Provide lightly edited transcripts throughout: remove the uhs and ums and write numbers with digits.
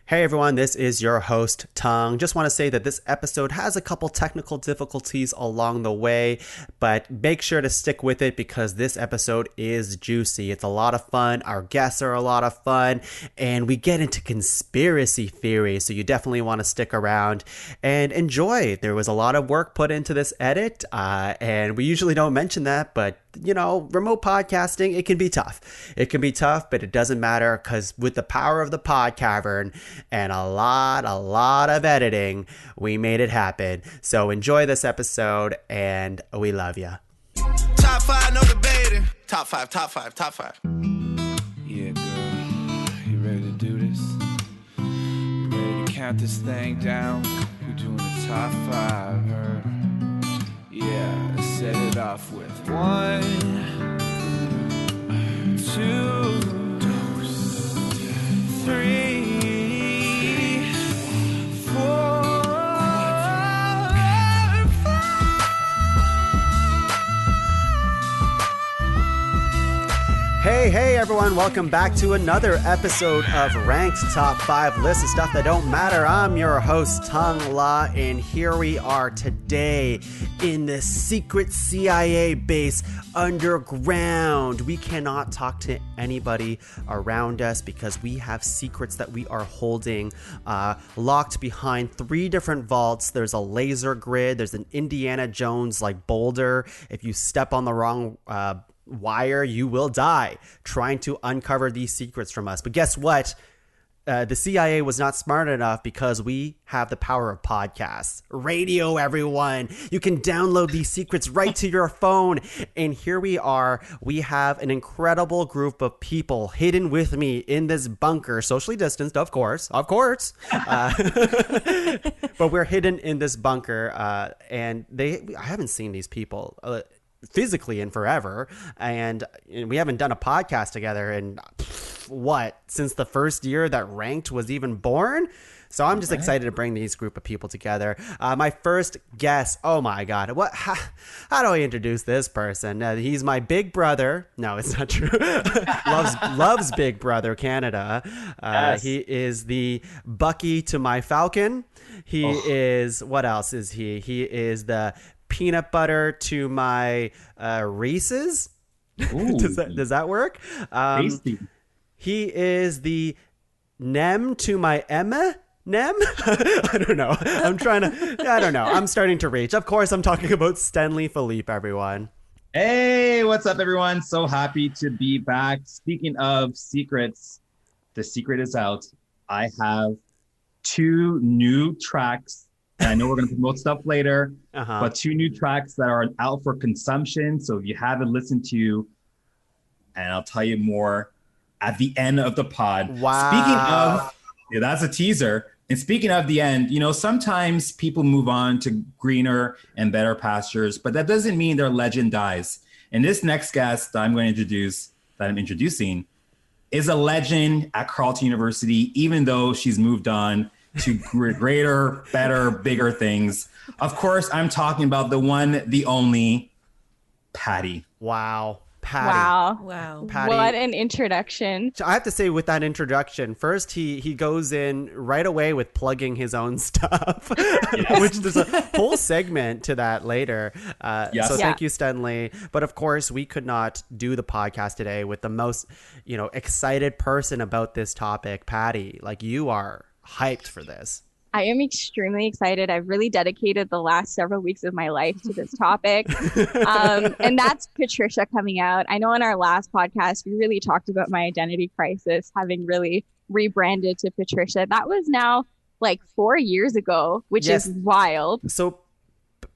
Hey everyone, this is your host, Tuong. Just want to say that this episode has a couple technical difficulties along the way, but make sure to stick with it because this episode is juicy. It's a lot of fun. Our guests are a lot of fun, and we get into conspiracy theories, so you definitely want to stick around and enjoy. There was a lot of work put into this edit, and we usually don't mention that, but you know, remote podcasting, it can be tough. It can be tough, but it doesn't matter because with the power of the pod cavern and a lot of editing, we made it happen. So enjoy this episode and we love you. Top five, no debating. Top five. Yeah, girl, you ready to do this? You ready to count this thing down? We're doing the top five, her. Yeah, set it off with 1, 2, 3, 4. Hey everyone, welcome back to another episode of Ranked Top 5 List of Stuff That Don't Matter. I'm your host, Tuong La, and here we are today in the secret CIA base underground. We cannot talk to anybody around us because we have secrets that we are holding locked behind 3 different vaults. There's a laser grid, there's an Indiana Jones like boulder. If you step on the wrong wire, you will die trying to uncover these secrets from us. But guess what? The CIA was not smart enough because we have the power of podcasts. Radio, everyone. You can download these secrets right to your phone. And here we are. We have an incredible group of people hidden with me in this bunker, socially distanced, of course. But we're hidden in this bunker. And I haven't seen these people physically in forever, and we haven't done a podcast together in since the first year that Ranked was even born. So I'm just excited to bring these group of people together. My first guest, oh my god, how do I introduce this person? He's my big brother. No, it's not true. loves Big Brother Canada. Yes. He is the Bucky to my Falcon. He is, what else is he? He is the peanut butter to my Reese's. Does that work? Tasty. He is the Nem to my Emma. Nem? I don't know. I'm starting to reach. Of course, I'm talking about Stenley Philippe, everyone. Hey, what's up, everyone? So happy to be back. Speaking of secrets, the secret is out. I have 2 new tracks. And I know we're going to promote stuff later, but 2 new tracks that are out for consumption. So if you haven't listened to, and I'll tell you more at the end of the pod. Wow. Speaking of, that's a teaser. And speaking of the end, you know, sometimes people move on to greener and better pastures, but that doesn't mean their legend dies. And this next guest that I'm introducing, is a legend at Carleton University, even though she's moved on to greater, better, bigger things. Of course, I'm talking about the one, the only, Patty. Wow. Patty. Wow. Patty. What an introduction. So I have to say, with that introduction, first he goes in right away with plugging his own stuff, which there's a whole segment to that later. So thank you, Stenley. But of course, we could not do the podcast today with the most, excited person about this topic, Patty. Like, you are hyped for this. I am extremely excited. I've really dedicated the last several weeks of my life to this topic. And that's Patricia coming out. I know in our last podcast, we really talked about my identity crisis, having really rebranded to Patricia. That was now like 4 years ago, which is wild. So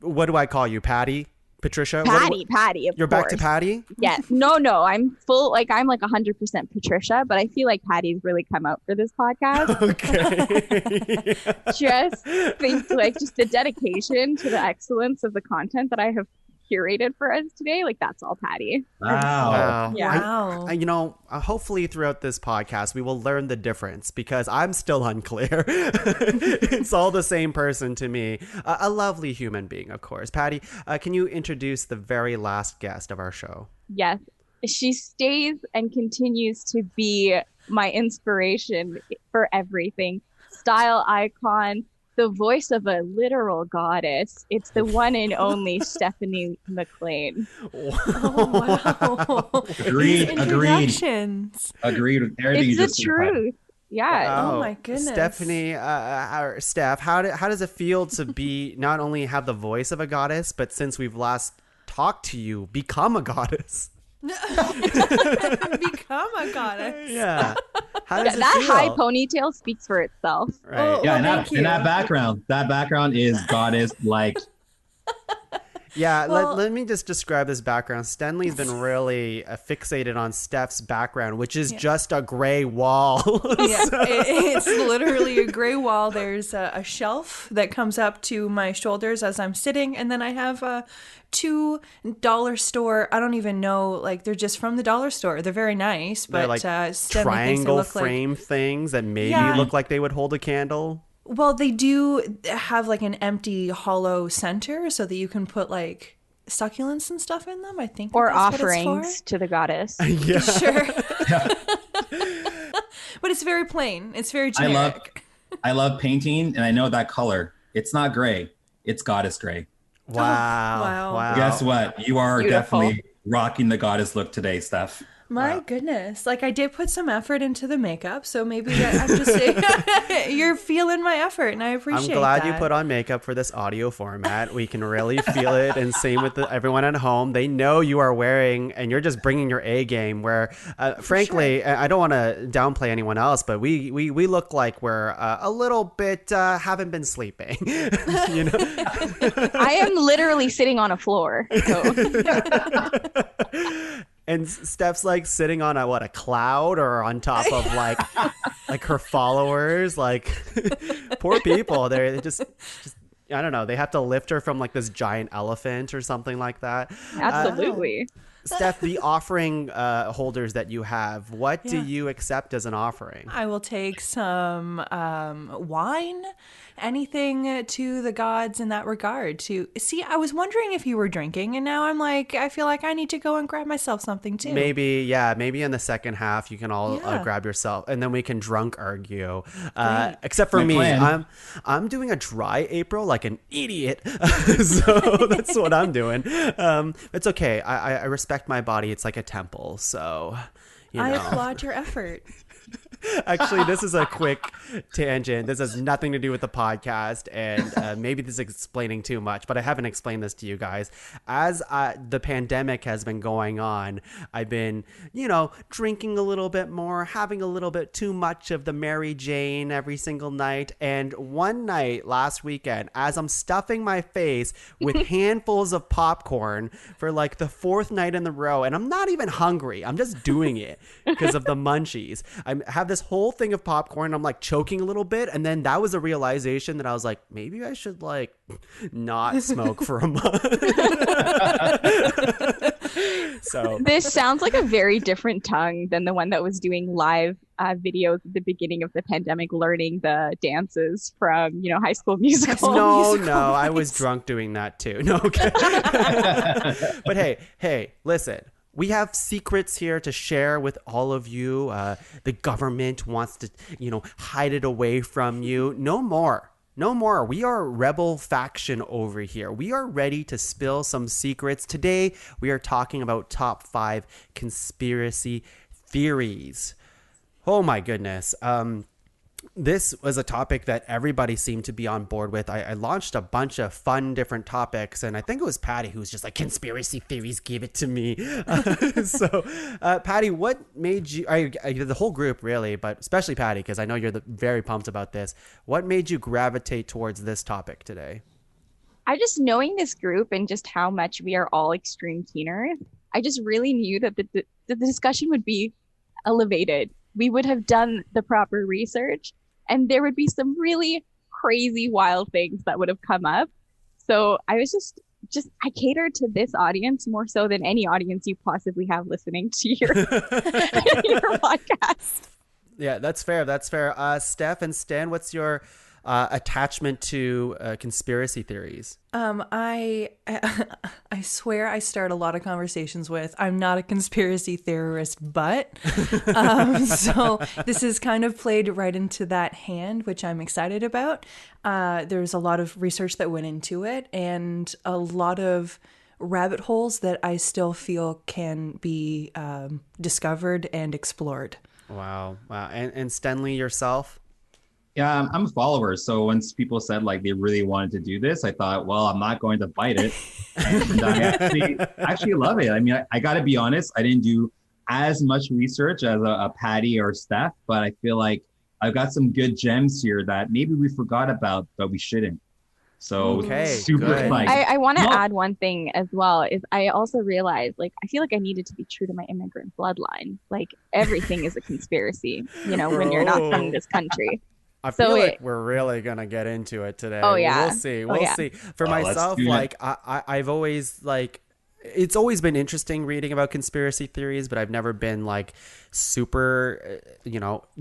what do I call you? Patty? Patricia? Patty, of You're course. Back to Patty? Yeah. No, I'm I'm like 100% Patricia, but I feel like Patty's really come out for this podcast. Okay. Just the dedication to the excellence of the content that I have curated for us today. Like, that's all Patty. Wow. Yeah. Wow. Hopefully throughout this podcast, we will learn the difference because I'm still unclear. It's all the same person to me. A lovely human being, of course. Patty, can you introduce the very last guest of our show? Yes. She stays and continues to be my inspiration for everything. style icon, the voice of a literal goddess. It's the one and only Stefanie McBurns. Oh, wow. Agreed. Introductions. Agreed with everything you It's the just said. truth. Yeah. Wow. Oh my goodness. Stephanie, or Steph, how does it feel to be not only have the voice of a goddess, but since we've last talked to you, become a goddess? Become a goddess. Yeah. How does it That feel? high ponytail speaks for itself. Right. Oh, Yeah, thank you. and that background is goddess like. Yeah, Well- let me just describe this background. Stenley's been really fixated on Steph's background, which is just a gray wall. Yeah, it's literally a gray wall. There's a shelf that comes up to my shoulders as I'm sitting, and then I have $2 store. I don't even know, like they're just from the dollar store. They're very nice, They're but like Stenley thinks they triangle look like. frame things that maybe Yeah. look like they would hold a candle. Well, they do have like an empty, hollow center so that you can put like succulents and stuff in them. I think, Or that's what it's offerings to the goddess. Yeah. for. Sure, but it's very plain. It's very generic. I love painting, and I know that color. It's not gray. It's goddess gray. Wow. wow. Wow. Guess what? You are Beautiful. definitely rocking the goddess look today, Steph. My goodness. Like I did put some effort into the makeup, so maybe I'm just saying you're feeling my effort and I appreciate I'm glad that. you put on makeup for this audio format. We can really feel it, and same with everyone at home. They know you are wearing, and you're just bringing your A game. Where, frankly, I don't want to downplay anyone else, but we look like we're a little bit haven't been sleeping. You know, I am literally sitting on a floor. So. and Steph's like sitting on a cloud or on top of like her followers. Like poor people. They're just I don't know. They have to lift her from like this giant elephant or something like that. Absolutely. Steph, the offering holders that you have, what do Yeah. you accept as an offering? I will take some wine, anything to the gods in that regard. To see, I was wondering if you were drinking, and now I'm like, I feel like I need to go and grab myself something too. Maybe in the second half you can all Yeah. grab yourself, and then we can drunk argue. Great. Except for My me, plan. I'm doing a dry April like an idiot, so that's what I'm doing. It's okay. I respect my body. It's like a temple, so you know. I applaud your effort. Actually, this is a quick tangent. This has nothing to do with the podcast, and maybe this is explaining too much, but I haven't explained this to you guys. As the pandemic has been going on, I've been, drinking a little bit more, having a little bit too much of the Mary Jane every single night. And one night last weekend, as I'm stuffing my face with handfuls of popcorn for like the fourth night in a row, and I'm not even hungry, I'm just doing it because of the munchies. I have this whole thing of popcorn. I'm like choking a little bit, and then that was a realization that I was like, maybe I should like not smoke for a month. So This sounds like a very different tongue than the one that was doing live videos at the beginning of the pandemic, learning the dances from, High School Musical. no, I was drunk doing that too. No, okay. But hey, listen. We have secrets here to share with all of you. The government wants to, hide it away from you. No more. We are a rebel faction over here. We are ready to spill some secrets. Today, we are talking about top 5 conspiracy theories. Oh my goodness. This was a topic that everybody seemed to be on board with. I launched a bunch of fun different topics, and I think it was Patty who was just like, conspiracy theories, give it to me. So, Patty, what made you, the whole group really, but especially Patty, because I know you're very pumped about this. What made you gravitate towards this topic today? I just knowing this group and just how much we are all extreme keeners, I just really knew that the discussion would be elevated. We would have done the proper research, and there would be some really crazy, wild things that would have come up. So I was just I cater to this audience more so than any audience you possibly have listening to your podcast. Yeah, that's fair. Steph and Stan, what's your attachment to conspiracy theories? I swear I start a lot of conversations with, I'm not a conspiracy theorist, but so this is kind of played right into that hand, which I'm excited about. There's a lot of research that went into it and a lot of rabbit holes that I still feel can be discovered and explored. Wow. And Stenley, yourself? Yeah, I'm a follower. So once people said like they really wanted to do this, I thought, well, I'm not going to fight it. And I actually love it. I mean, I got to be honest. I didn't do as much research as a Patty or Steph, but I feel like I've got some good gems here that maybe we forgot about, but we shouldn't. So super good. excited. I want to add one thing as well is I also realized like I feel like I needed to be true to my immigrant bloodline. Like everything is a conspiracy, you know, when you're not from this country. I feel like we're really gonna get into it today. Oh yeah, we'll see. We'll see. For myself, like I've always like, it's always been interesting reading about conspiracy theories, but I've never been like super,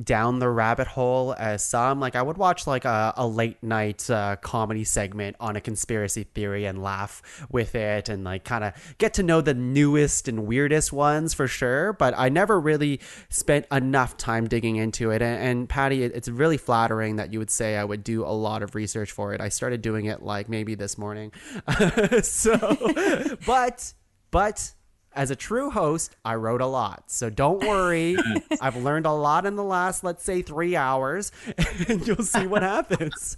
down the rabbit hole as some. Like I would watch like a late night comedy segment on a conspiracy theory and laugh with it and like kind of get to know the newest and weirdest ones for sure. But I never really spent enough time digging into it. And Patty, it's really flattering that you would say I would do a lot of research for it. I started doing it like maybe this morning. But as a true host, I wrote a lot. So don't worry. I've learned a lot in the last, let's say, 3 hours, and you'll see what happens.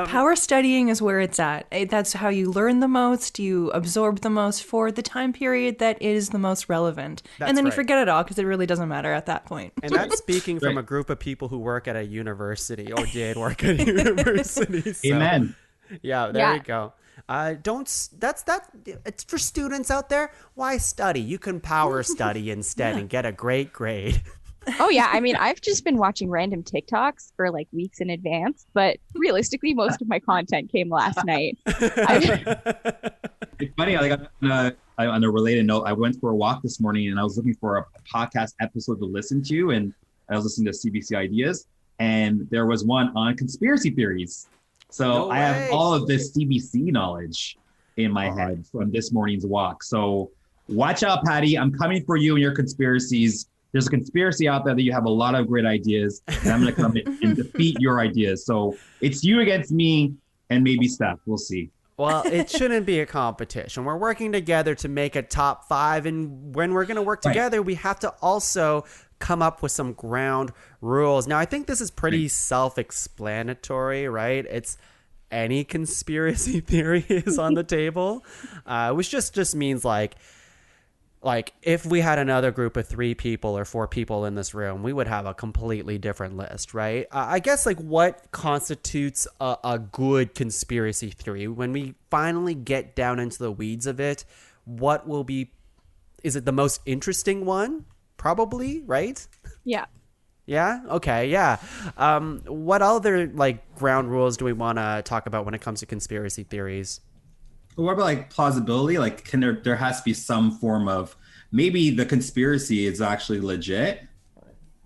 Power studying is where it's at. That's how you learn the most, you absorb the most for the time period that is the most relevant. And then you forget it all because it really doesn't matter at that point. And that's speaking from a group of people who work at a university or did work at a university. So, Amen. Yeah, there you go. It's for students out there. Why study? You can power study instead and get a great grade. Oh yeah, I mean, I've just been watching random TikToks for like weeks in advance, but realistically, most of my content came last night. It's funny, like on a related note, I went for a walk this morning and I was looking for a podcast episode to listen to, and I was listening to CBC Ideas, and there was one on conspiracy theories. So I have all of this CBC knowledge in my head from this morning's walk. So watch out, Patty. I'm coming for you and your conspiracies. There's a conspiracy out there that you have a lot of great ideas, and I'm going to come in and defeat your ideas. So it's you against me and maybe Steph. We'll see. Well, it shouldn't be a competition. We're working together to make a top 5. And when we're going to work together, we have to also come up with some ground rules. Now, I think this is pretty self-explanatory, right? It's any conspiracy theory is on the table, which just means like if we had another group of 3 people or 4 people in this room, we would have a completely different list, right? I guess like what constitutes a good conspiracy theory? When we finally get down into the weeds of it, what will be, is it the most interesting one? Probably, right? Yeah. Yeah? Okay, yeah. What other like ground rules do we want to talk about when it comes to conspiracy theories? What about like plausibility? Like, can there has to be some form of, maybe the conspiracy is actually legit.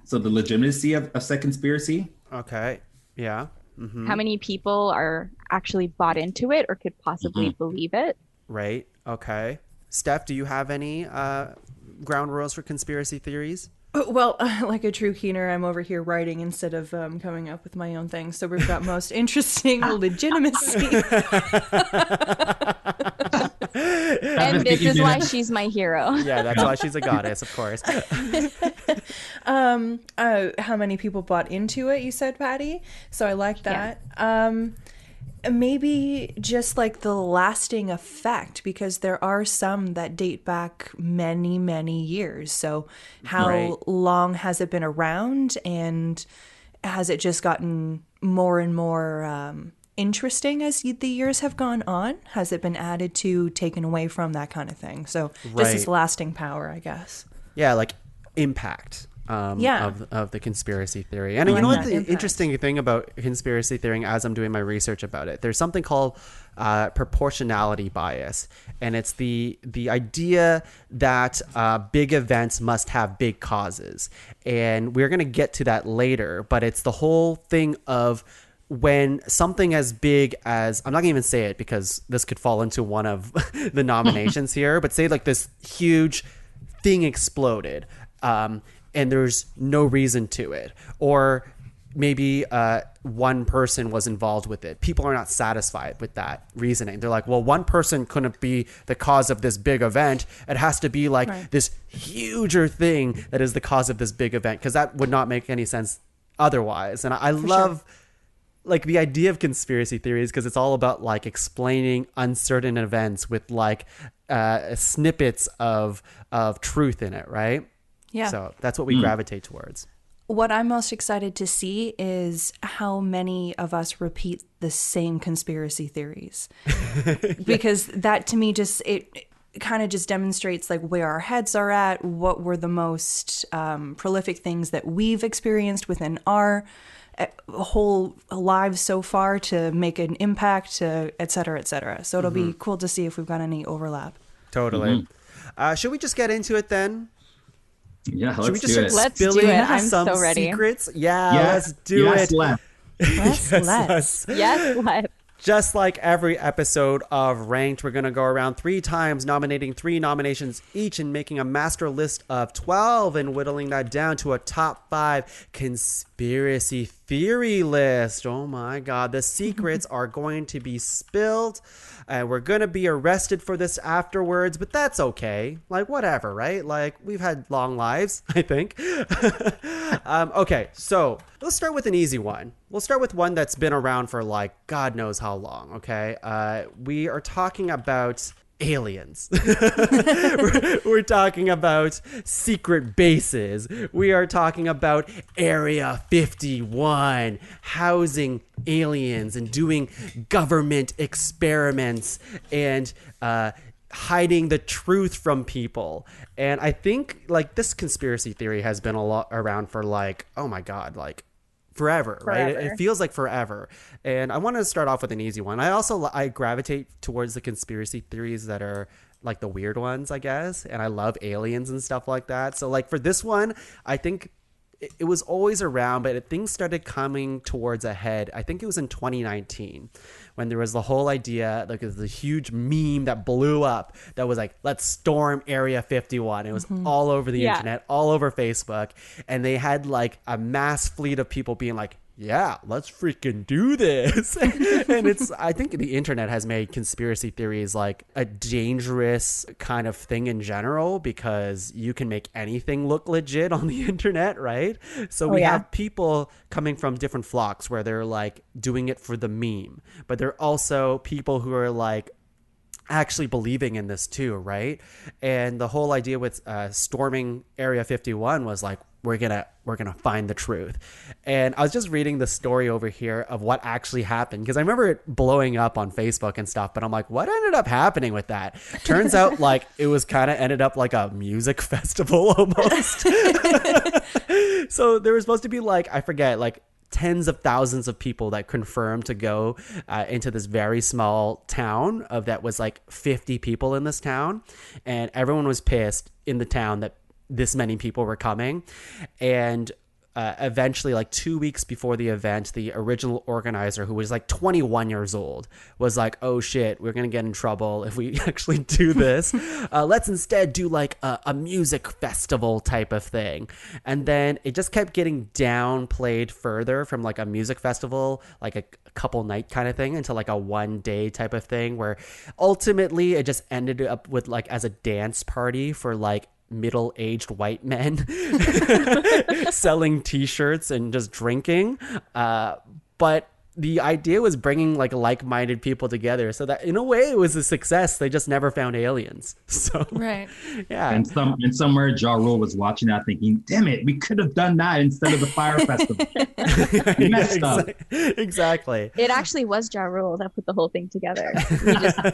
So the legitimacy of said conspiracy. Okay. Yeah. Mm-hmm. How many people are actually bought into it or could possibly believe it? Right. Okay. Steph, do you have any ground rules for conspiracy theories? Well, like a true keener, I'm over here writing instead of coming up with my own things. So we've got most interesting legitimacy. And this is why she's my hero. Yeah, that's why she's a goddess, of course. How many people bought into it, you said, Patty? So I like that. Yeah. Maybe just like the lasting effect, because there are some that date back many, many years. So how long has it been around, and has it just gotten more and more interesting as the years have gone on? Has it been added to, taken away from, that kind of thing? So just this lasting power, I guess. Yeah, like impact. Of the conspiracy theory. And you know what the interesting thing about conspiracy theory, as I'm doing my research about it, there's something called proportionality bias. And it's the idea that big events must have big causes. And we're going to get to that later, but it's the whole thing of when something as big as, I'm not gonna even say it because this could fall into one of the nominations here, but say like this huge thing exploded, and there's no reason to it, or maybe one person was involved with it. People are not satisfied with that reasoning. They're like, well, one person couldn't be the cause of this big event. It has to be like this huger thing that is the cause of this big event, because that would not make any sense otherwise. And I love like the idea of conspiracy theories, because it's all about like explaining uncertain events with like snippets of truth in it, right? Yeah. So that's what we gravitate towards. What I'm most excited to see is how many of us repeat the same conspiracy theories. Because that to me just, it kind of just demonstrates like where our heads are at, what were the most prolific things that we've experienced within our whole lives so far to make an impact, et cetera, et cetera. So it'll be cool to see if we've got any overlap. Totally. Should we just get into it then? Yeah, Should we let's do it. Let's do it. I'm so ready. Secrets? Yeah, let's do it. Let's. Yes, let's. Just like every episode of Ranked, we're going to go around 3 times, nominating 3 nominations each and making a master list of 12 and whittling that down to a top 5 conspiracy theory list. Oh my God. The secrets are going to be spilled. And we're going to be arrested for this afterwards, but that's okay. Like, whatever, right? Like, we've had long lives, I think. Okay, so let's start with an easy one. We'll start with one that's been around for, like, God knows how long, okay? We are talking about aliens. We're talking about secret bases. We are talking about Area 51, housing aliens and doing government experiments and hiding the truth from people. And I think like this conspiracy theory has been a lot around for like, oh my God, like forever, right? It feels like forever. And I want to start off with an easy one. I gravitate towards the conspiracy theories that are like the weird ones, I guess. And I love aliens and stuff like that. So like for this one, I think it was always around, but things started coming towards a head. I think it was in 2019 when there was the whole idea, like it was the huge meme that blew up that was like, let's storm Area 51. It was all over the internet, all over Facebook. And they had like a mass fleet of people being like, yeah, let's freaking do this. And I think the internet has made conspiracy theories like a dangerous kind of thing in general, because you can make anything look legit on the internet, right? So we have people coming from different flocks where they're like doing it for the meme, but they're also people who are like actually believing in this too, right? And the whole idea with storming Area 51 was like, we're gonna find the truth. And I was just reading the story over here of what actually happened, because I remember it blowing up on Facebook and stuff, but I'm like, what ended up happening with that? Turns out like it was kind of ended up like a music festival almost. So there was supposed to be like, I forget, like tens of thousands of people that confirmed to go into this very small town of that was like 50 people in this town, and everyone was pissed in the town that this many people were coming. And eventually, like 2 weeks before the event, the original organizer, who was like 21 years old, was like, oh shit, we're gonna get in trouble if we actually do this. Let's instead do like a music festival type of thing. And then it just kept getting downplayed further from like a music festival, like a couple night kind of thing, into like a 1 day type of thing, where ultimately it just ended up with like as a dance party for like middle-aged white men selling t-shirts and just drinking, but the idea was bringing like-minded people together, so that in a way it was a success. They just never found aliens. So right, yeah. And somewhere Ja Rule was watching that thinking, damn it, we could have done that instead of the fire festival. We messed up. Exactly. It actually was Ja Rule that put the whole thing together.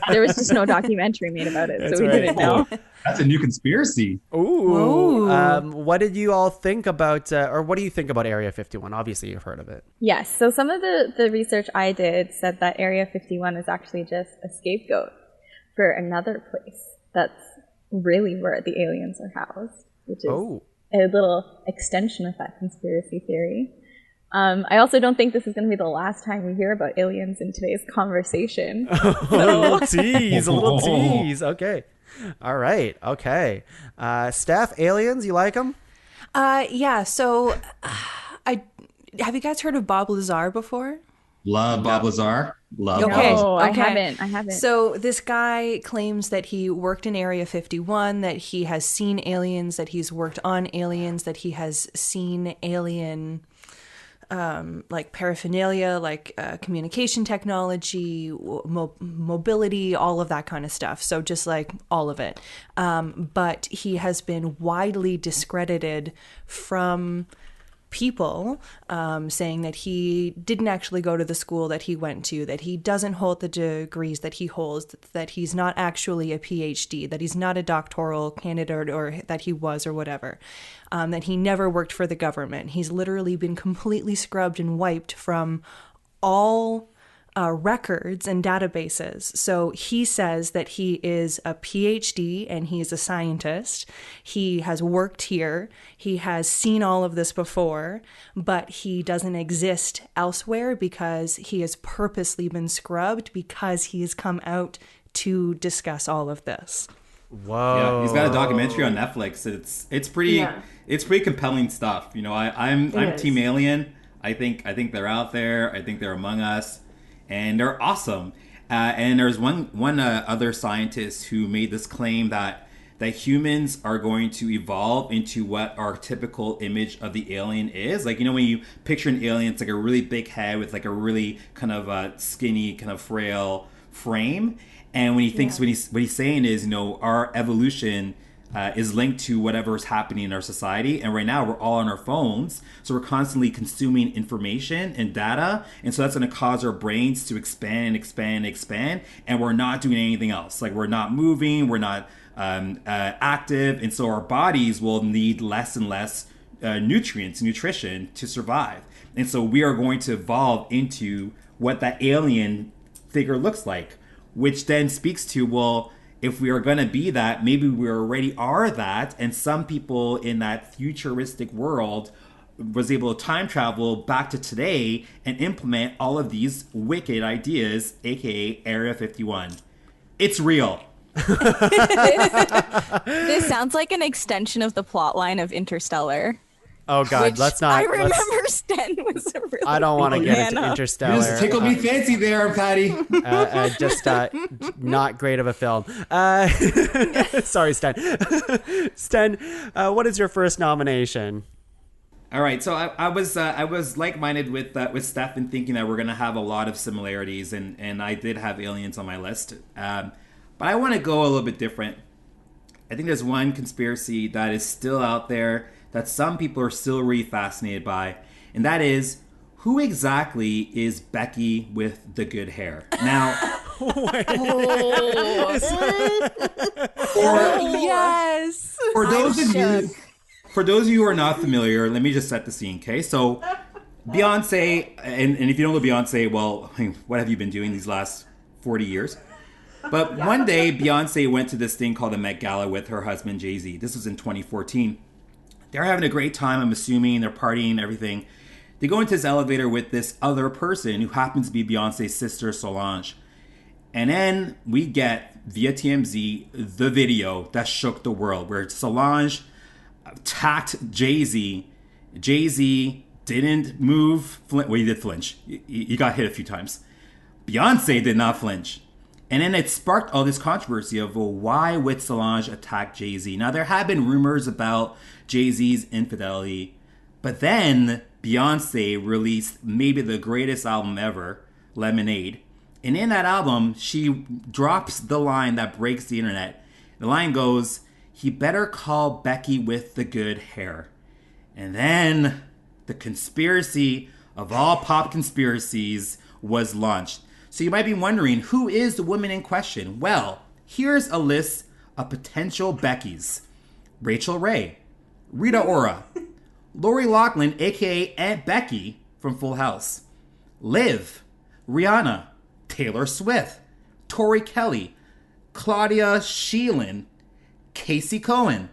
There was just no documentary made about it. That's so we right. didn't know. That's a new conspiracy. Ooh. What did you all think about, or what do you think about Area 51? Obviously, you've heard of it. Yes. So some of the research I did said that Area 51 is actually just a scapegoat for another place that's really where the aliens are housed, which is a little extension of that conspiracy theory. I also don't think this is going to be the last time we hear about aliens in today's conversation. A little tease, a little tease. Okay. All right. Okay. Steph, aliens, you like them? Yeah. So, have you guys heard of Bob Lazar before? Love Bob Lazar. Love Okay. No, Okay. I haven't. So this guy claims that he worked in Area 51, that he has seen aliens, that he's worked on aliens, that he has seen alien like paraphernalia, like communication technology, mobility, all of that kind of stuff. So just like all of it. But he has been widely discredited from people saying that he didn't actually go to the school that he went to, that he doesn't hold the degrees that he holds, that he's not actually a PhD, that he's not a doctoral candidate or that he was or whatever, that he never worked for the government. He's literally been completely scrubbed and wiped from all records and databases. So he says that he is a PhD and he's a scientist. He has worked here. He has seen all of this before, but he doesn't exist elsewhere because he has purposely been scrubbed because he has come out to discuss all of this. Whoa. Yeah, he's got a documentary on Netflix. It's pretty compelling stuff. You know, I'm Team Alien. I think they're out there. I think they're among us. And they're awesome. And there's one other scientist who made this claim that humans are going to evolve into what our typical image of the alien is. Like, you know, when you picture an alien, it's like a really big head with like a really kind of skinny, kind of frail frame. And when he thinks, what he's saying is, you know, our evolution is linked to whatever's happening in our society. And right now we're all on our phones. So we're constantly consuming information and data. And so that's going to cause our brains to expand and expand and expand. And we're not doing anything else. Like we're not moving, we're not active. And so our bodies will need less and less nutrition to survive. And so we are going to evolve into what that alien figure looks like, which then speaks to, well, if we are going to be that, maybe we already are that. And some people in that futuristic world was able to time travel back to today and implement all of these wicked ideas, aka Area 51. It's real. This sounds like an extension of the plot line of Interstellar. Oh God, let's not. I remember Sten was a really I don't want to get into You Interstellar. just tickled me fancy there, Patty. Just not great of a film. Sorry, Sten. Sten, what is your first nomination? All right, so I was like-minded with Steph in thinking that we're gonna have a lot of similarities, and I did have aliens on my list, but I want to go a little bit different. I think there's one conspiracy that is still out there that some people are still really fascinated by, and that is, who exactly is Becky with the good hair? Now, Yes. for those of you who are not familiar, let me just set the scene, okay? So, Beyonce, and if you don't know Beyonce, well, what have you been doing these last 40 years? But one day, Beyonce went to this thing called the Met Gala with her husband, Jay-Z. This was in 2014. They're having a great time, I'm assuming. They're partying, everything. They go into this elevator with this other person who happens to be Beyonce's sister, Solange. And then we get, via TMZ, the video that shook the world, where Solange attacked Jay-Z. Jay-Z didn't move. Well, he did flinch. He got hit a few times. Beyonce did not flinch. And then it sparked all this controversy of, well, why would Solange attack Jay-Z? Now, there have been rumors about Jay-Z's infidelity, but then Beyonce released maybe the greatest album ever, Lemonade. And in that album, she drops the line that breaks the internet. The line goes, "He better call Becky with the good hair." And then the conspiracy of all pop conspiracies was launched. So you might be wondering, who is the woman in question? Well, here's a list of potential Beckys. Rachel Ray, Rita Ora, Lori Loughlin, aka Aunt Becky from Full House, Liv, Rihanna, Taylor Swift, Tori Kelly, Claudia Sheelan, Casey Cohen,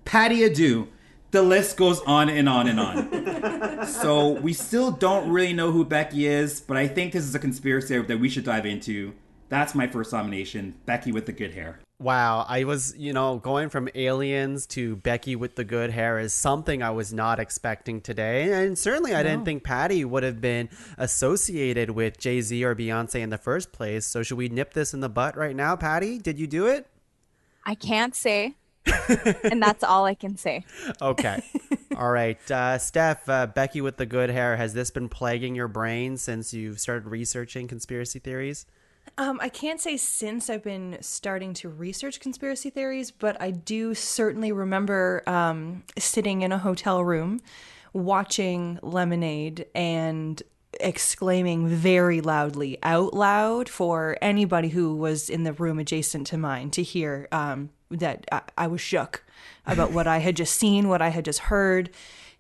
Patricia Eddu, The list goes on and on and on. So we still don't really know who Becky is, but I think this is a conspiracy that we should dive into. That's my first nomination, Becky with the good hair. Wow, I was, going from aliens to Becky with the good hair is something I was not expecting today. And certainly I didn't think Patty would have been associated with Jay-Z or Beyonce in the first place. So should we nip this in the butt right now, Patty? Did you do it? I can't say. And that's all I can say. Okay. All right. Steph, Becky with the good hair, has this been plaguing your brain since you've started researching conspiracy theories? I can't say since I've been starting to research conspiracy theories, but I do certainly remember sitting in a hotel room watching Lemonade and exclaiming very loudly out loud for anybody who was in the room adjacent to mine to hear that I was shook about what I had just seen, what I had just heard.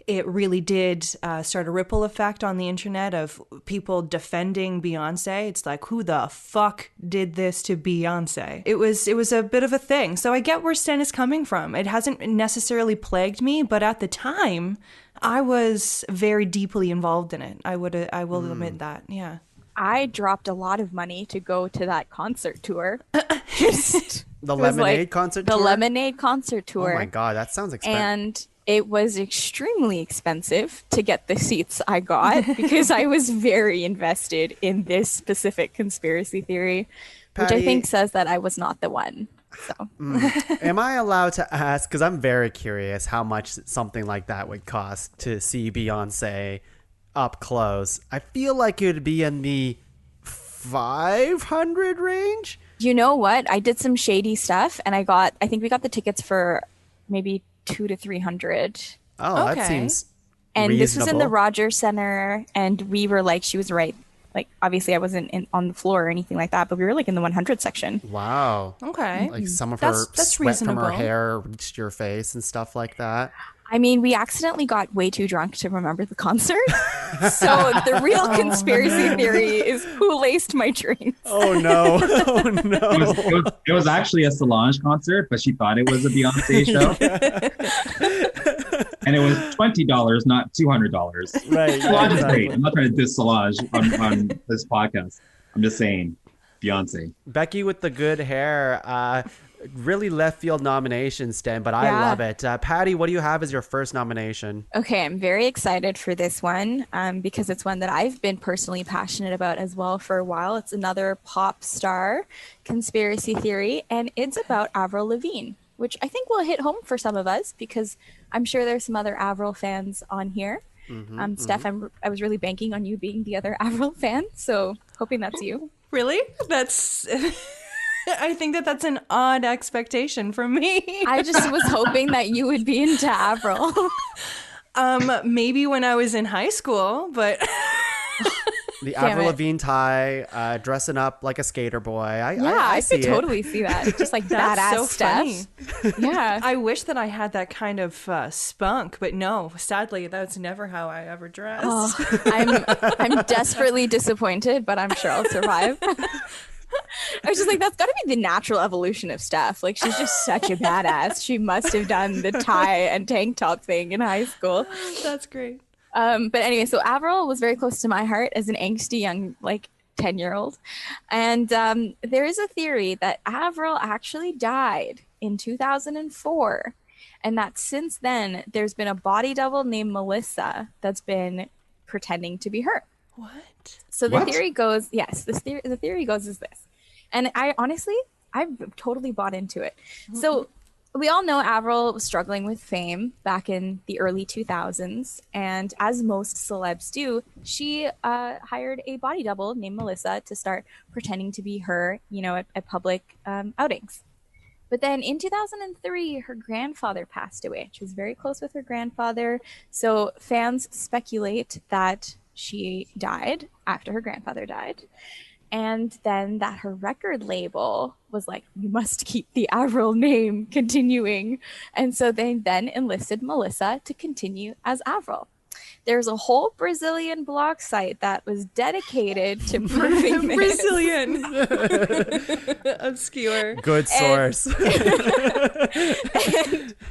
It really did start a ripple effect on the internet of people defending Beyonce. It's like, who the fuck did this to Beyonce? It was a bit of a thing. So I get where Sten is coming from. It hasn't necessarily plagued me, but at the time, I was very deeply involved in it. I will admit that. Yeah. I dropped a lot of money to go to that concert tour. The Lemonade concert tour? The Lemonade concert tour. Oh my God, that sounds expensive. And it was extremely expensive to get the seats I got because I was very invested in this specific conspiracy theory, Patty, which I think says that I was not the one. So, am I allowed to ask, because I'm very curious how much something like that would cost to see Beyonce up close? I feel like it would be in the 500 range. You know what? I did some shady stuff and I think we got the tickets for maybe 200 to 300. Oh, Okay. that seems And reasonable. this was in the Rogers Center, and we were like, she was right. Like, obviously, I wasn't on the floor or anything like that, but we were like in the 100 section. Wow. Okay. Like some of That's- her that's sweat from her reasonable. hair reached your face and stuff like that. I mean, we accidentally got way too drunk to remember the concert. So the real conspiracy theory is who laced my drinks. Oh no. Oh no. It was actually a Solange concert, but she thought it was a Beyonce show. And it was $20, not $200. Right. Solange is exactly. great. I'm not trying to diss Solange on this podcast. I'm just saying, Beyonce. Becky with the good hair. Really left field nomination, Sten, but I Yeah. love it. Patty, what do you have as your first nomination? Okay, I'm very excited for this one because it's one that I've been personally passionate about as well for a while. It's another pop star conspiracy theory, and it's about Avril Lavigne, which I think will hit home for some of us because I'm sure there's some other Avril fans on here. Steph, I was really banking on you being the other Avril fan, so hoping that's you. Really? That's... I think that's an odd expectation from me. I just was hoping that you would be into Avril. Maybe when I was in high school, but... The Damn Avril it. Lavigne tie, dressing up like a skater boy. I see could it. totally see that. Just like That's badass so Steph. Yeah. I wish that I had that kind of spunk, but no, sadly, that's never how I ever dressed. Oh, I'm desperately disappointed, but I'm sure I'll survive. I was just like, that's got to be the natural evolution of Steph. Like, she's just such a badass. She must have done the tie and tank top thing in high school. That's great. But anyway, so Avril was very close to my heart as an angsty young, 10-year-old. And there is a theory that Avril actually died in 2004. And that since then, there's been a body double named Melissa that's been pretending to be her. What? So the What? theory goes, yes, the theory goes is this. And I've totally bought into it. So we all know Avril was struggling with fame back in the early 2000s. And as most celebs do, she hired a body double named Melissa to start pretending to be her, at public outings. But then in 2003, her grandfather passed away. She was very close with her grandfather. So fans speculate that she died after her grandfather died. And then that her record label was like, you must keep the Avril name continuing. And so they then enlisted Melissa to continue as Avril. there's a whole Brazilian blog site that was dedicated to proving this. Brazilian. Obscure. Good source. And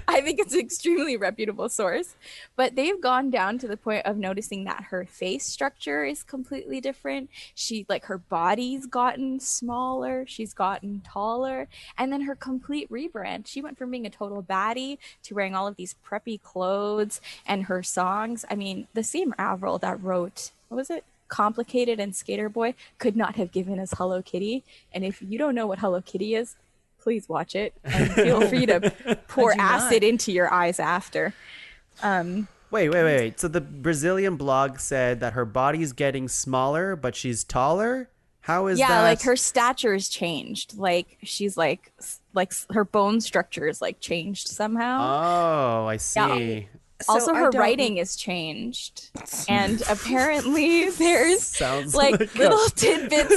I think it's an extremely reputable source. But they've gone down to the point of noticing that her face structure is completely different. Her body's gotten smaller. She's gotten taller. And then her complete rebrand. She went from being a total baddie to wearing all of these preppy clothes, and her songs. I mean, the same Avril that wrote, what was it? Complicated and Skater Boy could not have given us Hello Kitty. And if you don't know what Hello Kitty is, please watch it and feel free to pour acid into your eyes after. Wait. So the Brazilian blog said that her body's getting smaller, but she's taller? How is that? Yeah, like her stature's changed. Like she's like her bone structure is like changed somehow. Oh, I see. Yeah. Also, her writing is changed, and apparently there's little tidbits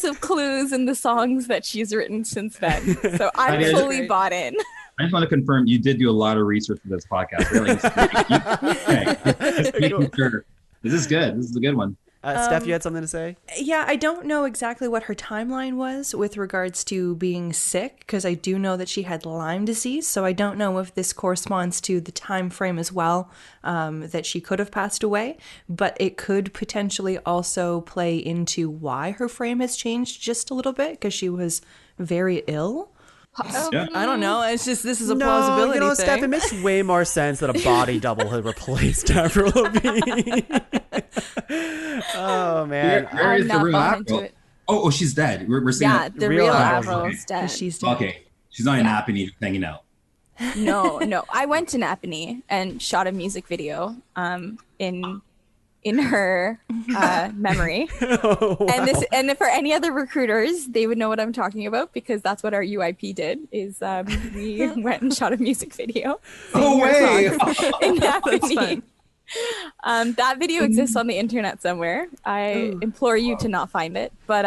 of clues in the songs that she's written since then. So I'm fully bought in. I just want to confirm you did do a lot of research for this podcast. Really, just making sure. This is good. This is a good one. Steph, you had something to say? Yeah, I don't know exactly what her timeline was with regards to being sick, because I do know that she had Lyme disease, so I don't know if this corresponds to the time frame as well that she could have passed away, but it could potentially also play into why her frame has changed just a little bit, because she was very ill. I don't know. It's just, this is a plausibility thing. Steph, it makes way more sense that a body double had replaced Avril Lavigne. Oh man, where is the real Avril? Oh, she's dead. We're seeing the real Avril's dead. She's dead. Okay, she's not in Napanee hanging out. No. I went to Napanee and shot a music video in her memory. Oh, wow. And for any other recruiters, they would know what I'm talking about, because that's what our UIP did. Is we went and shot a music video. Oh way! In Napanee. That video exists on the internet somewhere. I implore you to not find it. But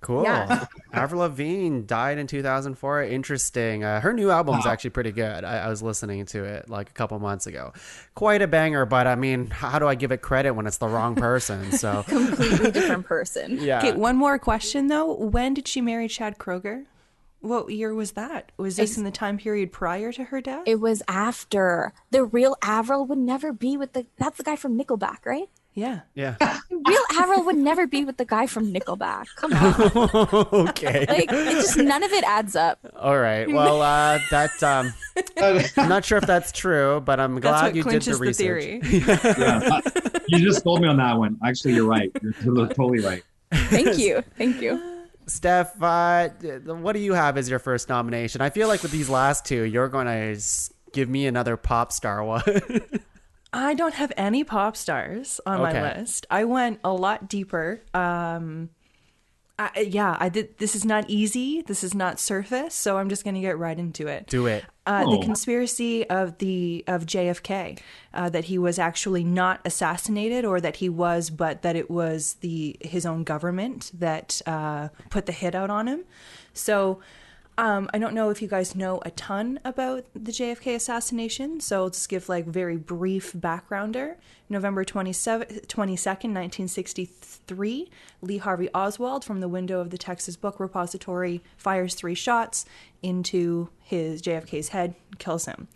cool. Yeah. Avril Lavigne died in 2004. Interesting. Her new album's actually pretty good. I was listening to it like a couple months ago. Quite a banger, but I mean, how do I give it credit when it's the wrong person? So completely different person. Yeah. Okay, one more question though. When did she marry Chad Kroeger? What year was that? Was this in the time period prior to her death? It was after. The real Avril would never be with that's the guy from Nickelback, right? Yeah. Yeah. The real Avril would never be with the guy from Nickelback. Come on. Okay. None of it adds up. All right. Well, I'm not sure if that's true, but I'm glad you did the research. Yeah, you just told me on that one. Actually, you're right. You're totally right. Thank you. Steph, what do you have as your first nomination? I feel like with these last two, you're going to give me another pop star one. I don't have any pop stars on my list. I went a lot deeper. I did. This is not easy. This is not surface. So I'm just going to get right into it. Do it. The conspiracy of JFK, that he was actually not assassinated, or that he was, but that it was his own government that put the hit out on him. So I don't know if you guys know a ton about the JFK assassination, so I'll just give very brief backgrounder. November 22nd, 1963, Lee Harvey Oswald, from the window of the Texas Book Repository, fires 3 shots into JFK's head, kills him.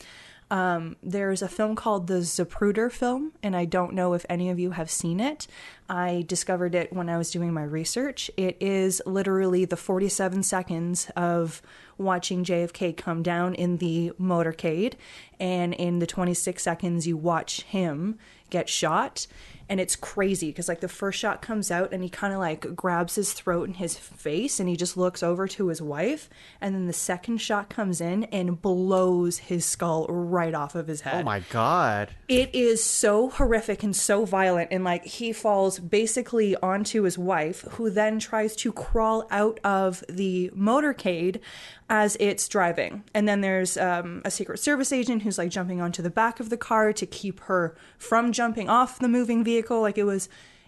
There's a film called the Zapruder film, and I don't know if any of you have seen it. I discovered it when I was doing my research. It is literally the 47 seconds of watching JFK come down in the motorcade, and in the 26 seconds you watch him get shot. And it's crazy because the first shot comes out and he kind of grabs his throat and his face, and he just looks over to his wife, and then the second shot comes in and blows his skull right off of his head. Oh my God. It is so horrific and so violent, and he falls basically onto his wife, who then tries to crawl out of the motorcade as it's driving. And then there's a Secret Service agent who's jumping onto the back of the car to keep her from jumping off the moving vehicle.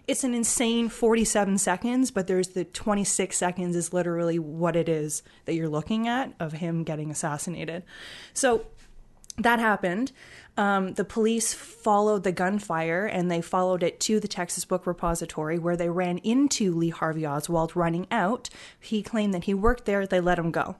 It's an insane 47 seconds, but there's the 26 seconds is literally what it is that you're looking at of him getting assassinated. So that happened. The police followed the gunfire, and they followed it to the Texas Book Repository, where they ran into Lee Harvey Oswald running out. He claimed that he worked there. They let him go.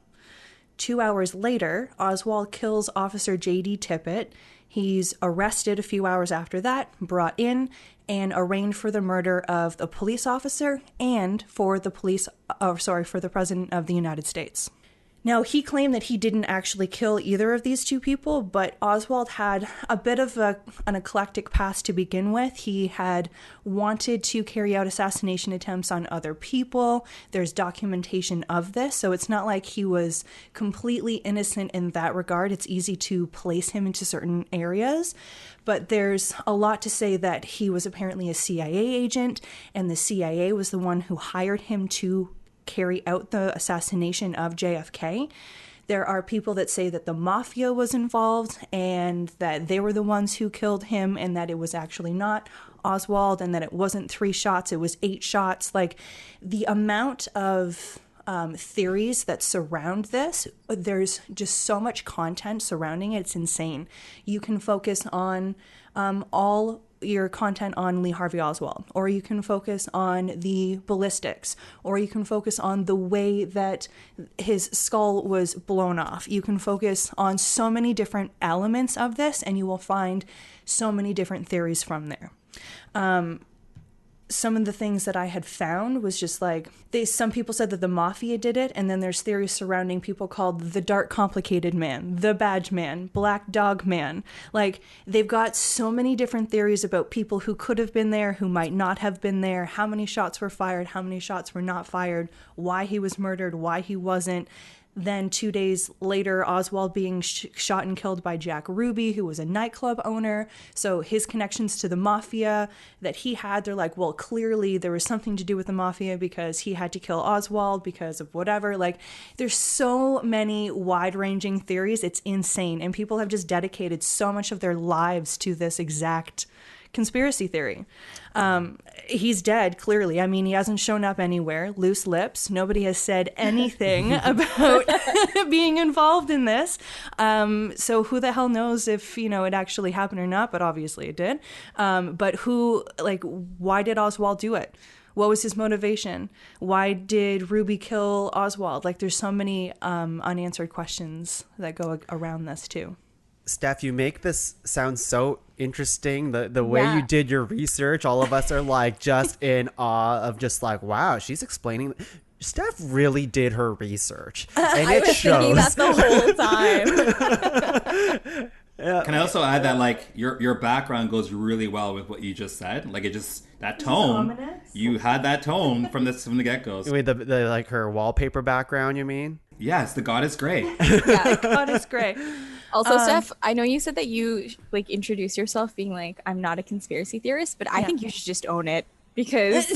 2 hours later, Oswald kills Officer J.D. Tippit. He's arrested a few hours after that, brought in, and arraigned for the murder of the police officer and for the President of the United States. Now, he claimed that he didn't actually kill either of these two people, but Oswald had a bit of an eclectic past to begin with. He had wanted to carry out assassination attempts on other people. There's documentation of this, so it's not like he was completely innocent in that regard. It's easy to place him into certain areas, but there's a lot to say that he was apparently a CIA agent, and the CIA was the one who hired him to carry out the assassination of JFK. There are people that say that the mafia was involved and that they were the ones who killed him, and that it was actually not Oswald, and that it wasn't 3 shots, it was 8 shots. Like, the amount of theories that surround this, there's just so much content surrounding it. It's insane. You can focus on all your content on Lee Harvey Oswald, or you can focus on the ballistics, or you can focus on the way that his skull was blown off. You can focus on so many different elements of this, and you will find so many different theories from there. Some of the things that I had found was just like, some people said that the mafia did it, and then there's theories surrounding people called the dark complicated man, the badge man, black dog man. Like, they've got so many different theories about people who could have been there, who might not have been there, how many shots were fired, how many shots were not fired, why he was murdered, why he wasn't. Then 2 days later, Oswald being shot and killed by Jack Ruby, who was a nightclub owner. So his connections to the mafia that he had, they're like, well, clearly there was something to do with the mafia because he had to kill Oswald because of whatever. Like, there's so many wide-ranging theories. It's insane. And people have just dedicated so much of their lives to this exact conspiracy theory. He's dead, clearly. I mean, he hasn't shown up anywhere. Loose lips. Nobody has said anything about being involved in this. So who the hell knows if, it actually happened or not, but obviously it did. But why did Oswald do it? What was his motivation? Why did Ruby kill Oswald? Like, there's so many unanswered questions that go around this too. Steph, you make this sound so interesting. The way you did your research, all of us are like just in awe of just like, wow, she's explaining. Steph really did her research, and I was thinking that the whole time. Can I also add that like your background goes really well with what you just said? Like, it just, that tone, you had that tone from the get-go. Wait, the like her wallpaper background, you mean? Yes, the God is Grey. Yeah, God is Grey. Also, Steph, I know you said that you introduce yourself being like, I'm not a conspiracy theorist, but I think you should just own it, because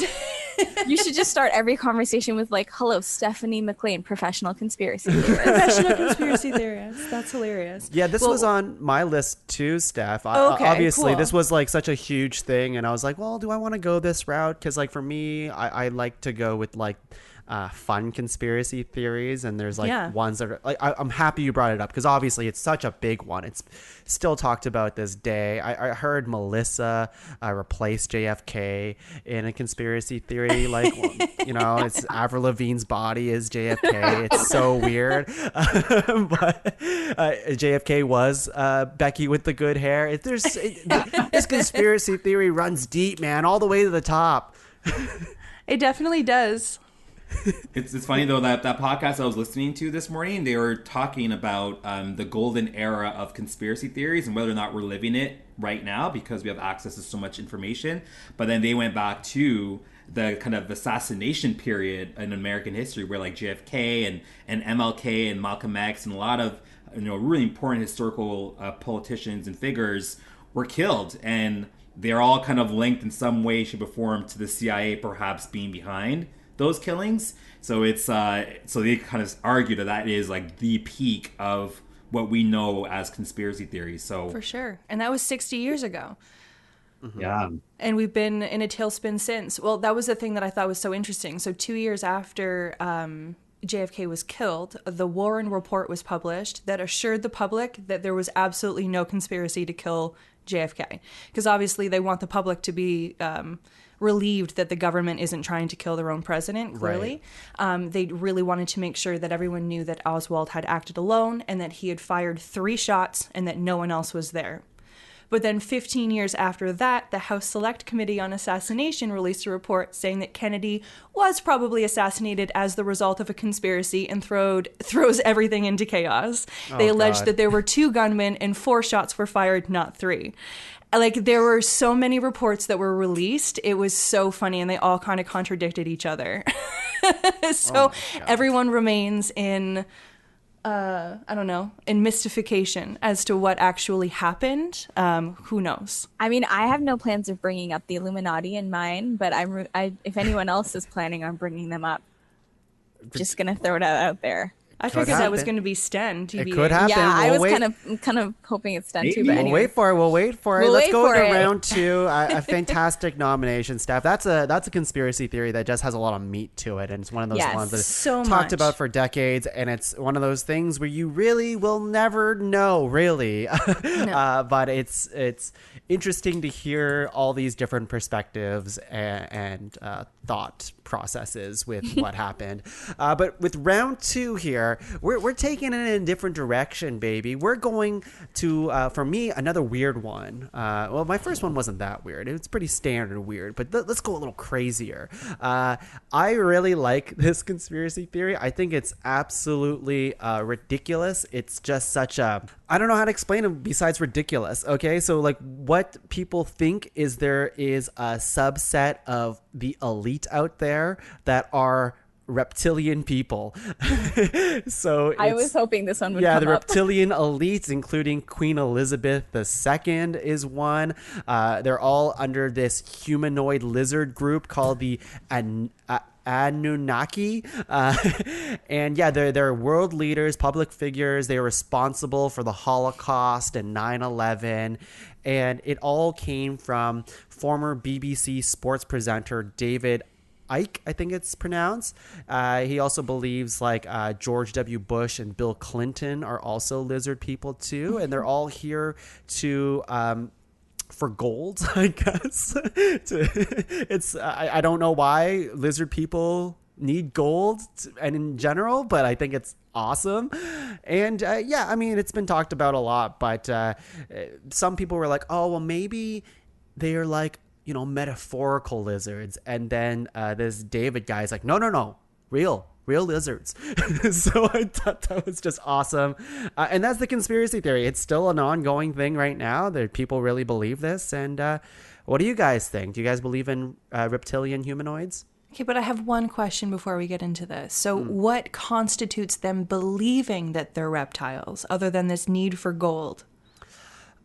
you should just start every conversation with like, hello, Stephanie McLean, professional conspiracy theorist. Professional conspiracy theorist. That's hilarious. Yeah, this was on my list too, Steph. Okay, obviously, cool. this was like such a huge thing, and I was like, well, do I want to go this route? Because like for me, I like to go with like fun conspiracy theories, and there's like ones that are like, I'm happy you brought it up, because obviously it's such a big one. It's still talked about this day. I heard Melissa replace JFK in a conspiracy theory, like it's Avril Lavigne's body is JFK. It's so weird. But JFK was Becky with the good hair. This conspiracy theory runs deep, man, all the way to the top. It definitely does. It's funny though that podcast I was listening to this morning, they were talking about the golden era of conspiracy theories and whether or not we're living it right now because we have access to so much information. But then they went back to the kind of assassination period in American history where like JFK and MLK and Malcolm X and a lot of really important historical politicians and figures were killed, and they're all kind of linked in some way, shape, or form to the CIA perhaps being behind those killings. So it's so they kind of argue that is like the peak of what we know as conspiracy theories. So for sure. And that was 60 years ago. Mm-hmm. Yeah. And we've been in a tailspin since. Well, that was the thing that I thought was so interesting. So 2 years after JFK was killed, the Warren Report was published that assured the public that there was absolutely no conspiracy to kill JFK. Because obviously they want the public to be relieved that the government isn't trying to kill their own president, clearly. Right. They really wanted to make sure that everyone knew that Oswald had acted alone and that he had fired 3 shots and that no one else was there. But then 15 years after that, the House Select Committee on Assassination released a report saying that Kennedy was probably assassinated as the result of a conspiracy and throws everything into chaos. They alleged that there were 2 gunmen and 4 shots were fired, not 3. Like, there were so many reports that were released. It was so funny, and they all kind of contradicted each other. So everyone remains in... in mystification as to what actually happened. Who knows? I mean, I have no plans of bringing up the Illuminati in mine, but if anyone else is planning on bringing them up, just gonna throw it out there. I figured that was going to be Sten. TBA. It could happen. Yeah, I was kind of hoping it's Sten too. But anyway. We'll wait for it. Let's go to round 2. A fantastic nomination, Steph. That's a conspiracy theory that just has a lot of meat to it, and it's one of those ones that's talked about for decades, and it's one of those things where you really will never know, really. No. But it's interesting to hear all these different perspectives and thought processes with what happened. But with round 2 here, we're taking it in a different direction, baby. We're going to, for me, another weird one. Well, my first one wasn't that weird. It was pretty standard weird, but let's go a little crazier. I really like this conspiracy theory. I think it's absolutely ridiculous. It's just such a... I don't know how to explain it besides ridiculous. Okay, so like what people think is there is a subset of the elite out there that are reptilian people. So I was hoping this one would come the up. Reptilian elites, including Queen Elizabeth II is one. They're all under this humanoid lizard group called the Anunnaki. And yeah, they're world leaders, public figures. They are responsible for the Holocaust and 9/11. And it all came from former BBC sports presenter David Icke, I think it's pronounced. He also believes like George W. Bush and Bill Clinton are also lizard people too, and they're all here to for gold, I guess. I don't know why lizard people need gold and in general, but I think it's awesome. And I mean, it's been talked about a lot, but some people were like, oh well, maybe they're like, metaphorical lizards. And then this David guy is like, no, real lizards. So I thought that was just awesome. And that's the conspiracy theory. It's still an ongoing thing right now. People really believe this. And what do you guys think? Do you guys believe in reptilian humanoids? Okay, but I have one question before we get into this. So what constitutes them believing that they're reptiles other than this need for gold?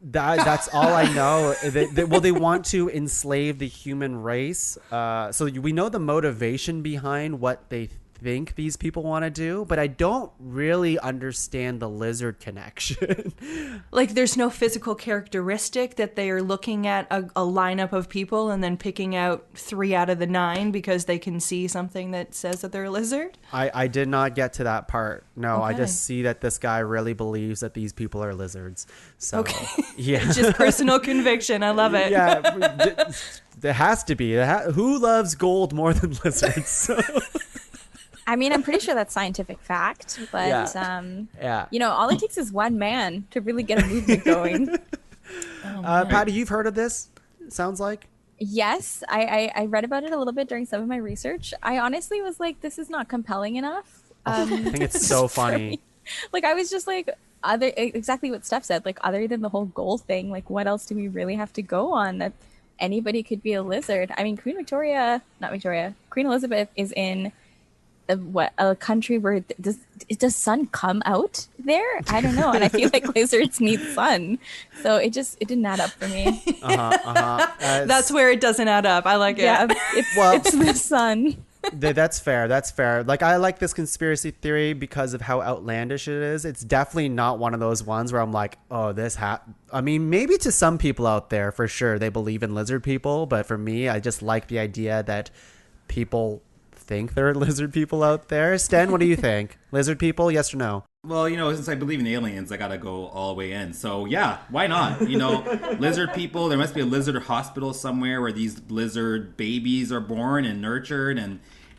That's all I know. They want to enslave the human race. So we know the motivation behind what they think these people want to do, but I don't really understand the lizard connection. Like, there's no physical characteristic that they are looking at a lineup of people and then picking out 3 out of the 9 because they can see something that says that they're a lizard? I did not get to that part. No, okay. I just see that this guy really believes that these people are lizards. So, okay. Yeah. Just personal conviction. I love it. Yeah. There has to be. Who loves gold more than lizards? So. I mean, I'm pretty sure that's scientific fact, but all it takes is one man to really get a movement going. Patty, you've heard of this? Sounds like. Yes, I read about it a little bit during some of my research. I honestly was like, this is not compelling enough. I think it's so funny. Like, I was just like, exactly what Steph said. Like, other than the whole gold thing, like, what else do we really have to go on that anybody could be a lizard? I mean, Queen Elizabeth is in a country where does sun come out there? I don't know, and I feel like lizards need sun, so it didn't add up for me. That's where it doesn't add up. I like it. Yeah, it's the sun. That's fair. Like, I like this conspiracy theory because of how outlandish it is. It's definitely not one of those ones where I'm like, oh, I mean, maybe to some people out there, for sure, they believe in lizard people, but for me, I just like the idea that people think there are lizard people out there. Sten, what do you think? Lizard people, yes or no? Well, since I believe in aliens, I gotta go all the way in. So yeah, why not? Lizard people, there must be a lizard hospital somewhere where these lizard babies are born and nurtured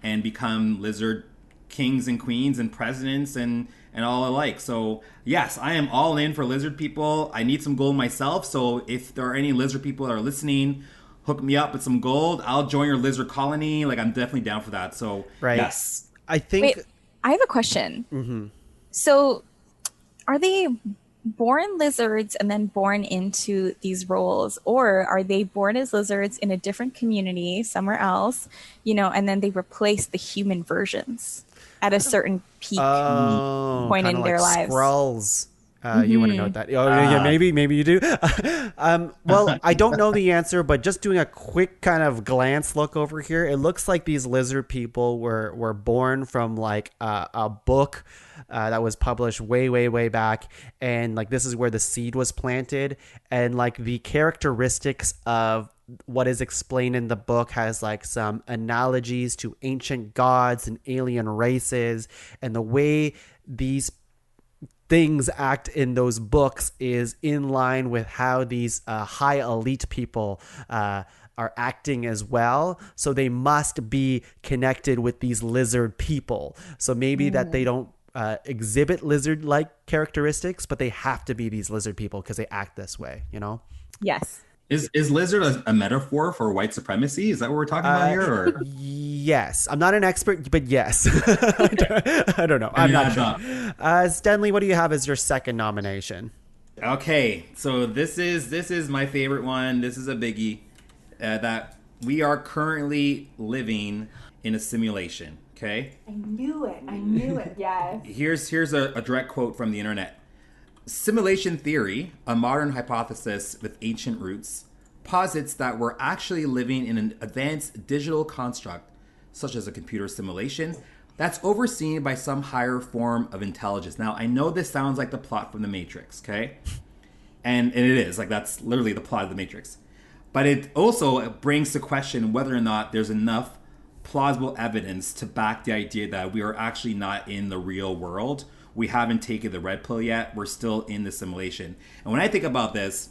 and become lizard kings and queens and presidents and all alike. So yes, I am all in for lizard people. I need some gold myself. So if there are any lizard people that are listening, hook me up with some gold. I'll join your lizard colony. Like, I'm definitely down for that. So right. Yes. I think. Wait, I have a question. Mm-hmm. So are they born lizards and then born into these roles, or are they born as lizards in a different community somewhere else, and then they replace the human versions at a certain peak point in their lives? Skrulls. You want to know what that? Oh, yeah, maybe you do. Well, I don't know the answer, but just doing a quick kind of glance look over here, it looks like these lizard people were born from like a book that was published way back, and like this is where the seed was planted, and like the characteristics of what is explained in the book has like some analogies to ancient gods and alien races, and the way these things act in those books is in line with how these high elite people are acting as well. So they must be connected with these lizard people. So maybe that they don't exhibit lizard-like characteristics, but they have to be these lizard people because they act this way, Yes. Is lizard a metaphor for white supremacy? Is that what we're talking about here? Or? Yes. I'm not an expert, but yes. I don't know. I'm not sure. Stenley, what do you have as your second nomination? Okay, so this is my favorite one. This is a biggie. That we are currently living in a simulation. Okay. I knew it. Yes. Here's a direct quote from the internet. Simulation theory, a modern hypothesis with ancient roots, posits that we're actually living in an advanced digital construct, such as a computer simulation, that's overseen by some higher form of intelligence. Now, I know this sounds like the plot from The Matrix, okay? And it is, like that's literally the plot of The Matrix. But it also brings to question whether or not there's enough plausible evidence to back the idea that we are actually not in the real world. We haven't taken the red pill yet. We're still in the simulation. And when I think about this,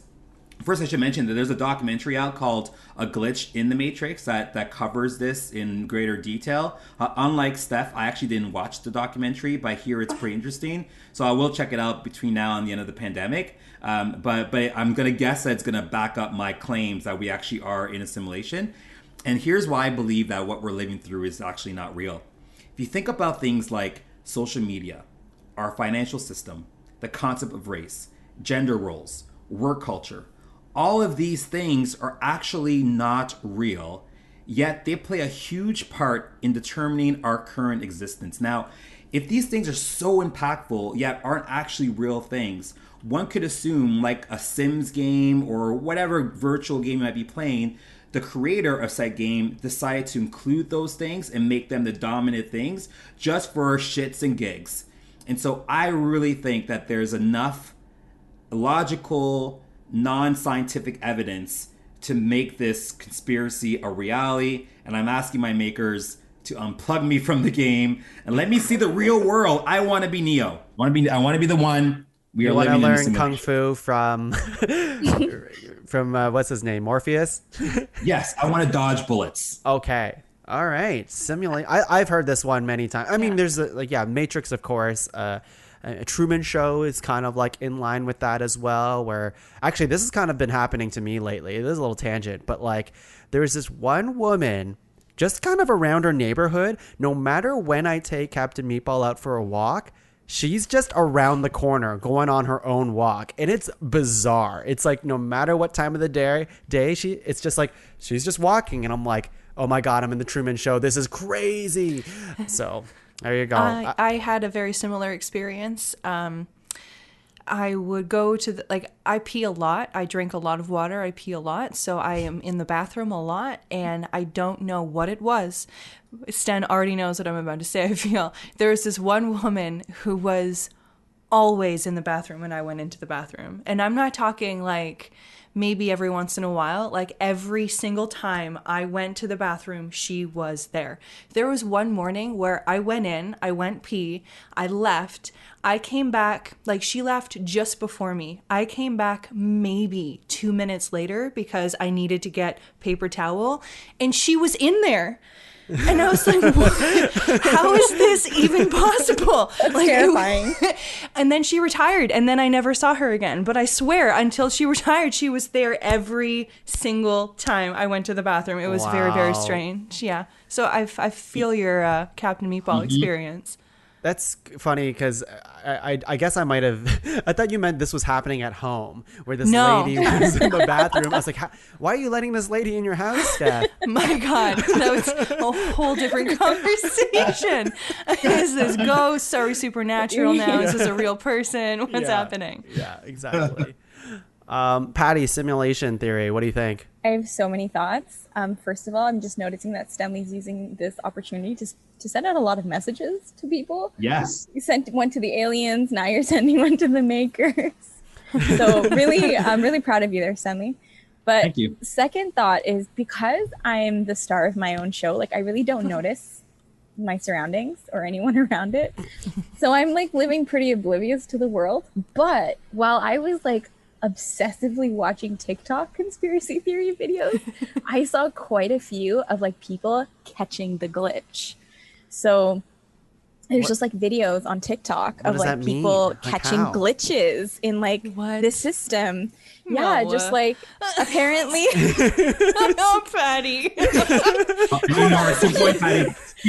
first I should mention that there's a documentary out called A Glitch in the Matrix that covers this in greater detail. Unlike Steph, I actually didn't watch the documentary, but I hear it's pretty interesting. So I will check it out between now and the end of the pandemic. But I'm going to guess that it's going to back up my claims that we actually are in a simulation. And here's why I believe that what we're living through is actually not real. If you think about things like social media, our financial system, the concept of race, gender roles, work culture, all of these things are actually not real, yet they play a huge part in determining our current existence. Now, if these things are so impactful, yet aren't actually real things, one could assume like a Sims game or whatever virtual game you might be playing, the creator of said game decided to include those things and make them the dominant things just for shits and gigs. And so I really think that there's enough logical, non-scientific evidence to make this conspiracy a reality. And I'm asking my makers to unplug me from the game and let me see the real world. I want to be Neo. I want to be the one. We are living in the simulation. You want to learn kung fu from what's his name, Morpheus? Yes, I want to dodge bullets. Okay. All right. Simulate. I've heard this one many times. I mean, there's Matrix, of course. A Truman Show is kind of like in line with that as well, where actually this has kind of been happening to me lately. It is a little tangent, but like there's this one woman just kind of around her neighborhood. No matter when I take Captain Meatball out for a walk, she's just around the corner going on her own walk. And it's bizarre. It's like no matter what time of the day, it's just like she's just walking. And I'm like, oh my God, I'm in the Truman Show. This is crazy. So there you go. I had a very similar experience. I would go to I pee a lot. I drink a lot of water. I pee a lot. So I am in the bathroom a lot and I don't know what it was. Sten already knows what I'm about to say, I feel. There was this one woman who was always in the bathroom when I went into the bathroom. And I'm not talking like maybe every once in a while, like every single time I went to the bathroom, she was there. There was one morning where I went in, I went pee, I left, I came back, like she left just before me. I came back maybe 2 minutes later because I needed to get paper towel, and she was in there. And I was like, what? How is this even possible? That's like, terrifying. And then she retired, and then I never saw her again. But I swear, until she retired, she was there every single time I went to the bathroom. It was very, very strange. Yeah. So I feel your Captain Meatball experience. That's funny because I guess I might have. I thought you meant this was happening at home, where this lady was in the bathroom. I was like, why are you letting this lady in your house, Steph? My God, that was a whole different conversation. Is this ghost? Are we supernatural now? Is this a real person? What's happening? Yeah, exactly. Patty, simulation theory. What do you think? I have so many thoughts. First of all, I'm just noticing that Stenley's using this opportunity to send out a lot of messages to people. Yes. You sent one to the aliens, now you're sending one to the makers. So really, I'm really proud of you there, Stenley. But Thank you. Second thought is, because I'm the star of my own show, like I really don't notice my surroundings or anyone around it. So I'm like living pretty oblivious to the world. But while I was like obsessively watching TikTok conspiracy theory videos, I saw quite a few of like people catching the glitch. So there's just like videos on TikTok of like people catching glitches in like the system. No. Yeah, just like apparently. No, Patty. Keep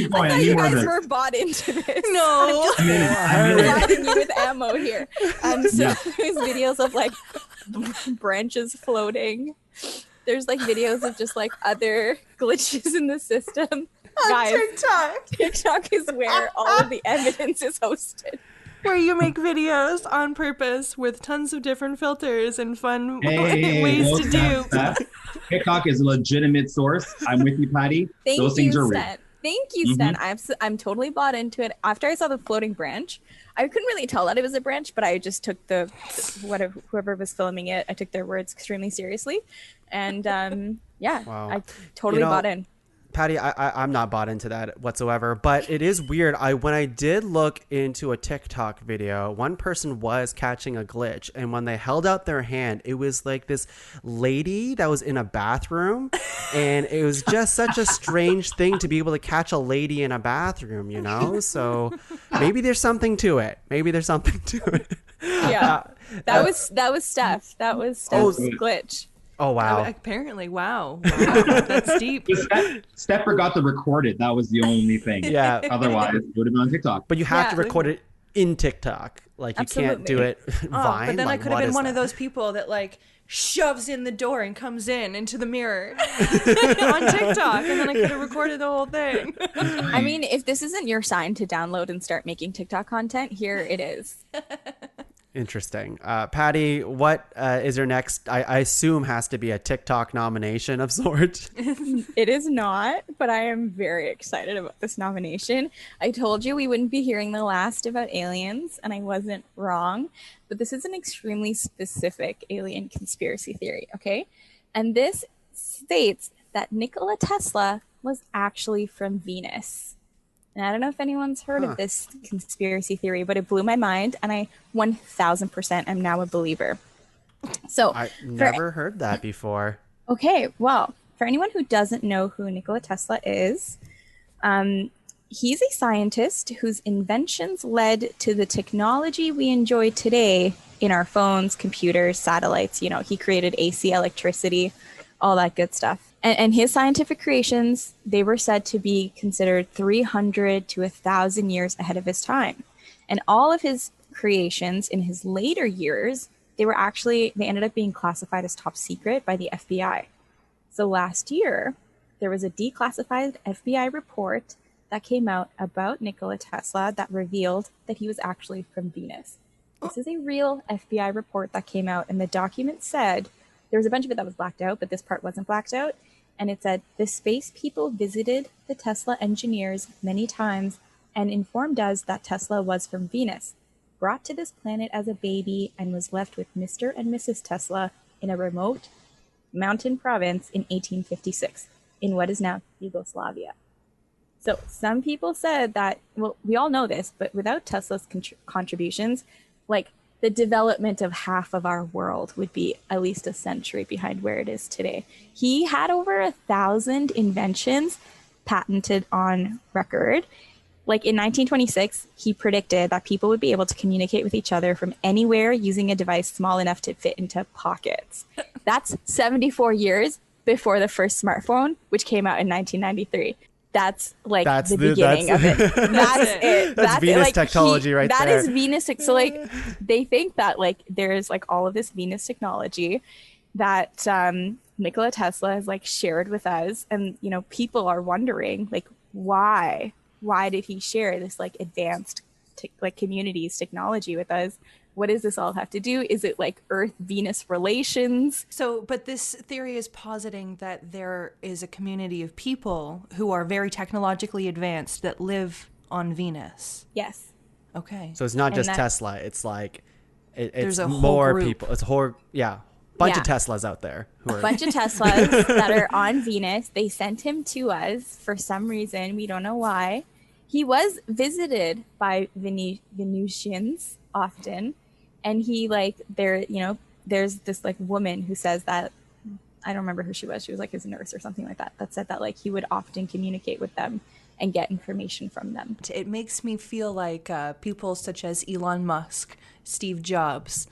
going. I thought you guys were bought into this. No. I'm providing you with ammo here. So there's videos of like branches floating. There's like videos of just like other glitches in the system. Guys, TikTok is where all of the evidence is hosted. Where you make videos on purpose with tons of different filters and fun ways to do. TikTok is a legitimate source. I'm with you, Patty. Those things are real. Thank you, Sten. I'm totally bought into it. After I saw the floating branch, I couldn't really tell that it was a branch, but I just took whoever was filming it, I took their words extremely seriously. And I totally bought in. Patty, I'm not bought into that whatsoever, but it is weird. When I did look into a TikTok video, one person was catching a glitch, and when they held out their hand, it was like this lady that was in a bathroom, and it was just such a strange thing to be able to catch a lady in a bathroom, you know? So maybe there's something to it. Yeah, that was Steph. That was Steph's glitch. Oh, wow. Apparently, wow. That's deep. Steph forgot to record it. That was the only thing. Yeah. Otherwise, it would have been on TikTok. But you have to record it in TikTok. Like, you can't do it Vine. But then like, I could have been one of those people that, like, shoves in the door and comes into the mirror on TikTok. And then I could have recorded the whole thing. I mean, if this isn't your sign to download and start making TikTok content, here it is. Interesting. Patty, what is your next, I assume has to be a TikTok nomination of sorts? It is not, but I am very excited about this nomination. I told you we wouldn't be hearing the last about aliens, and I wasn't wrong. But this is an extremely specific alien conspiracy theory, okay? And this states that Nikola Tesla was actually from Venus. And I don't know if anyone's heard of this conspiracy theory, but it blew my mind, and I 1000% am now a believer. So I never heard that before. Okay, well, for anyone who doesn't know who Nikola Tesla is, he's a scientist whose inventions led to the technology we enjoy today in our phones, computers, satellites. You know, he created AC electricity, all that good stuff. And his scientific creations, they were said to be considered 300 to 1,000 years ahead of his time. And all of his creations in his later years, they ended up being classified as top secret by the FBI. So last year, there was a declassified FBI report that came out about Nikola Tesla that revealed that he was actually from Venus. This is a real FBI report that came out, and the document said, there was a bunch of it that was blacked out, but this part wasn't blacked out. And it said, the space people visited the Tesla engineers many times and informed us that Tesla was from Venus. brought to this planet as a baby and was left with Mr. and Mrs. Tesla in a remote mountain province in 1856 in what is now Yugoslavia. So some people said that, well, we all know this, but without Tesla's contributions, like the development of half of our world would be at least a century behind where it is today. He had over 1,000 inventions patented on record. Like in 1926, he predicted that people would be able to communicate with each other from anywhere using a device small enough to fit into pockets. That's 74 years before the first smartphone, which came out in 1993. That's like the beginning of it. That's it. That's Venus like, technology right there. That is Venus. So like they think that like there's like all of this Venus technology that Nikola Tesla has like shared with us. And, you know, people are wondering like, why did he share this like advanced like communities technology with us? What does this all have to do? Is it like Earth-Venus relations? So, but this theory is positing that there is a community of people who are very technologically advanced that live on Venus. Yes. Okay. So it's not just that- Tesla. It's like it's a whole more group. people. It's a whole bunch of Yeah. Teslas out there who A are bunch of Teslas that are on Venus. They sent him to us for some reason. We don't know why. He was visited by Venusians often. And he like there's this like woman who says that, I don't remember who she was. She was like his nurse or something like that. That said that like he would often communicate with them and get information from them. It makes me feel like people such as Elon Musk, Steve Jobs,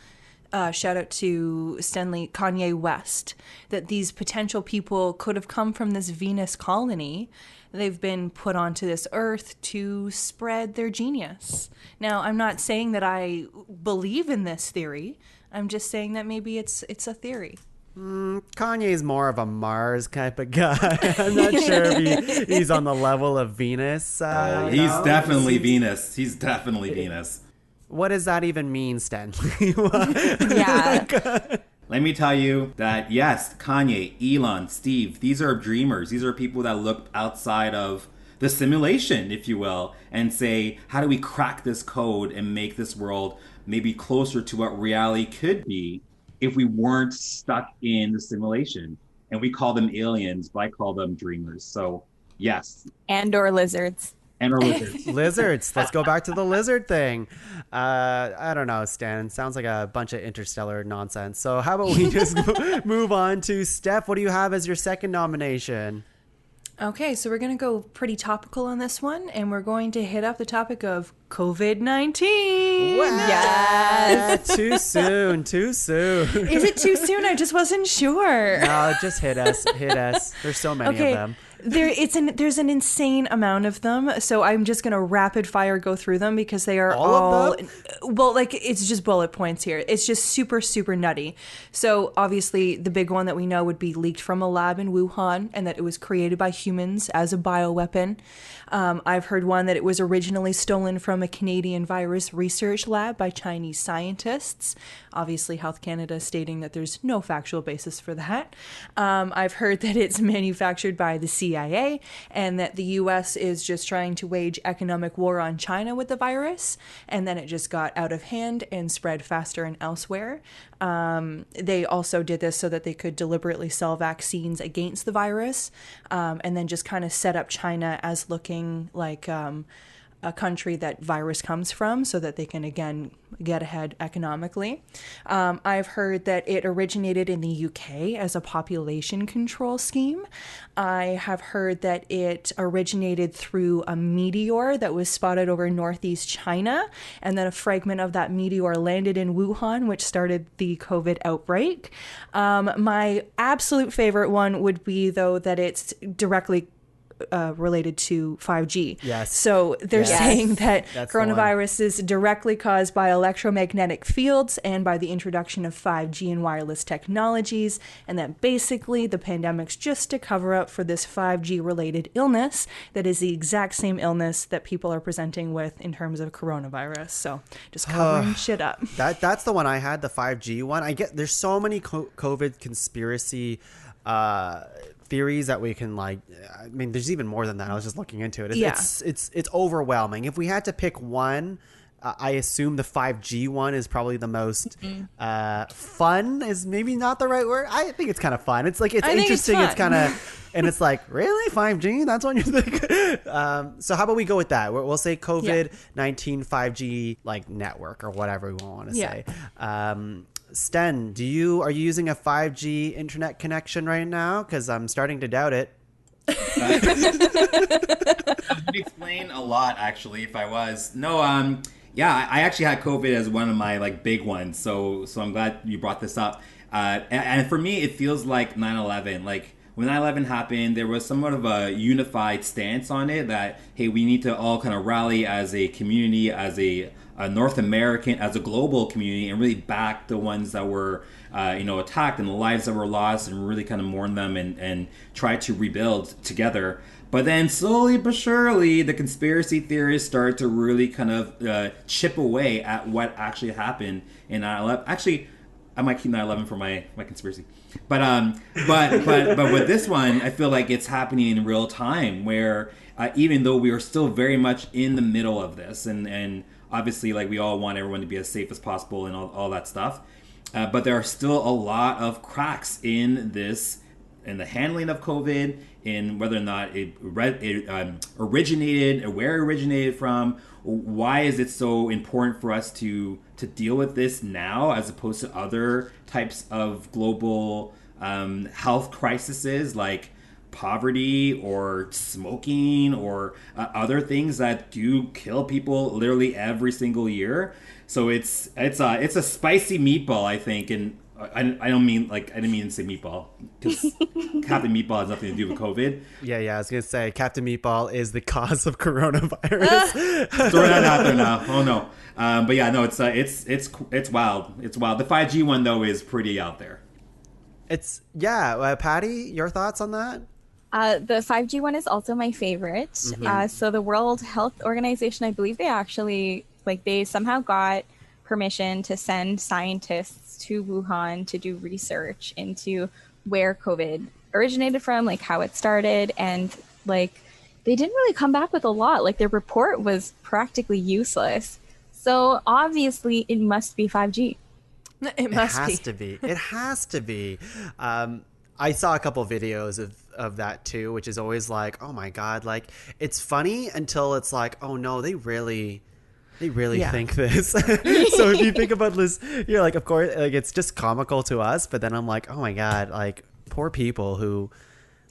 shout out to Kanye West, that these potential people could have come from this Venus colony. They've been put onto this Earth to spread their genius. Now, I'm not saying that I believe in this theory. I'm just saying that maybe it's a theory. Kanye's more of a Mars type of guy. I'm not sure if he's on the level of Venus. He's definitely Venus. He's definitely Venus. What does that even mean, Stenley? Yeah. Let me tell you that, yes, Kanye, Elon, Steve, these are dreamers. These are people that look outside of the simulation, if you will, and say, how do we crack this code and make this world maybe closer to what reality could be if we weren't stuck in the simulation? And we call them aliens, but I call them dreamers. So, yes. And or lizards. And our lizards. Lizards. Let's go back to the lizard thing. I don't know, Stan. Sounds like a bunch of interstellar nonsense. So how about we just move on to Steph? What do you have as your second nomination? Okay, so we're going to go pretty topical on this one, and we're going to hit up the topic of COVID-19. Yes. Too soon. Is it too soon? I just wasn't sure. No, just hit us. There's so many of them. There's an insane amount of them, so I'm just gonna rapid fire go through them because they are all of them? well, like it's just bullet points here. It's just super nutty. So obviously the big one that we know would be leaked from a lab in Wuhan, and that it was created by humans as a bioweapon. I've heard one that it was originally stolen from a Canadian virus research lab by Chinese scientists. Obviously, Health Canada stating that there's no factual basis for that. I've heard that it's manufactured by the CIA and that the US is just trying to wage economic war on China with the virus, and then it just got out of hand and spread faster and elsewhere. They also did this so that they could deliberately sell vaccines against the virus, and then just kind of set up China as looking like a country that virus comes from so that they can, again, get ahead economically. I've heard that it originated in the UK as a population control scheme. I have heard that it originated through a meteor that was spotted over northeast China, and then a fragment of that meteor landed in Wuhan, which started the COVID outbreak. My absolute favorite one would be, though, that it's directly related to 5G. Yes. So they're saying that That's the coronavirus is directly caused by electromagnetic fields and by the introduction of 5G and wireless technologies, and that basically the pandemic's just a cover up for this 5G related illness that is the exact same illness that people are presenting with in terms of coronavirus. So just covering shit up. That's the one I had, the 5G one. I get there's so many COVID conspiracy theories that we can I mean, there's even more than that. I was just looking into it. It's overwhelming. If we had to pick one I assume the 5G one is probably the most fun is maybe not the right word. I think it's kind of fun. It's like, it's interesting. It's kind of, and it's like, really 5G? That's what you think? So how about we go with that? We'll say COVID-19 5G like network or whatever we want to say. Sten, are you using a 5G internet connection right now? Because I'm starting to doubt it. That would explain a lot, actually, if I was. No, yeah, I actually had COVID as one of my like big ones. So I'm glad you brought this up. And for me, it feels like 9/11. Like when 9/11 happened, there was somewhat of a unified stance on it that, hey, we need to all kind of rally as a community, as a North American, as a global community, and really back the ones that were, attacked and the lives that were lost, and really kind of mourn them and try to rebuild together. But then slowly but surely, the conspiracy theorists start to really kind of chip away at what actually happened in 9/11. Actually, I might keep 9/11 for my conspiracy. But with this one, I feel like it's happening in real time, where even though we are still very much in the middle of this, and obviously, like, we all want everyone to be as safe as possible and all that stuff. But there are still a lot of cracks in this, in the handling of COVID, in whether or not it originated, or where it originated from. Why is it so important for us to deal with this now, as opposed to other types of global health crises, like poverty or smoking or other things that do kill people literally every single year. So it's a spicy meatball, I think, and I didn't mean to say meatball, because Captain Meatball has nothing to do with COVID. Yeah, I was gonna say Captain Meatball is the cause of coronavirus. Throw that out there now. Oh no, but yeah, no, it's wild. It's wild. The 5G one though is pretty out there. Patty, your thoughts on that? The 5G one is also my favorite. So the World Health Organization, I believe they somehow got permission to send scientists to Wuhan to do research into where COVID originated from, like how it started. And like, they didn't really come back with a lot. Like, their report was practically useless. So obviously it must be 5G. It has to be. It has to be. I saw a couple videos of that too, which is always like, oh my God, like, it's funny until it's like, oh no, they really think this. So if you think about this, you're like, of course, like, it's just comical to us, but then I'm like, oh my God, like, poor people who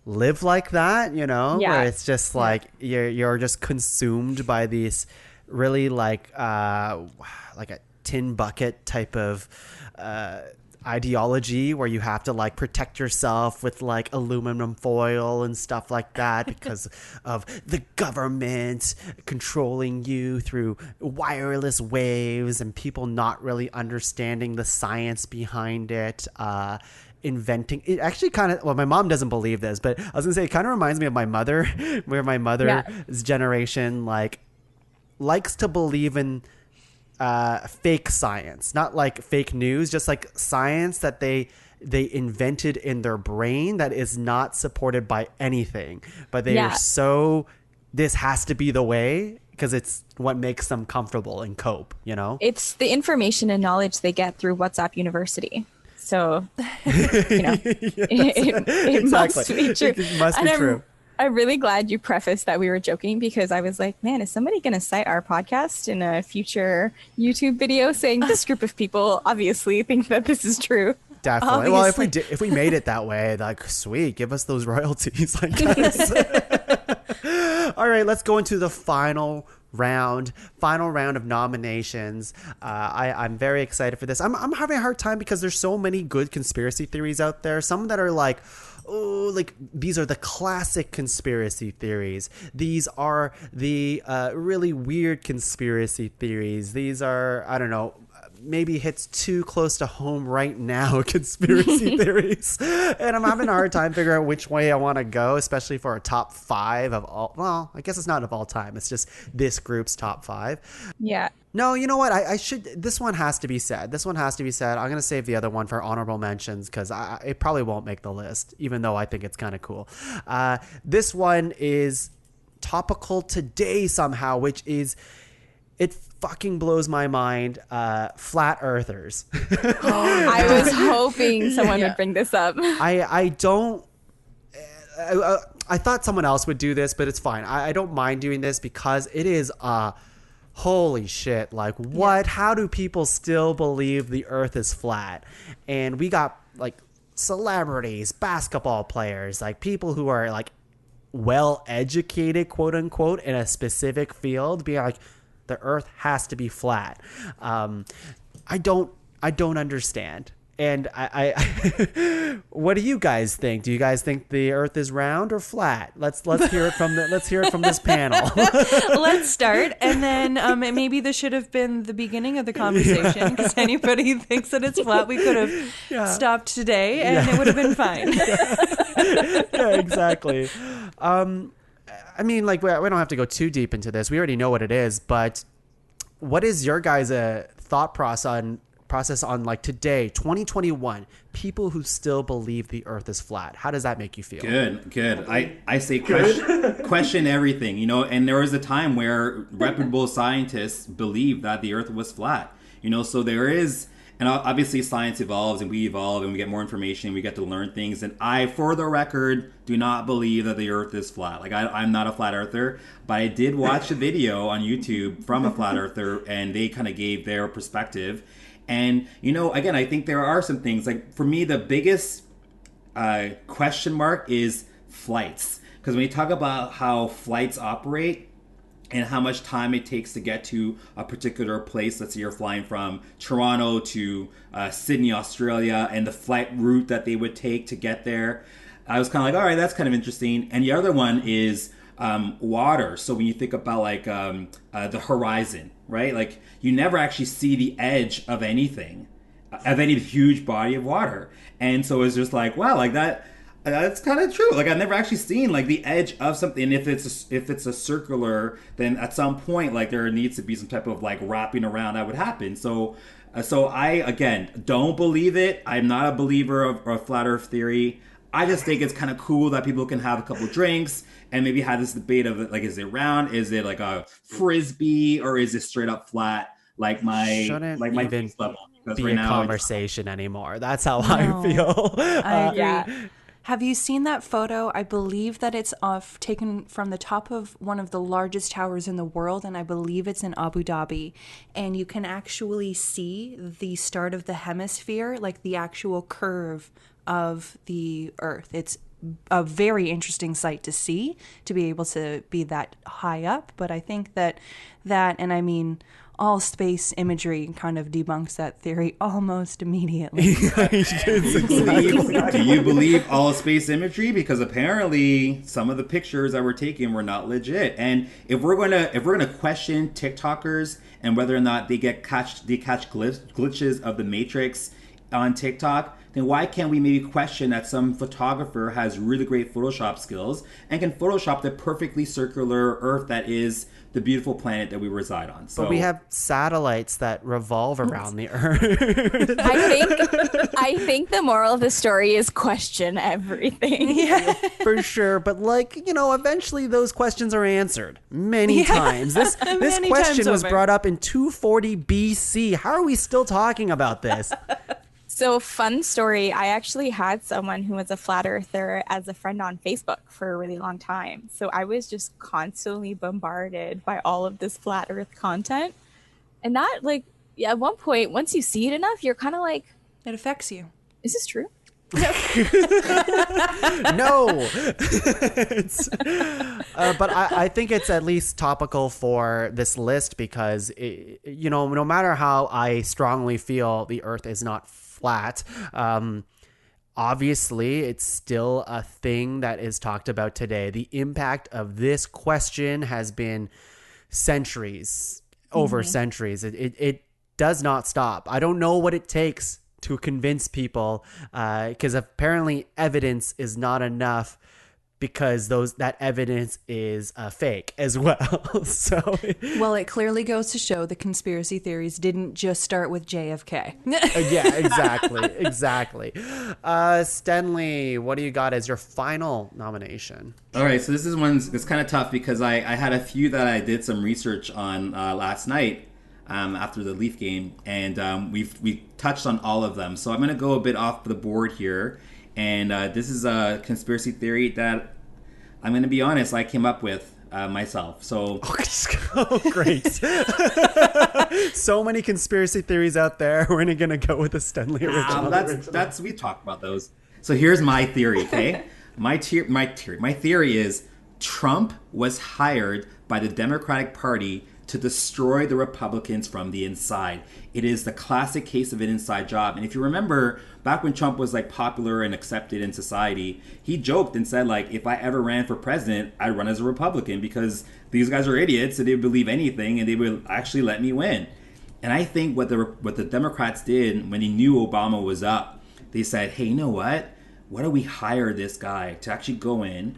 live like that, where it's just like you're just consumed by these really like a tin bucket type of ideology, where you have to like protect yourself with like aluminum foil and stuff like that because of the government controlling you through wireless waves, and people not really understanding the science behind it. Inventing it actually kind of, well, my mom doesn't believe this, but I was gonna say it kind of reminds me of my mother, where my mother's generation like likes to believe in fake science, not like fake news, just like science that they invented in their brain that is not supported by anything, but they are so, this has to be the way because it's what makes them comfortable and cope, It's the information and knowledge they get through WhatsApp University. So, it must be true. It must be true. I'm really glad you prefaced that we were joking, because I was like, man, is somebody going to cite our podcast in a future YouTube video saying this group of people obviously think that this is true? Definitely. Obviously. Well, if we made it that way, like, sweet, give us those royalties, I guess. All right, let's go into the final round of nominations. I'm very excited for this. I'm having a hard time because there's so many good conspiracy theories out there. Some that are like, oh, like, these are the classic conspiracy theories. These are the really weird conspiracy theories. These are, I don't know, maybe hits too close to home right now conspiracy theories. And I'm having a hard time figuring out which way I want to go, especially for a top 5 of all. Well, I guess it's not of all time. It's just this group's top 5. Yeah. No, you know what? I should. This one has to be said. I'm going to save the other one for honorable mentions because it probably won't make the list, even though I think it's kind of cool. This one is topical today somehow, which is it fucking blows my mind. Flat earthers. I was hoping someone would bring this up. I don't. I thought someone else would do this, but it's fine. I don't mind doing this because it is holy shit. Like, what? Yeah. How do people still believe the earth is flat? And we got like celebrities, basketball players, like people who are like well educated, quote unquote, in a specific field, being like, the earth has to be flat. I don't understand. And I what do you guys think? Do you guys think the earth is round or flat? Let's hear it from this panel. Let's start, and then maybe this should have been the beginning of the conversation, because anybody who thinks that it's flat, we could have stopped today and it would have been fine. Yeah, exactly. I mean, like, we don't have to go too deep into this. We already know what it is, but what is your guys' thought process on like today, 2021, people who still believe the earth is flat? How does that make you feel? Good. I say question everything, and there was a time where reputable scientists believed that the earth was flat, so there is, and obviously science evolves and we evolve and we get more information, we get to learn things. And I, for the record, do not believe that the earth is flat. Like, I'm not a flat earther, but I did watch a video on YouTube from a flat earther, and they kind of gave their perspective. And, again, I think there are some things, like, for me, the biggest question mark is flights. Because when you talk about how flights operate and how much time it takes to get to a particular place, let's say you're flying from Toronto to Sydney, Australia, and the flight route that they would take to get there, I was kind of like, all right, that's kind of interesting. And the other one is water. So when you think about like the horizon, right? Like, you never actually see the edge of anything, of any huge body of water. And so it's just like, wow, like that's kind of true. Like, I've never actually seen like the edge of something. And if it's a circular, then at some point, like, there needs to be some type of like wrapping around that would happen. So I, again, don't believe it. I'm not a believer of flat earth theory. I just think it's kind of cool that people can have a couple drinks and maybe have this debate of, like, is it round? Is it like a frisbee, or is it straight up flat? Like my face level. Because be a conversation anymore. That's how I feel. I agree. Yeah. Have you seen that photo? I believe that it's taken from the top of one of the largest towers in the world, and I believe it's in Abu Dhabi. And you can actually see the start of the hemisphere, like the actual curve of the earth. It's a very interesting sight to see, to be able to be that high up. But I think that and I mean, all space imagery kind of debunks that theory almost immediately. Do you believe all space imagery? Because apparently some of the pictures that were taken were not legit. And if we're gonna question TikTokers and whether or not they catch glitches of the Matrix on TikTok, then why can't we maybe question that some photographer has really great Photoshop skills and can Photoshop the perfectly circular Earth that is the beautiful planet that we reside on? So, but we have satellites that revolve around the Earth. I think the moral of the story is question everything. Yeah, for sure. But eventually those questions are answered many times. This question was brought up in 240 BC. How are we still talking about this? So, fun story, I actually had someone who was a flat earther as a friend on Facebook for a really long time. So I was just constantly bombarded by all of this flat earth content. And that, at one point, once you see it enough, you're kind of like, it affects you. Is this true? No. But I think it's at least topical for this list because, no matter how I strongly feel the earth is not flat, obviously it's still a thing that is talked about today. The impact of this question has been centuries, over centuries. It does not stop. I don't know what it takes to convince people, because apparently evidence is not enough. because that evidence is fake as well. So, Well, it clearly goes to show the conspiracy theories didn't just start with JFK. yeah, exactly. Stenley, what do you got as your final nomination? All right, so this is one that's kind of tough because I had a few that I did some research on last night after the Leaf game, and we touched on all of them. So I'm going to go a bit off the board here, and this is a conspiracy theory that I'm going to be honest, I came up with myself. So oh, great. So many conspiracy theories out there. We're going to go with the Stenley original. That's we talked about those. So here's my theory, okay? My theory is Trump was hired by the Democratic Party to destroy the Republicans from the inside. It is the classic case of an inside job. And if you remember, back when Trump was like popular and accepted in society, he joked and said, like, if I ever ran for president, I'd run as a Republican because these guys are idiots and they would believe anything and they would actually let me win. And I think what the Democrats did when they knew Obama was up, they said, hey, you know what? Why don't we hire this guy to actually go in,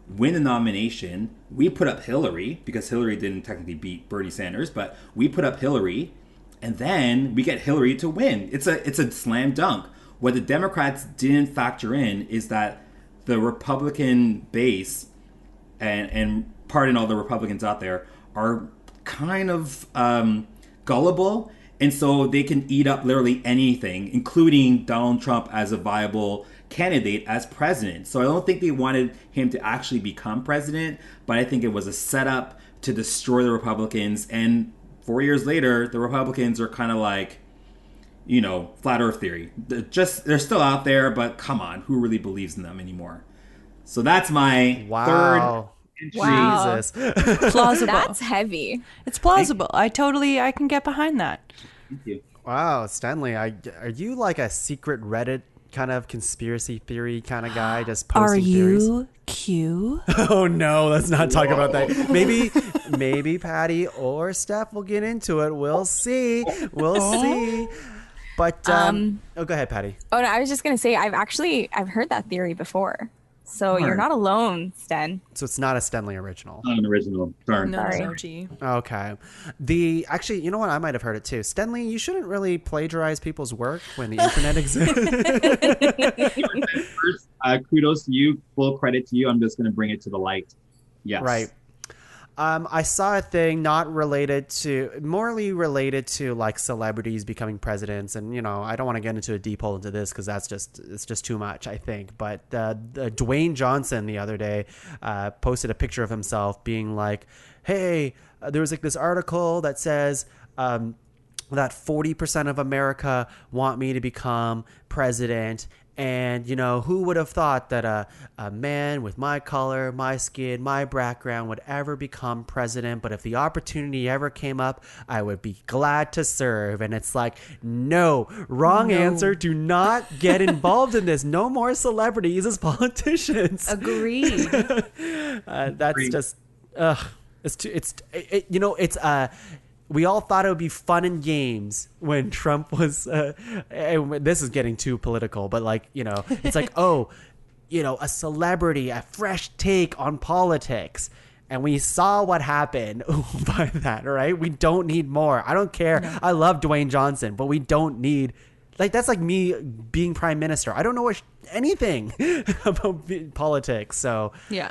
win the nomination? We put up Hillary, because Hillary didn't technically beat Bernie Sanders, but we put up Hillary, and then we get Hillary to win. It's a slam dunk. What the Democrats didn't factor in is that the Republican base, and pardon all the Republicans out there, are kind of gullible, and so they can eat up literally anything, including Donald Trump as a viable candidate as president. So I don't think they wanted him to actually become president, but I think it was a setup to destroy the Republicans. And 4 years later, the Republicans are kind of like, you know, flat earth theory. They're still out there, but come on, who really believes in them anymore? So that's my third entry. Wow. Jesus. Plausible. That's heavy. It's plausible. I can get behind that. Thank you. Wow, Stenley, are you like a secret Reddit kind of conspiracy theory kind of guy, just posting theories? Are you Q? Oh no, let's not talk about that. Maybe Patty or Steph will get into it. We'll see. See. But go ahead, Patty. Oh no, I was just gonna say I've heard that theory before. So you're not alone, Sten. So it's not a Stenley original. Not an original. Darn. No, Sorry. OG. Okay. Actually, you know what? I might have heard it too. Stenley, you shouldn't really plagiarize people's work when the internet exists. First, kudos to you. Full credit to you. I'm just going to bring it to the light. Yes. Right. I saw a thing morally related to like celebrities becoming presidents, and you know I don't want to get into a deep hole into this because it's just too much, I think. But Dwayne Johnson the other day posted a picture of himself being like, "Hey, there was like this article that says." That 40% of America want me to become president. And, you know, who would have thought that a man with my color, my skin, my background would ever become president? But if the opportunity ever came up, I would be glad to serve. And it's like, no, wrong answer. Do not get involved in this. No more celebrities as politicians. Agreed. That's just, we all thought it would be fun and games when Trump was, this is getting too political, but like, you know, it's like, oh, you know, a celebrity, a fresh take on politics. And we saw what happened by that, right? We don't need more. I don't care. No. I love Dwayne Johnson, but we don't need, like, that's like me being prime minister. I don't know anything about politics. So, yeah.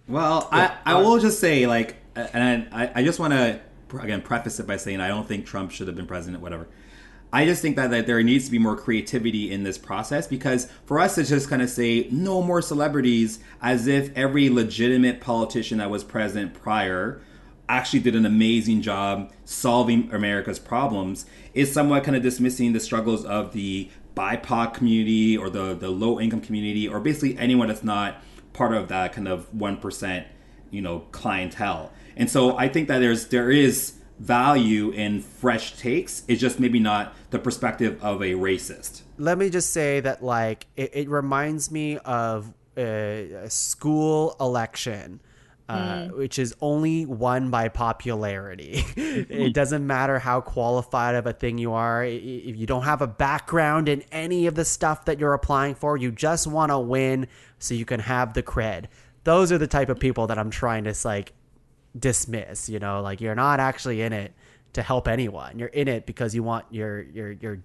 Well, I will just say, like, and I just want to, again, preface it by saying I don't think Trump should have been president, whatever. I just think that there needs to be more creativity in this process, because for us to just kind of say no more celebrities as if every legitimate politician that was president prior actually did an amazing job solving America's problems is somewhat kind of dismissing the struggles of the BIPOC community or the low income community, or basically anyone that's not part of that kind of 1%, you know, clientele. And so I think that there is value in fresh takes. It's just maybe not the perspective of a racist. Let me just say that, like, it reminds me of a school election, which is only won by popularity. It doesn't matter how qualified of a thing you are. If you don't have a background in any of the stuff that you're applying for, you just want to win so you can have the cred. those are the type of people that I'm trying to like dismiss, you know, like you're not actually in it to help anyone. You're in it because you want your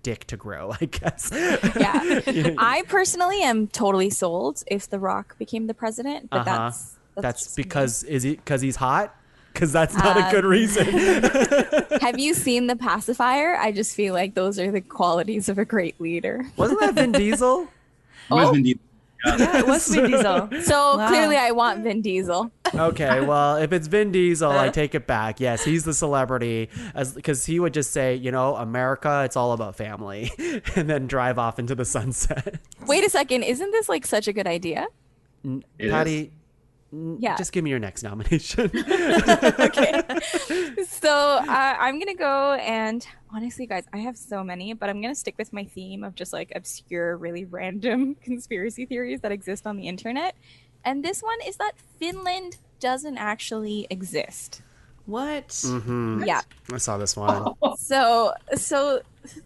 dick to grow, I guess. Yeah. I personally am totally sold if The Rock became the president, but that's because he's hot? Because that's not a good reason. Have you seen The Pacifier? I just feel like those are the qualities of a great leader. Wasn't that Vin Diesel? It was Vin Diesel. Yeah, it was Vin Diesel. So clearly I want Vin Diesel. Okay, well, if it's Vin Diesel, I take it back. Yes, he's the celebrity, because he would just say, you know, America, it's all about family, and then drive off into the sunset. Wait a second. Isn't this like such a good idea? Patty, yeah. Just give me your next nomination. Okay. So I'm going to go, and honestly, guys, I have so many, but I'm going to stick with my theme of just like obscure, really random conspiracy theories that exist on the internet. And this one is that Finland doesn't actually exist. What? Mm-hmm. Yeah. I saw this one. So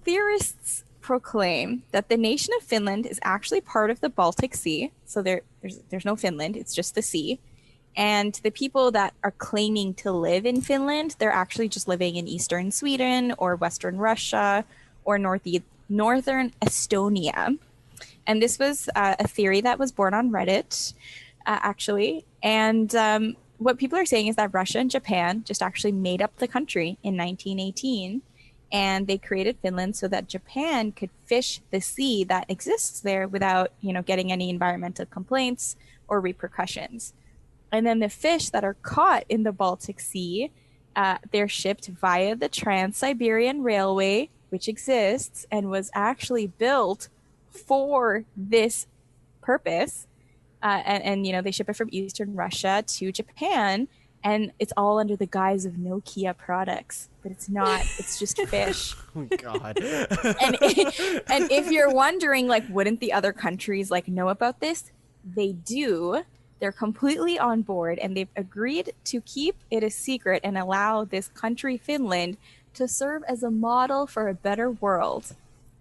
theorists proclaim that the nation of Finland is actually part of the Baltic Sea. So there's no Finland, it's just the sea. And the people that are claiming to live in Finland, they're actually just living in eastern Sweden or western Russia or northern Estonia. And this was a theory that was born on Reddit, actually. And what people are saying is that Russia and Japan just actually made up the country in 1918. And they created Finland so that Japan could fish the sea that exists there without, you know, getting any environmental complaints or repercussions. And then the fish that are caught in the Baltic Sea, they're shipped via the Trans-Siberian Railway, which exists and was actually built for this purpose. And you know, they ship it from Eastern Russia to Japan. And it's all under the guise of Nokia products, but it's not. It's just fish. Oh God! and if you're wondering, like, wouldn't the other countries like know about this? They do. They're completely on board, and they've agreed to keep it a secret and allow this country, Finland, to serve as a model for a better world,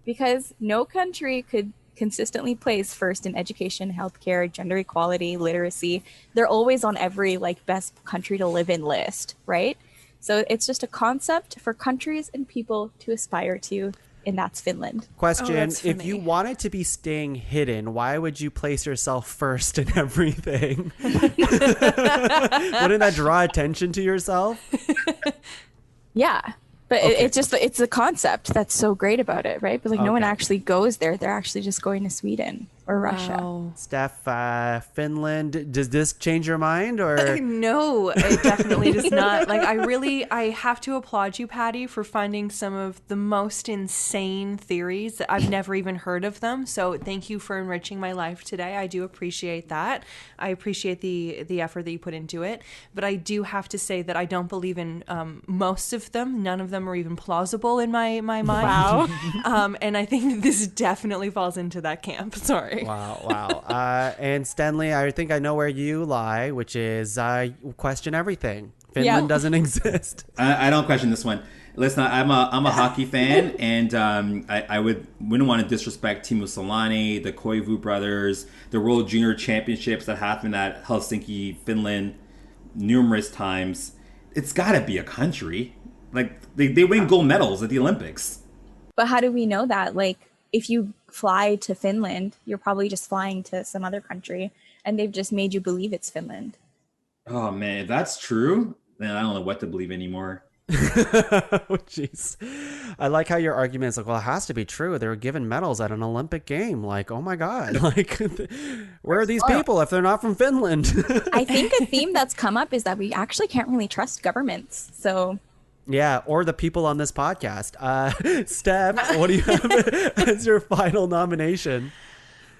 because no country could consistently place first in education, healthcare, gender equality, literacy. They're always on every like best country to live in list, right? So it's just a concept for countries and people to aspire to, and that's Finland. Question, if you wanted to be staying hidden, why would you place yourself first in everything? Wouldn't that draw attention to yourself? Yeah. But Okay. it's a concept that's so great about it, right? But like no one actually goes there. They're actually just going to Sweden or Russia. Wow. Steph, Finland, does this change your mind or? No, it definitely does not. Like, I have to applaud you, Patty, for finding some of the most insane theories that I've never even heard of them. So thank you for enriching my life today. I do appreciate that. I appreciate the effort that you put into it. But I do have to say that I don't believe in most of them. None of them are even plausible in my mind. Wow. And I think this definitely falls into that camp. Sorry. Wow. And Stenley, I think I know where you lie, which is question everything. Finland doesn't exist. I don't question this one. Listen, I'm a hockey fan, and I wouldn't want to disrespect Teemu Selanne, the Koivu brothers, the World Junior Championships that happened at Helsinki, Finland, numerous times. It's got to be a country. Like they win gold medals at the Olympics. But how do we know that? Like, if you fly to Finland, you're probably just flying to some other country, and they've just made you believe it's Finland. Oh man, if that's true, then I don't know what to believe anymore. Oh, jeez. I like how your argument is like, well, it has to be true. They were given medals at an Olympic game. Like, oh my God. Like, where are these people if they're not from Finland? I think a theme that's come up is that we actually can't really trust governments. So yeah, or the people on this podcast. Steph, what do you have as your final nomination?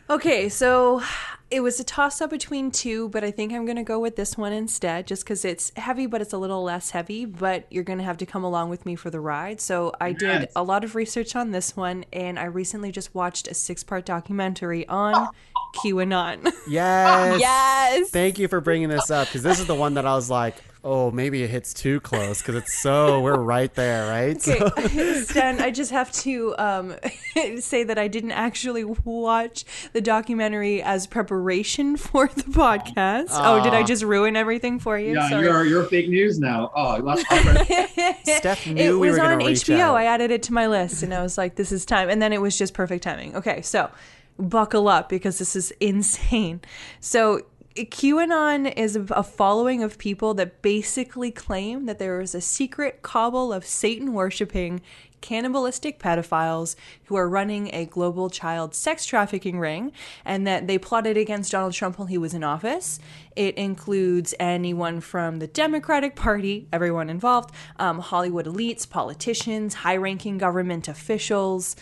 Okay, so it was a toss-up between two, but I think I'm going to go with this one instead, just because it's heavy, but it's a little less heavy, but you're going to have to come along with me for the ride. So I did a lot of research on this one, and I recently just watched a 6-part documentary on QAnon. Yes. Yes. Thank you for bringing this up, because this is the one that I was like, Oh, maybe it hits too close because we're right there, right? Okay, Stan, I just have to say that I didn't actually watch the documentary as preparation for the podcast. Oh, did I just ruin everything for you? Yeah, Sorry. you're fake news now. Oh, Steph knew we were going to reach HBO. out. I added it to my list, and I was like, this is time. And then it was just perfect timing. Okay, so buckle up because this is insane. So QAnon is a following of people that basically claim that there is a secret cabal of Satan-worshipping, cannibalistic pedophiles who are running a global child sex trafficking ring, and that they plotted against Donald Trump while he was in office. It includes anyone from the Democratic Party, everyone involved, Hollywood elites, politicians, high-ranking government officials,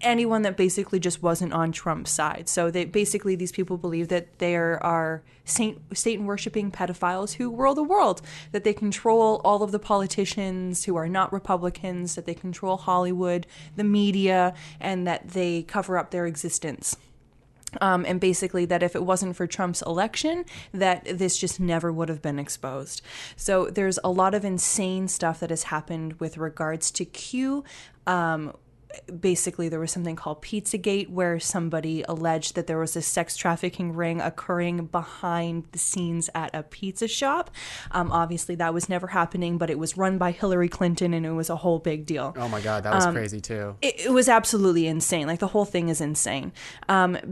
anyone that basically just wasn't on Trump's side. So these people believe that there are Satan-worshipping pedophiles who rule the world, that they control all of the politicians who are not Republicans, that they control Hollywood, the media, and that they cover up their existence. And basically that if it wasn't for Trump's election, that this just never would have been exposed. So there's a lot of insane stuff that has happened with regards to Q. Basically, there was something called Pizzagate where somebody alleged that there was a sex trafficking ring occurring behind the scenes at a pizza shop. Obviously, that was never happening, but it was run by Hillary Clinton and it was a whole big deal. Oh my God, that was crazy too. It was absolutely insane. Like the whole thing is insane.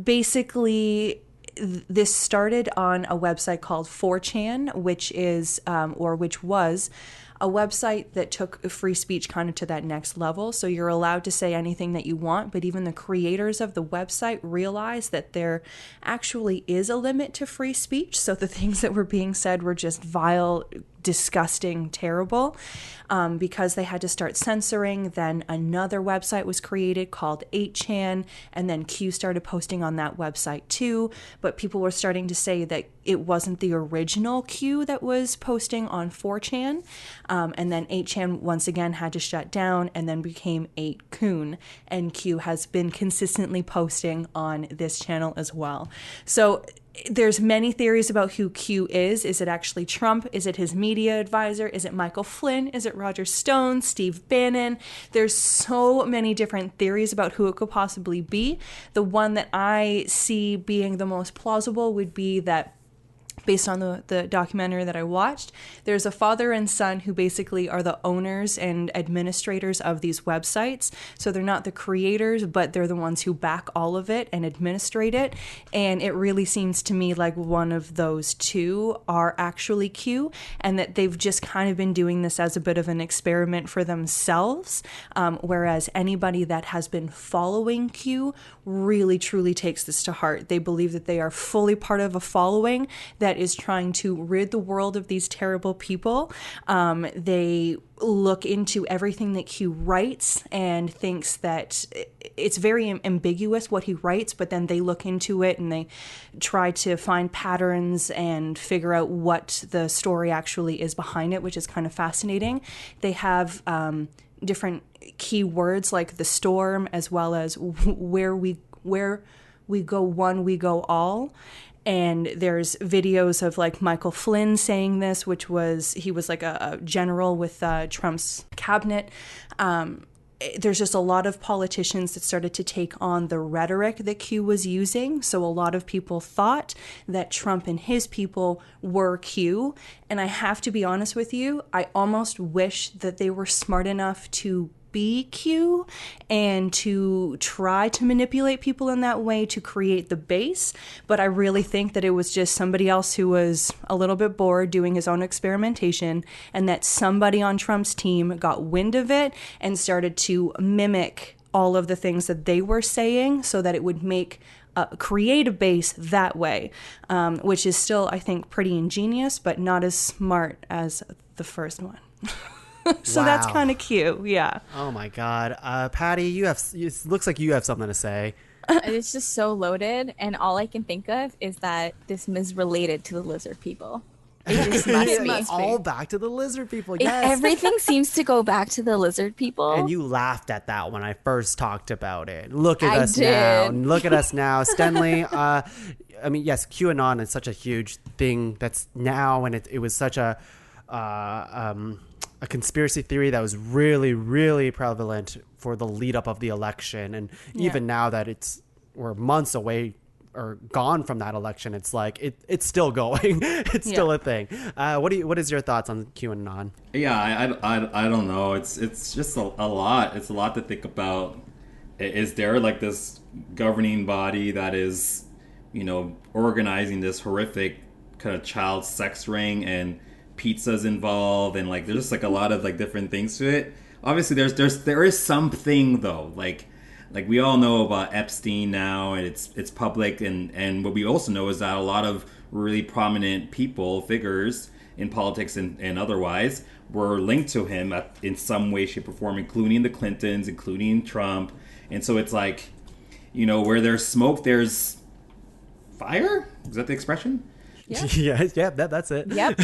Basically, this started on a website called 4chan, which was a website that took free speech kind of to that next level. So you're allowed to say anything that you want, but even the creators of the website realized that there actually is a limit to free speech. So the things that were being said were just vile, disgusting, terrible, because they had to start censoring. Then another website was created called 8chan, and then Q started posting on that website too. But people were starting to say that it wasn't the original Q that was posting on 4chan. And then 8chan once again had to shut down and then became 8kun. And Q has been consistently posting on this channel as well. So there's many theories about who Q is. Is it actually Trump? Is it his media advisor? Is it Michael Flynn? Is it Roger Stone? Steve Bannon? There's so many different theories about who it could possibly be. The one that I see being the most plausible would be that, based on the documentary that I watched, there's a father and son who basically are the owners and administrators of these websites. So they're not the creators, but they're the ones who back all of it and administrate it. And it really seems to me like one of those two are actually Q, and that they've just kind of been doing this as a bit of an experiment for themselves. Whereas anybody that has been following Q really truly takes this to heart. They believe that they are fully part of a following that is trying to rid the world of these terrible people. They look into everything that Q writes and thinks that it's very ambiguous what he writes, but then they look into it and they try to find patterns and figure out what the story actually is behind it, which is kind of fascinating. They have different key words like the storm, as well as where we go one, we go all. And there's videos of like Michael Flynn saying this, he was like a general with Trump's cabinet. There's just a lot of politicians that started to take on the rhetoric that Q was using. So a lot of people thought that Trump and his people were Q. And I have to be honest with you, I almost wish that they were smart enough to be Q and to try to manipulate people in that way to create the base. But I really think that it was just somebody else who was a little bit bored doing his own experimentation, and that somebody on Trump's team got wind of it and started to mimic all of the things that they were saying so that it would make create a base that way, which is still, I think, pretty ingenious, but not as smart as the first one. So wow. That's kind of cute. Yeah. Oh my God. Patty, it looks like you have something to say. It's just so loaded, and all I can think of is that this is related to the lizard people. It just must be. All back to the lizard people. Yes. Everything seems to go back to the lizard people. And you laughed at that when I first talked about it. Look at us now. Look at us now. Stenley, I mean, yes, QAnon is such a huge thing that's now, and it was such a a conspiracy theory that was really, really prevalent for the lead up of the election. And even now that we're months away or gone from that election, it's like it's still going. It's still a thing. What is your thoughts on QAnon? Yeah, I don't know. It's just a lot. It's a lot to think about. Is there like this governing body that is, organizing this horrific kind of child sex ring, and pizza's involved, and like there's just like a lot of like different things to it. Obviously there is something though, like we all know about Epstein now, and it's public, and what we also know is that a lot of really prominent figures in politics and otherwise were linked to him in some way, shape, or form, including the Clintons, including Trump. And so it's like, where there's smoke, there's fire. Is that the expression? Yeah, that's it. Yep.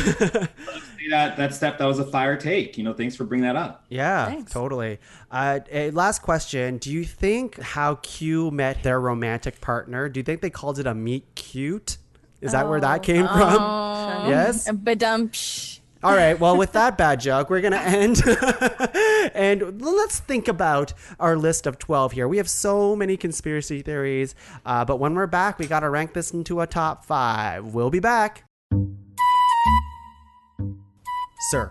that was a fire take. Thanks for bringing that up. Yeah, Thanks. totally. Last question. Do you think how Q met their romantic partner, do you think they called it a meet cute? Is that where that came from? Yes? Ba-dum-psh. All right. Well, with that bad joke, we're going to end. And let's think about our list of 12 here. We have so many conspiracy theories. But when we're back, we got to rank this into a top 5. We'll be back. Sir,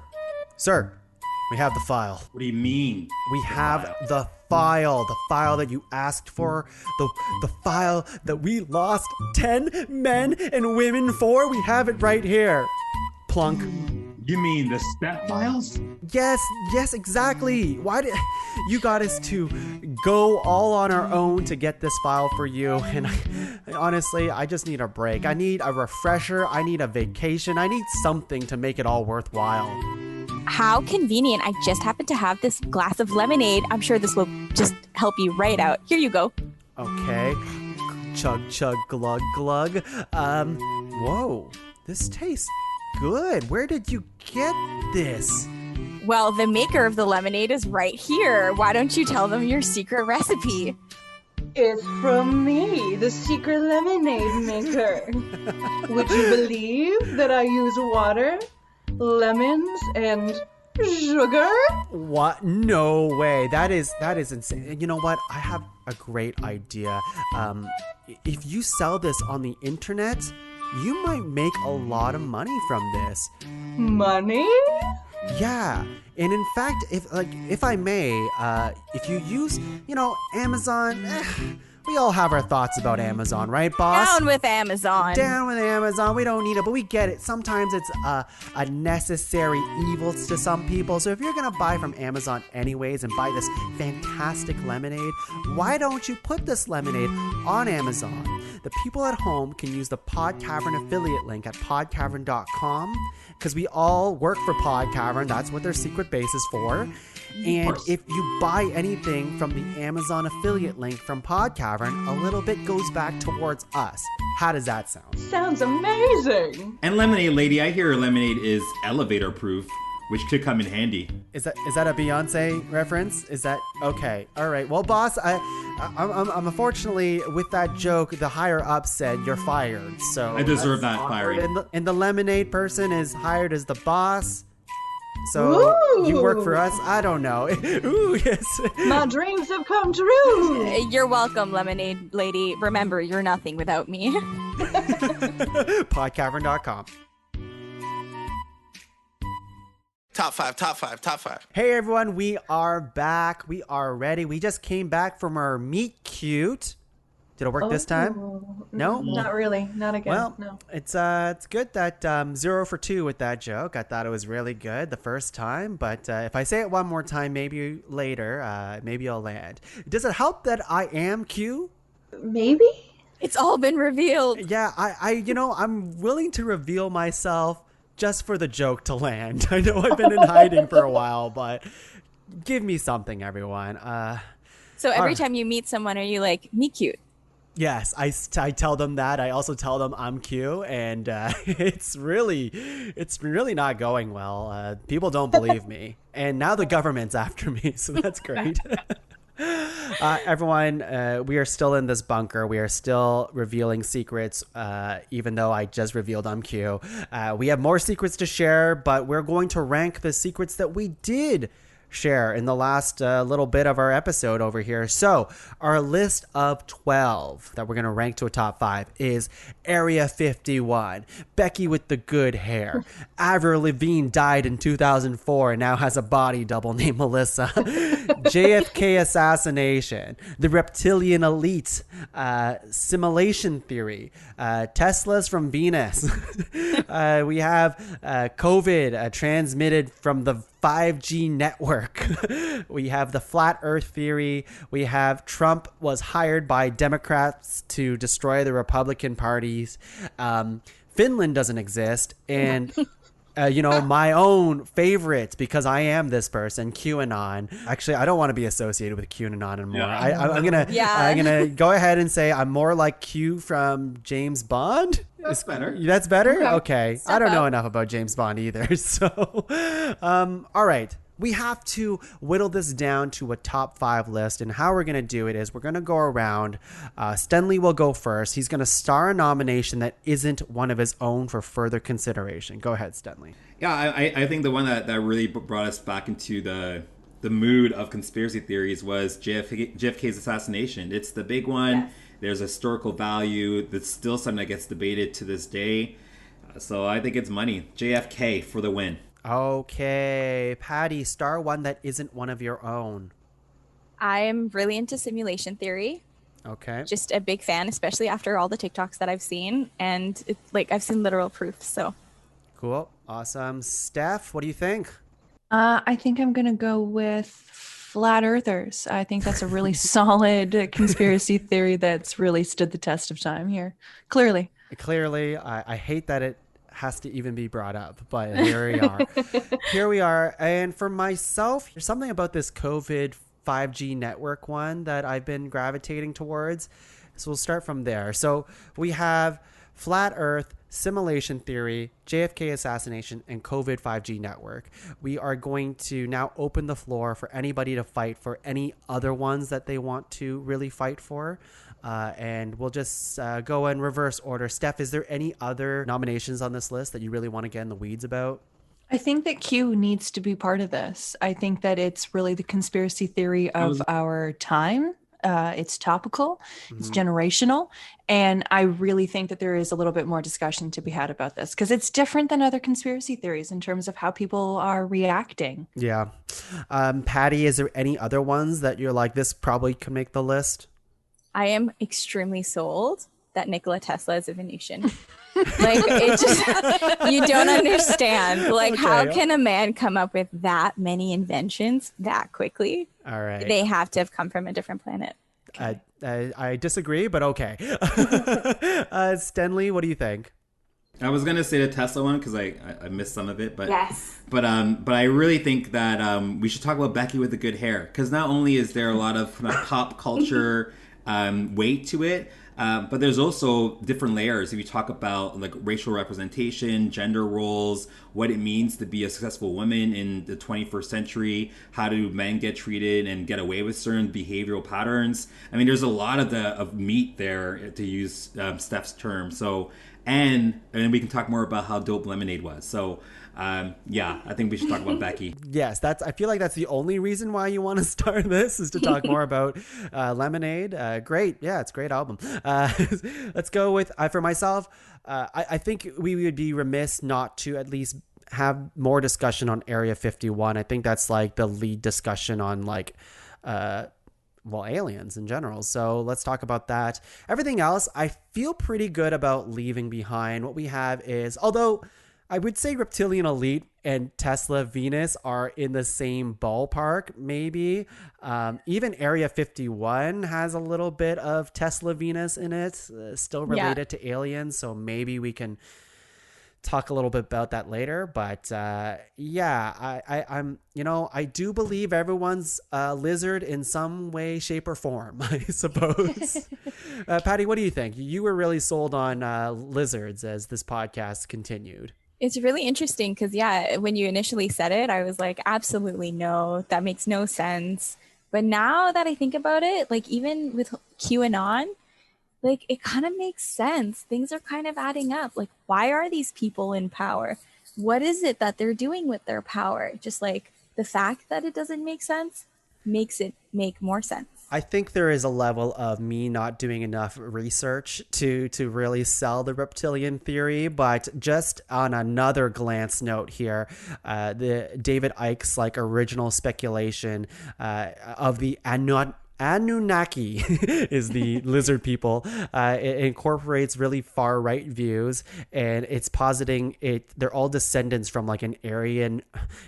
we have the file. What do you mean? We have the file that you asked for, the file that we lost 10 men and women for. We have it right here. Plunk. You mean the step files? Yes, exactly. Why did you got us to go all on our own to get this file for you? And honestly, I just need a break. I need a refresher. I need a vacation. I need something to make it all worthwhile. How convenient. I just happen to have this glass of lemonade. I'm sure this will just help you right out. Here you go. Okay. Chug, chug, glug, glug. Whoa. This tastes good. Where did you get this? Well, the maker of the lemonade is right here. Why don't you tell them your secret recipe? It's from me, the secret lemonade maker. Would you believe that I use water, lemons, and sugar? What? No way. That is insane. You know what? I have a great idea. If you sell this on the internet, you might make a lot of money from this. Money? Yeah. And in fact, if I may, if you use, Amazon, we all have our thoughts about Amazon, right, boss? Down with Amazon. Down with Amazon. We don't need it, but we get it. Sometimes it's a necessary evil to some people. So if you're going to buy from Amazon anyways and buy this fantastic lemonade, why don't you put this lemonade on Amazon? The people at home can use the Pod Cavern affiliate link at podcavern.com because we all work for Pod Cavern. That's what their secret base is for. And if you buy anything from the Amazon affiliate link from Pod Cavern, a little bit goes back towards us. How does that sound? Sounds amazing. And lemonade lady, I hear lemonade is elevator proof, which could come in handy. Is that a Beyonce reference? Is that okay? All right. Well, boss, I'm unfortunately with that joke, the higher up said you're fired. So I deserve that firing. And the lemonade person is hired as the boss. So you work for us? I don't know. Ooh, yes. My dreams have come true. You're welcome, lemonade lady. Remember, you're nothing without me. Podcavern.com. Top five. Hey everyone, we are back. We are ready. We just came back from our meet cute. Did it work this time? No? Not really. Not again. Well, no. it's good that 0 for 2 with that joke. I thought it was really good the first time, but if I say it one more time, maybe later, maybe I'll land. Does it help that I am Q? Maybe? It's all been revealed. Yeah, I'm willing to reveal myself just for the joke to land. I know I've been in hiding for a while, but give me something, everyone. So every time you meet someone, are you like, me cute? Yes, I tell them that. I also tell them I'm Q, and it's really not going well. People don't believe me, and now the government's after me, so that's great. Everyone, we are still in this bunker. We are still revealing secrets, even though I just revealed I'm Q. We have more secrets to share, but we're going to rank the secrets that we did share in the last little bit of our episode over here. So our list of 12 that we're going to rank to a top 5 is Area 51, Becky with the good hair, Avril Lavigne died in 2004 and now has a body double named Melissa, JFK assassination, the reptilian elite, simulation theory, Teslas from Venus. We have COVID transmitted from the 5G network. We have the flat earth theory. We have Trump was hired by Democrats to destroy the Republican parties. Finland doesn't exist. And my own favorite, because I am this person, QAnon. Actually, I don't want to be associated with QAnon anymore. Yeah. I'm gonna go ahead and say I'm more like Q from James Bond. That's better. That's better? Okay. I don't know enough about James Bond either. So, all right. We have to whittle this down to a top 5 list. And how we're going to do it is we're going to go around. Stenley will go first. He's going to star a nomination that isn't one of his own for further consideration. Go ahead, Stenley. Yeah, I think the one that really brought us back into the mood of conspiracy theories was JFK's assassination. It's the big one. Yes. There's historical value. That's still something that gets debated to this day. So I think it's money. JFK for the win. Okay. Patty, star one that isn't one of your own. I'm really into simulation theory. Okay. Just a big fan, especially after all the TikToks that I've seen. And I've seen literal proof. So cool. Awesome. Steph, what do you think? I think I'm going to go with flat earthers. I think that's a really solid conspiracy theory that's really stood the test of time here. Clearly, I hate that it has to even be brought up, but here we are. And for myself, there's something about this COVID 5G network one that I've been gravitating towards. So we'll start from there. So we have flat earth, simulation theory, JFK assassination, and COVID 5G network. We are going to now open the floor for anybody to fight for any other ones that they want to really fight for. And we'll just go in reverse order. Steph, is there any other nominations on this list that you really want to get in the weeds about? I think that Q needs to be part of this. I think that it's really the conspiracy theory of our time. It's topical, it's generational, and I really think that there is a little bit more discussion to be had about this because it's different than other conspiracy theories in terms of how people are reacting. Yeah. Patty, is there any other ones that you're like, this probably could make the list? I am extremely sold that Nikola Tesla is a Venusian. It just, you don't understand. How can a man come up with that many inventions that quickly? All right. They have to have come from a different planet. Okay. I disagree, but okay. Stenley, what do you think? I was gonna say the Tesla one because I missed some of it, but yes. But I really think that we should talk about Becky with the good hair because not only is there a lot of pop culture weight to it. But there's also different layers. If you talk about racial representation, gender roles, what it means to be a successful woman in the 21st century, how do men get treated and get away with certain behavioral patterns. I mean, there's a lot of meat there, to use Steph's term. So, and we can talk more about how dope Lemonade was. So, I think we should talk about Becky. Yes, I feel like that's the only reason why you want to start this is to talk more about Lemonade. Great. Yeah, it's a great album. Let's go with, for myself, I think we would be remiss not to at least have more discussion on Area 51. I think that's the lead discussion on aliens in general. So let's talk about that. Everything else, I feel pretty good about leaving behind. What we have is, although I would say Reptilian Elite and Tesla Venus are in the same ballpark, maybe. Even Area 51 has a little bit of Tesla Venus in it, still related to aliens. So maybe we can talk a little bit about that later. But I do believe everyone's a lizard in some way, shape, or form, I suppose. Patty, what do you think? You were really sold on lizards as this podcast continued. It's really interesting because, when you initially said it, I was like, absolutely no, that makes no sense. But now that I think about it, like even with QAnon, like it kind of makes sense. Things are kind of adding up. Like, why are these people in power? What is it that they're doing with their power? Just like the fact that it doesn't make sense makes it make more sense. I think there is a level of me not doing enough research to really sell the reptilian theory, but just on another glance note here, the David Icke's like original speculation of the Anunnaki is the lizard people. It incorporates really far right views, and it's positing they're all descendants from like an Aryan.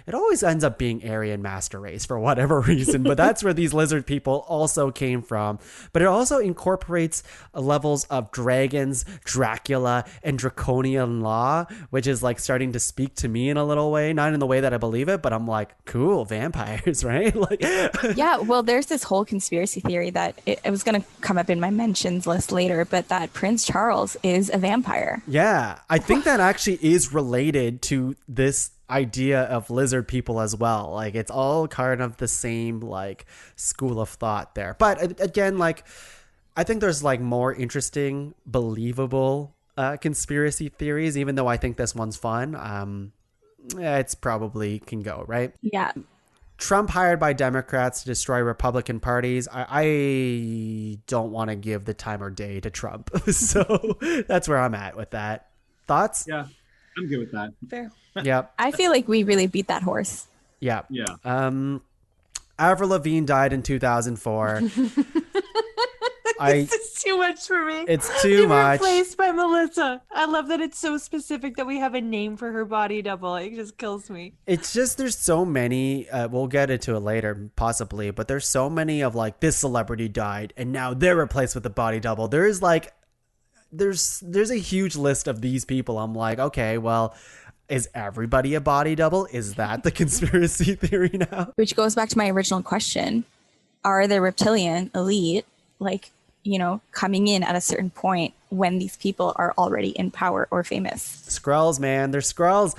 It always ends up being Aryan master race for whatever reason, but that's where these lizard people also came from. But it also incorporates levels of dragons, Dracula, and draconian law, which is like starting to speak to me in a little way, not in the way that I believe it, but I'm like, cool, vampires, right? Like, yeah, well, there's this whole conspiracy theory that it was going to come up in my mentions list later, but that Prince Charles is a vampire. Yeah, I think that actually is related to this idea of lizard people as well. Like it's all kind of the same like school of thought there. But again, like I think there's like more interesting, believable conspiracy theories, even though I think this one's fun. It's probably can go, right? Yeah. Trump hired by Democrats to destroy Republican parties. I don't want to give the time or day to Trump. So that's where I'm at with that. Thoughts? Yeah, I'm good with that. Fair. Yep. I feel like we really beat that horse. Yeah. Yeah. Avril Lavigne died in 2004. This is too much for me. It's too much. Replaced by Melissa. I love that it's so specific that we have a name for her body double. It just kills me. It's just there's so many. We'll get into it later, possibly, but there's so many of like this celebrity died and now they're replaced with a body double. There's a huge list of these people. I'm like, okay, well, is everybody a body double? Is that the conspiracy theory now? Which goes back to my original question: are the reptilian elite like, you know, coming in at a certain point when these people are already in power or famous? Skrulls, man, they're Skrulls.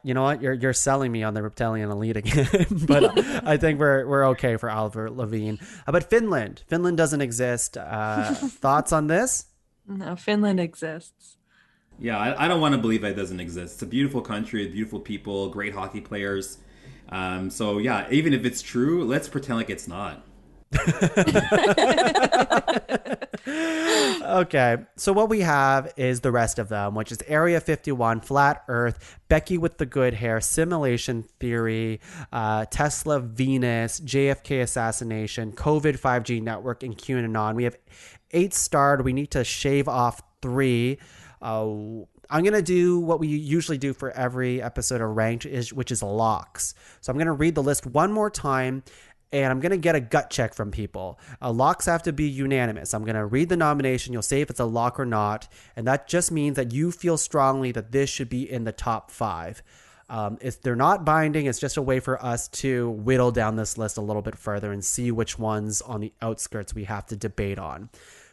You know what? You're selling me on the reptilian elite again, but I think we're okay for Avril Lavigne. But Finland doesn't exist. Thoughts on this? No, Finland exists. Yeah, I don't want to believe it doesn't exist. It's a beautiful country, beautiful people, great hockey players. So yeah, even if it's true, let's pretend like it's not. Okay, so what we have is the rest of them, which is Area 51, Flat Earth, Becky with the Good Hair, Simulation Theory, Tesla, Venus, JFK assassination, COVID 5G network, and QAnon. We have 8 starred. We need to shave off 3. I'm going to do what we usually do for every episode of Ranked, which is locks. So I'm going to read the list one more time, and I'm going to get a gut check from people. Locks have to be unanimous. I'm going to read the nomination. You'll say if it's a lock or not. And that just means that you feel strongly that this should be in the top 5. If they're not binding, it's just a way for us to whittle down this list a little bit further and see which ones on the outskirts we have to debate on.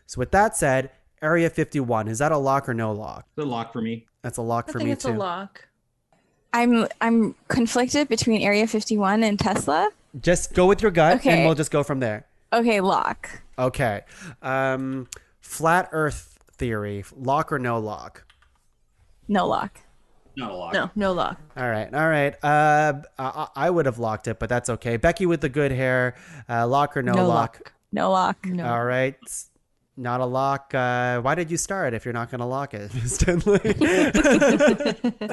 So with that said, Area 51, is that a lock or no lock? It's a lock for me. That's a lock for me too. I think it's a lock. I'm conflicted between Area 51 and Tesla. Just go with your gut, Okay. and we'll just go from there. Okay, lock. Okay. Flat Earth theory, lock or no lock? No lock. Not a lock. No lock. All right. I would have locked it, but that's okay. Becky with the good hair, lock or no lock? No lock. No. All right. Not a lock. Why did you start if you're not going to lock it, Stenley?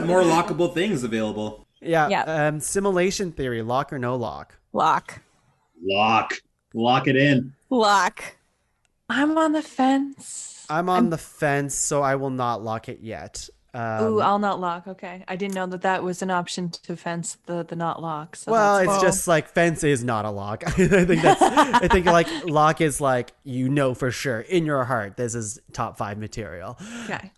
More lockable things available. Yeah. Yeah. Simulation theory, lock or no lock? Lock. Lock it in. Lock. I'm on the fence. I'm on the fence, so I will not lock it yet. Ooh, I'll not lock. Okay. I didn't know that was an option to fence the not lock. So well, that's it's just like fence is not a lock. I think like lock is like, you know, for sure in your heart, this is top 5 material. okay.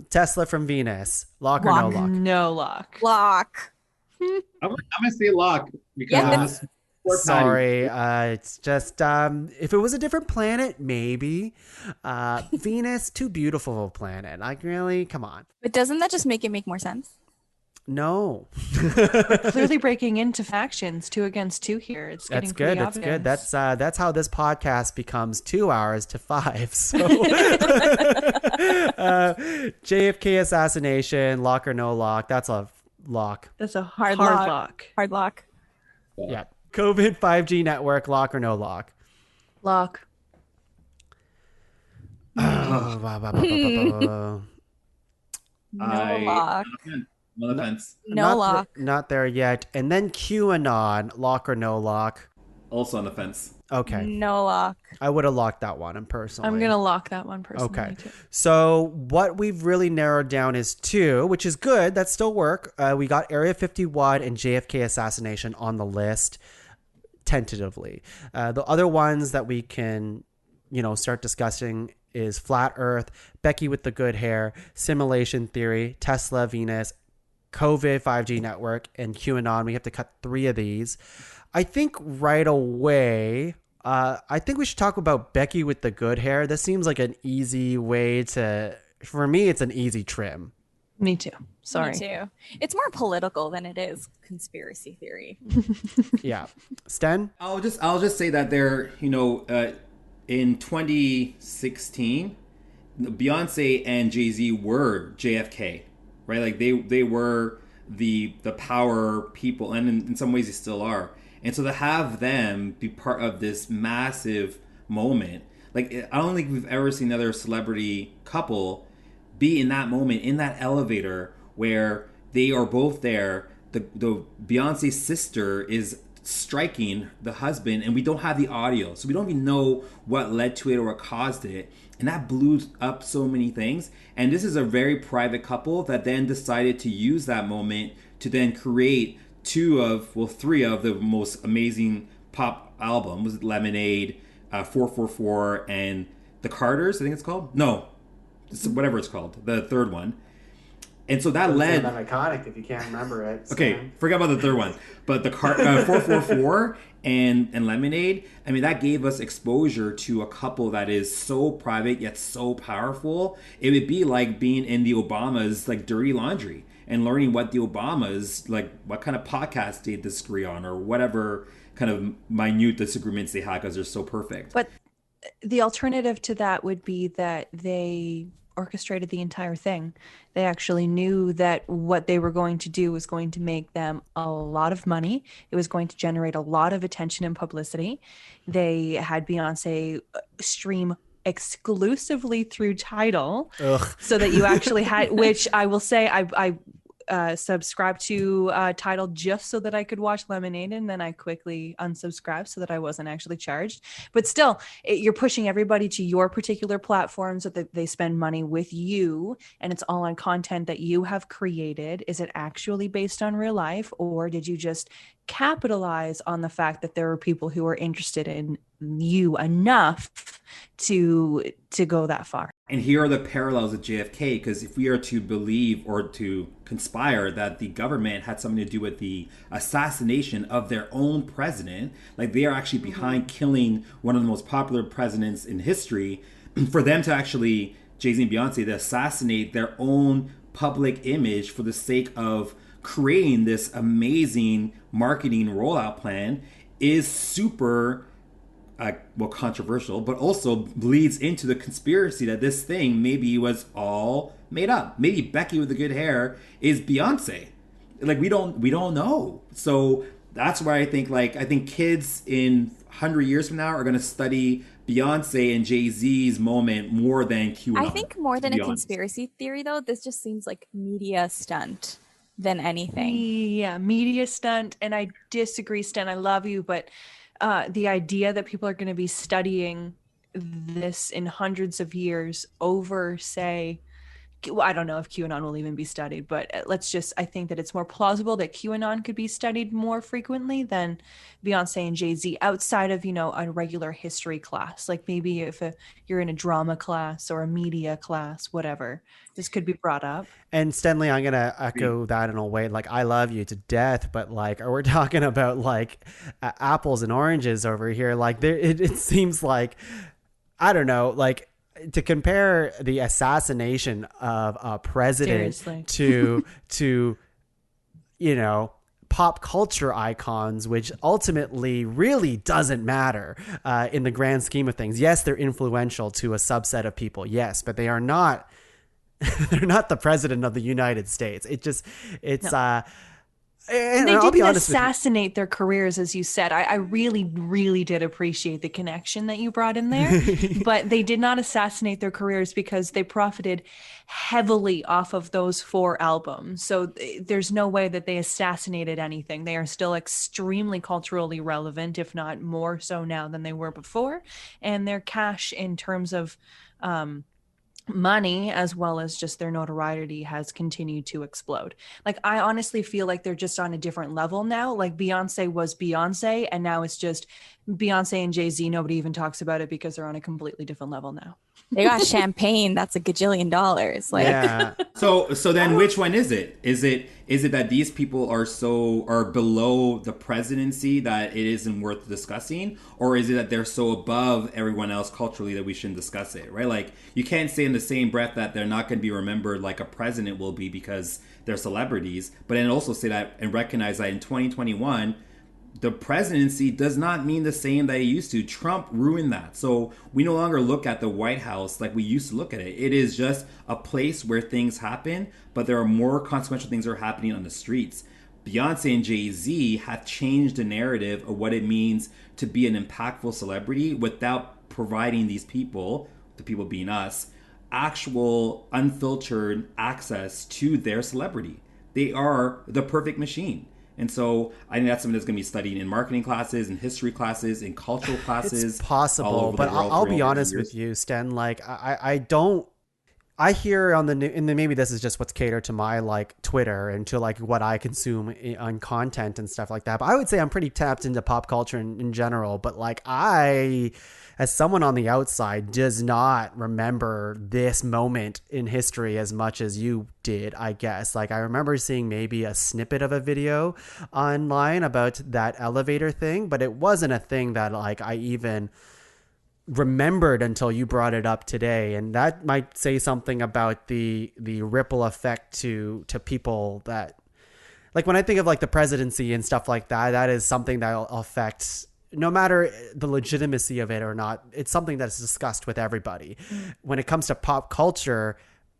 Tesla from Venus, lock or no lock? No lock. Lock. I'm gonna say lock because Yeah. of this poor Patty. Sorry, it's just if it was a different planet, maybe. Venus, too beautiful of a planet. Like, really, come on. But doesn't that just make it make more sense? No. Clearly breaking into factions 2 against 2 here. It's getting That's good. pretty obvious. That's how this podcast becomes 2 hours to 5. So JFK assassination, lock or no lock. That's a lock. That's a Hard hard lock. lock. Hard lock. Yeah. COVID 5G network, lock or no lock. Lock. Oh, No lock. No offense. No lock. Not there yet. And then QAnon, lock or no lock. Also on the fence. Okay. No lock. I would have locked that one personally. I'm going to lock that one personally. Okay. Too. So what we've really narrowed down is 2, which is good. That still work. We got Area 51 and JFK assassination on the list tentatively. The other ones that we can, start discussing is flat Earth, Becky with the good hair, simulation theory, Tesla, Venus, COVID 5G network, and QAnon. We have to cut 3 of these. I think right away, I think we should talk about Becky with the good hair. This seems like an easy way for me, it's an easy trim. Me too. Sorry. Me too. It's more political than it is conspiracy theory. Yeah. Sten? I'll just say that they're, in 2016, Beyonce and Jay-Z were JFK, right? Like they were the power people, and in some ways they still are. And so to have them be part of this massive moment, like I don't think we've ever seen another celebrity couple be in that moment, in that elevator where they are both there. The Beyonce's sister is striking the husband, and we don't have the audio, so we don't even know what led to it or what caused it. And that blew up so many things. And this is a very private couple that then decided to use that moment to then create 3 of the most amazing pop albums: Lemonade, 444, and The Carters, I think it's called. No, whatever it's called, the third one. And so that led. That iconic if you can't remember it. Okay, forget about the third one, but the 444 and Lemonade. I mean, that gave us exposure to a couple that is so private yet so powerful. It would be like being in the Obamas' like dirty laundry and learning what the Obamas, like what kind of podcast they disagree on or whatever kind of minute disagreements they had because they're so perfect. But the alternative to that would be that they orchestrated the entire thing. They actually knew that what they were going to do was going to make them a lot of money. It was going to generate a lot of attention and publicity. They had Beyonce stream exclusively through Tidal. Ugh. So that you actually had, which I will say I subscribed to Tidal just so that I could watch Lemonade, and then I quickly unsubscribed so that I wasn't actually charged. But still, you're pushing everybody to your particular platforms so that they spend money with you, and it's all on content that you have created. Is it actually based on real life, or did you just capitalize on the fact that there are people who are interested in you enough to go that far? And here are the parallels of JFK, because if we are to believe or to conspire that the government had something to do with the assassination of their own president, like they are actually behind killing one of the most popular presidents in history, for them to actually, Jay-Z and Beyonce, to assassinate their own public image for the sake of creating this amazing marketing rollout plan is super controversial, but also bleeds into the conspiracy that this thing maybe was all made up. Maybe Becky with the good hair is Beyonce. Like we don't know. So that's why I think kids in 100 years from now are going to study Beyonce and Jay-Z's moment more than QAnon. I think more than a conspiracy theory, though, this just seems like media stunt than anything. Yeah, media stunt. And I disagree, Stan. I love you, but the idea that people are going to be studying this in hundreds of years over, say, I don't know if QAnon will even be studied, but I think that it's more plausible that QAnon could be studied more frequently than Beyonce and Jay-Z outside of, a regular history class. Like maybe if you're in a drama class or a media class, whatever, this could be brought up. And Stenley, I'm going to echo that in a way. Like, I love you to death, but like, we're talking about like apples and oranges over here. Like it seems like, I don't know, like, to compare the assassination of a president to you know, pop culture icons, which ultimately really doesn't matter in the grand scheme of things. Yes, they're influential to a subset of people. Yes, but they are not. They're not the president of the United States. And they I'll be didn't honest with you. assassinate their careers, as you said. I really, really did appreciate the connection that you brought in there. But they did not assassinate their careers because they profited heavily off of those 4 albums. So there's no way that they assassinated anything. They are still extremely culturally relevant, if not more so now than they were before. And their cash in terms of money, as well as just their notoriety, has continued to explode. Like, I honestly feel like they're just on a different level now. Like, Beyonce was Beyonce, and now it's just Beyonce and Jay-Z. Nobody even talks about it because they're on a completely different level now. They got champagne that's $1 gajillion. Like, Yeah. So then which one is it? Is it that these people are below the presidency that it isn't worth discussing, or is it that they're so above everyone else culturally that we shouldn't discuss it, right? Like, you can't say in the same breath that they're not going to be remembered like a president will be because they're celebrities, but then also say that and recognize that in 2021 the presidency does not mean the same that it used to. Trump ruined that. So we no longer look at the White House like we used to look at it. It is just a place where things happen, but there are more consequential things that are happening on the streets. Beyonce and Jay-Z have changed the narrative of what it means to be an impactful celebrity without providing these people, the people being us, actual unfiltered access to their celebrity. They are the perfect machine. And so I think that's something that's going to be studied in marketing classes, in history classes, in cultural classes. It's possible, but I'll be honest with you, Sten. Like, I hear on the new, and then maybe this is just what's catered to my like Twitter and to like what I consume on content and stuff like that. But I would say I'm pretty tapped into pop culture in general. But like, as someone on the outside, does not remember this moment in history as much as you did, I guess. Like, I remember seeing maybe a snippet of a video online about that elevator thing, but it wasn't a thing that like I even remembered until you brought it up today. And that might say something about the ripple effect to people that, like, when I think of like the presidency and stuff like that, that is something that affects, no matter the legitimacy of it or not, it's something that's discussed with everybody. When it comes to pop culture,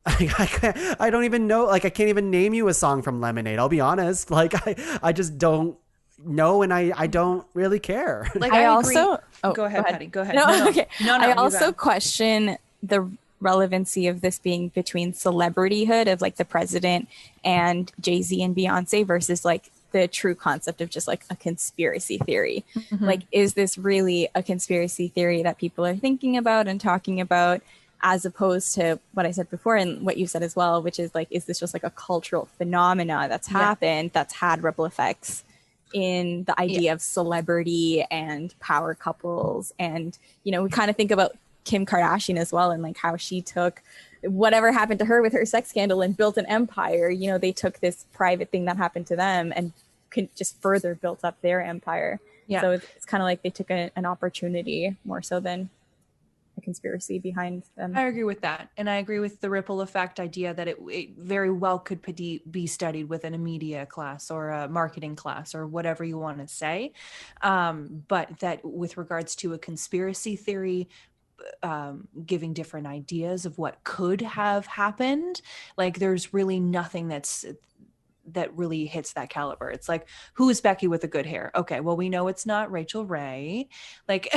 I don't even know, like, I can't even name you a song from Lemonade. I'll be honest. Like, I just don't know, and I don't really care. Like, I agree. also Go ahead, Patty. Go ahead. No, okay. No, I you also go. question the relevancy of this being between celebrityhood of like the president and Jay-Z and Beyonce versus like the true concept of just like a conspiracy theory. Like, is this really a conspiracy theory that people are thinking about and talking about, as opposed to what I said before and what you said as well, which is like, is this just like a cultural phenomena that's happened, that's had ripple effects in the idea of celebrity and power couples? And, you know, we kind of think about Kim Kardashian as well, and like how she took whatever happened to her with her sex scandal and built an empire. You know, they took this private thing that happened to them and just further built up their empire. Yeah. So it's kind of like they took an opportunity more so than a conspiracy behind them. I agree with that. And I agree with the ripple effect idea that it very well could be studied within a media class or a marketing class or whatever you want to say. But that with regards to a conspiracy theory, giving different ideas of what could have happened, like, there's really nothing that really hits that caliber. It's like, who is Becky with the good hair? Okay, well, we know it's not Rachel Ray. Like,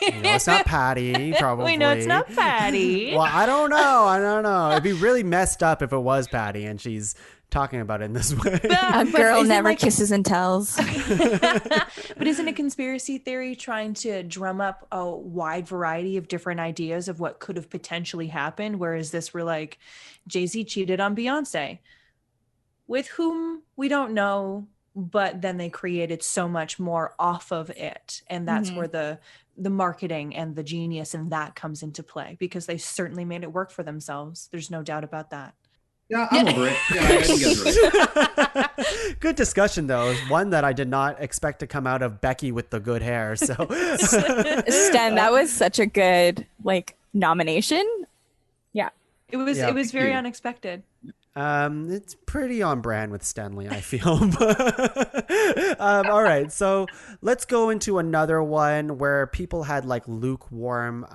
It's not Patty, probably. We know it's not Patty. Well, I don't know. It'd be really messed up if it was Patty and she's talking about it in this way. A girl never like, kisses and tells. But isn't a conspiracy theory trying to drum up a wide variety of different ideas of what could have potentially happened? Whereas this, we're like, Jay-Z cheated on Beyonce, with whom we don't know, but then they created so much more off of it. And that's where the marketing and the genius in that comes into play, because they certainly made it work for themselves. There's no doubt about that. Yeah, I'm over it. Yeah, I can get through it. Good discussion, though. One that I did not expect to come out of Becky with the good hair. So, Sten, that was such a good like nomination. Yeah, It was very unexpected. It's pretty on brand with Stenley, I feel. All right, so let's go into another one where people had like lukewarm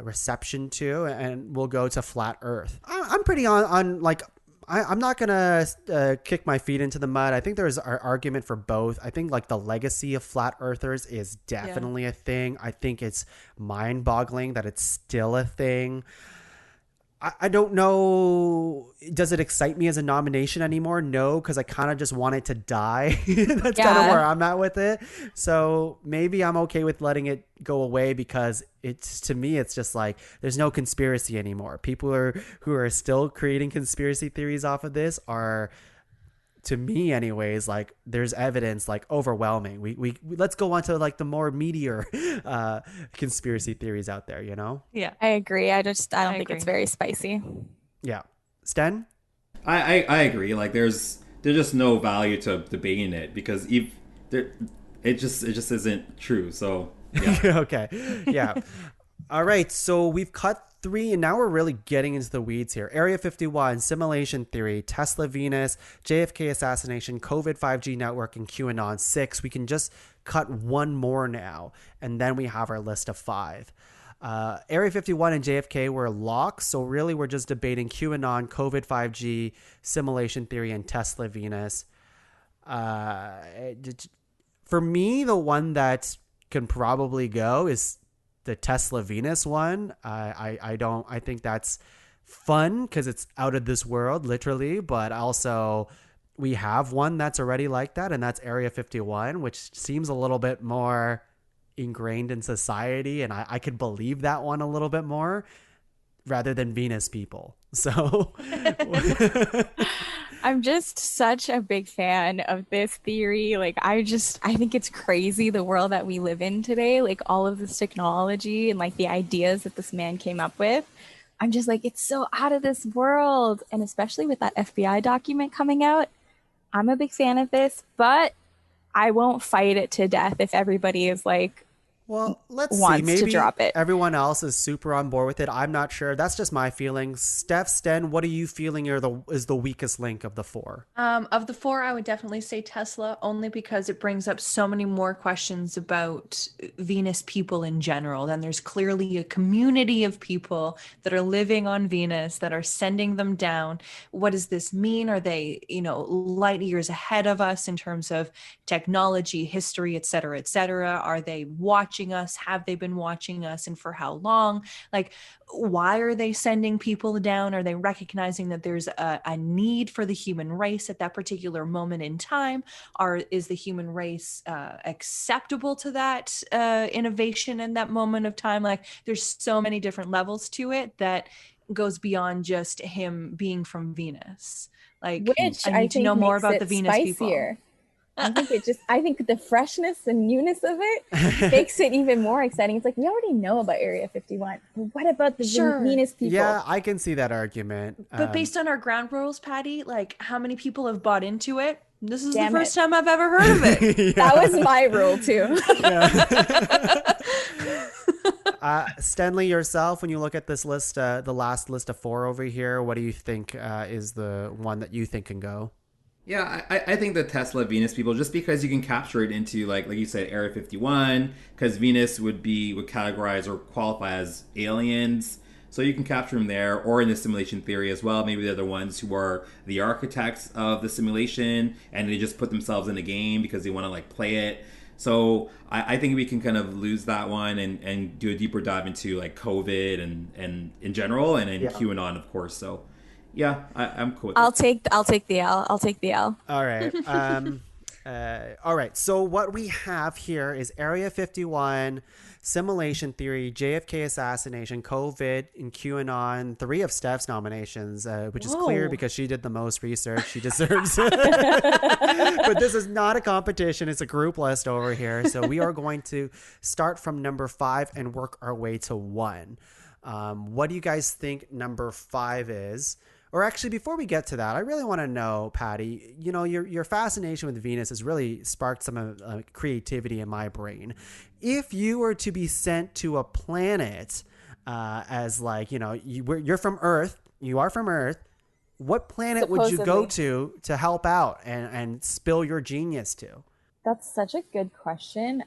reception to, and we'll go to flat Earth. I'm pretty on like. I'm not going to kick my feet into the mud. I think there's an argument for both. I think like the legacy of flat earthers is definitely a thing. I think it's mind boggling that it's still a thing. I don't know. Does it excite me as a nomination anymore? No, because I kind of just want it to die. That's kind of where I'm at with it. So maybe I'm okay with letting it go away because to me, it's just like there's no conspiracy anymore. People who are still creating conspiracy theories off of this are, to me anyways, like there's evidence like overwhelming. We let's go on to like the more meatier conspiracy theories out there, you know? Yeah. I agree. I don't think it's very spicy. Yeah. Sten? I agree. Like there's just no value to debating it because it just isn't true. So yeah. Okay. Yeah. All right. So we've cut 3, and now we're really getting into the weeds here. Area 51, simulation theory, Tesla Venus, JFK assassination, COVID 5G network, and QAnon 6. We can just cut one more now, and then we have our list of 5. Area 51 and JFK were locked, so really we're just debating QAnon, COVID 5G, simulation theory, and Tesla Venus. For me, the one that can probably go is the Tesla Venus one. I think that's fun because it's out of this world, literally, but also we have one that's already like that, and that's Area 51, which seems a little bit more ingrained in society, and I could believe that one a little bit more rather than Venus people. So I'm just such a big fan of this theory. Like, I think it's crazy the world that we live in today, like all of this technology and like the ideas that this man came up with. I'm just like, it's so out of this world. And especially with that FBI document coming out, I'm a big fan of this, but I won't fight it to death if everybody is like, well, let's see. wants Maybe to drop it. Everyone else is super on board with it. I'm not sure. That's just my feelings. Sten, what are you feeling is the weakest link of the 4? Of the 4, I would definitely say Tesla, only because it brings up so many more questions about Venus people in general. Then there's clearly a community of people that are living on Venus that are sending them down. What does this mean? Are they, light years ahead of us in terms of technology, history, et cetera, et cetera? Are they watching us? Have they been watching us, and for how long? Like, why are they sending people down? Are they recognizing that there's a need for the human race at that particular moment in time? Is the human race acceptable to that innovation in that moment of time? Like, there's so many different levels to it that goes beyond just him being from Venus. Like, which I need to know more about the Venus spicier. people. I think the freshness and newness of it makes it even more exciting. It's like, we already know about Area 51. What about the Venus people? Yeah, I can see that argument. But based on our ground rules, Patty, like, how many people have bought into it? This is the first time I've ever heard of it. Yeah. That was my rule too. Stenley, yourself, when you look at this list, the last list of 4 over here, what do you think is the one that you think can go? Yeah, I think the Tesla Venus people, just because you can capture it into like you said, Area 51, because Venus would categorize or qualify as aliens, so you can capture them there, or in the simulation theory as well. Maybe they're the ones who are the architects of the simulation, and they just put themselves in the game because they want to like play it. So I think we can kind of lose that one and do a deeper dive into like COVID and in general, and then QAnon, of course. So. Yeah, I'm cool with I'll take the L. I'll take the L. All right. All right. So what we have here is Area 51, simulation theory, JFK assassination, COVID, and QAnon. 3 of Steph's nominations, which is clear because she did the most research. She deserves it. But this is not a competition. It's a group list over here. So we are going to start from number 5 and work our way to 1. What do you guys think number 5 is? Or actually, before we get to that, I really want to know, Patty, your fascination with Venus has really sparked some creativity in my brain. If you were to be sent to a planet as like, you're from Earth, you are from Earth, what planet would you go Supposedly. to help out and spill your genius to? That's such a good question.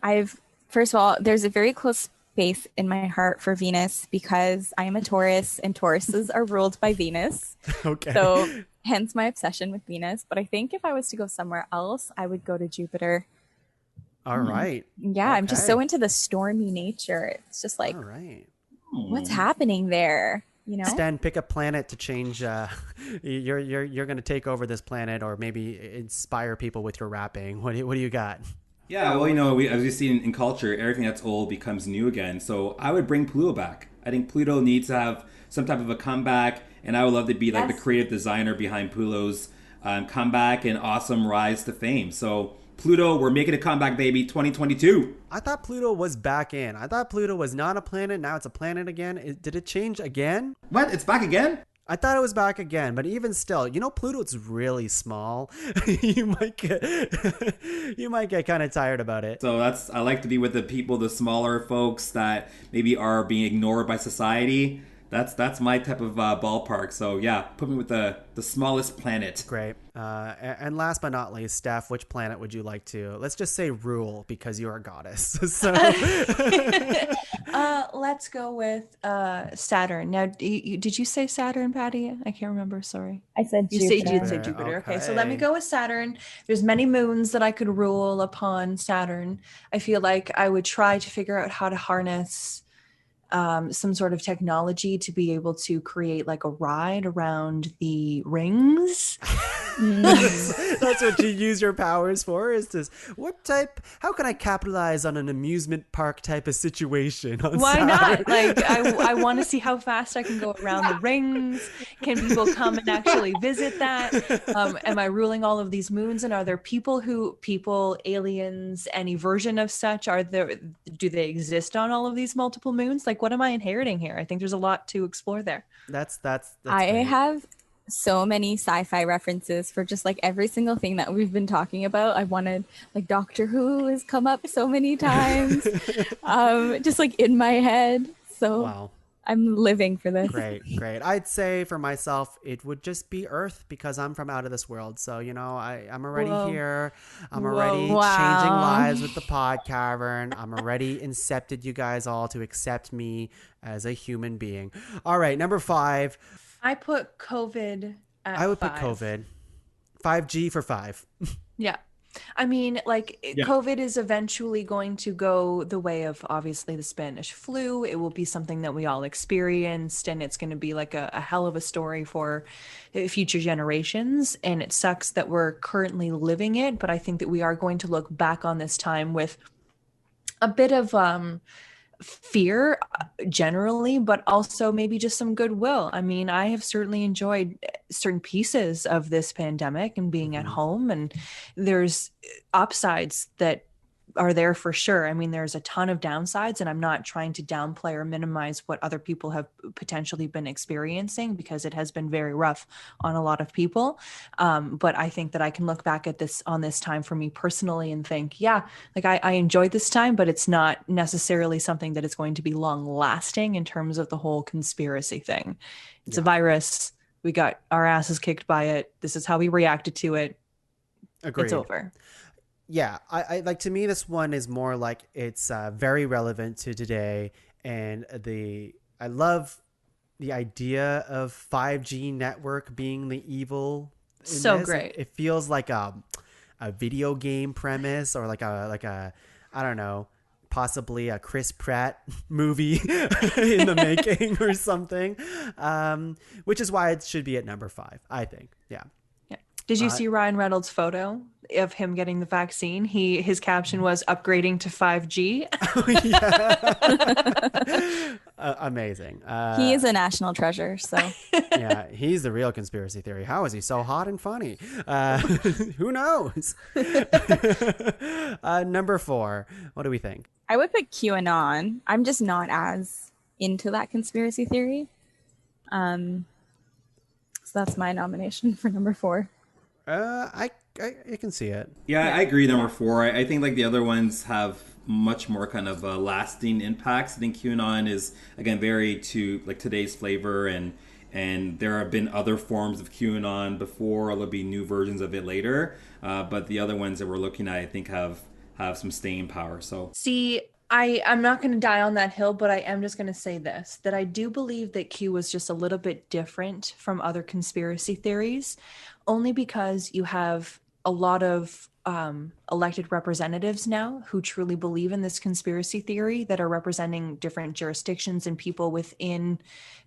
First of all, there's a very close space in my heart for Venus because I am a Taurus and Tauruses are ruled by Venus. Okay. So hence my obsession with Venus. But I think if I was to go somewhere else, I would go to Jupiter. All right. Yeah, I'm just so into the stormy nature. It's just like, All right. what's happening there? You know? Stan, pick a planet to change. You're going to take over this planet, or maybe inspire people with your rapping. What do you got? Yeah, well, you know, as we see in culture, everything that's old becomes new again. So I would bring Pluto back. I think Pluto needs to have some type of a comeback, and I would love to be like the creative designer behind Pluto's comeback and awesome rise to fame. So Pluto, we're making a comeback, baby, 2022. I thought Pluto was back in. I thought Pluto was not a planet. Now it's a planet again. Did it change again? What? It's back again? I thought it was back again, but even still, you know, Pluto's really small. you might get kind of tired about it. So I like to be with the people, the smaller folks that maybe are being ignored by society. That's my type of ballpark. So yeah, put me with the smallest planet. Great. And last but not least, Steph, which planet would you like to, let's just say, rule, because you're a goddess. So Let's go with Saturn. Now, did you say Saturn, Patty? I can't remember. Sorry. I said You Jupiter. did say Jupiter. Okay, so let me go with Saturn. There's many moons that I could rule upon Saturn. I feel like I would try to figure out how to harness some sort of technology to be able to create like a ride around the rings. That's what you use your powers for, is this, how can I capitalize on an amusement park type of situation on Why Saturn? not? Like, I want to see how fast I can go around the rings. Can people come and actually visit that? Am I ruling all of these moons? And are there people, aliens, any version of such? Do they exist on all of these multiple moons? Like, what am I inheriting here? I think there's a lot to explore there. That's I great. have so many sci-fi references for just like every single thing that we've been talking about. I wanted, like, Doctor Who has come up so many times, just like in my head. So Wow. I'm living for this. Great. I'd say for myself, it would just be Earth, because I'm from out of this world. So, you know, I'm already here. I'm already changing lives with the pod cavern. I'm already incepted you guys all to accept me as a human being. All right, number 5. I put COVID at I would 5. put COVID. 5G for 5. Yeah. I mean, like, COVID is eventually going to go the way of, obviously, the Spanish flu. It will be something that we all experienced, and it's going to be like a hell of a story for future generations. And it sucks that we're currently living it, but I think that we are going to look back on this time with a bit of fear generally, but also maybe just some goodwill. I mean, I have certainly enjoyed certain pieces of this pandemic and being at home, and there's upsides that are there for sure. I mean, there's a ton of downsides, and I'm not trying to downplay or minimize what other people have potentially been experiencing, because it has been very rough on a lot of people. But I think that I can look back at this time for me personally and think, yeah, like I enjoyed this time, but it's not necessarily something that is going to be long lasting in terms of the whole conspiracy thing. It's a virus. We got our asses kicked by it. This is how we reacted to it. Agreed. It's over. Yeah, I like, to me, this one is more like it's very relevant to today, and I love the idea of 5G network being the evil. So this. great. It feels like a video game premise, or like a I don't know, possibly a Chris Pratt movie in the making or something, which is why it should be at number 5, I think. Yeah. Did you see Ryan Reynolds' photo of him getting the vaccine? His caption was upgrading to 5G. Amazing. He is a national treasure. So yeah, he's the real conspiracy theory. How is he so hot and funny? Who knows? Number 4. What do we think? I would put QAnon. I'm just not as into that conspiracy theory. So that's my nomination for number 4. I can see it. Yeah, I agree. Number 4. I think like the other ones have much more kind of lasting impacts. I think QAnon is, again, very to like today's flavor, and And there have been other forms of QAnon before. There'll be new versions of it later. But the other ones that we're looking at, I think, have some staying power. So See, I'm not going to die on that hill, but I am just going to say this, that I do believe that Q was just a little bit different from other conspiracy theories, only because you have a lot of elected representatives now who truly believe in this conspiracy theory that are representing different jurisdictions and people within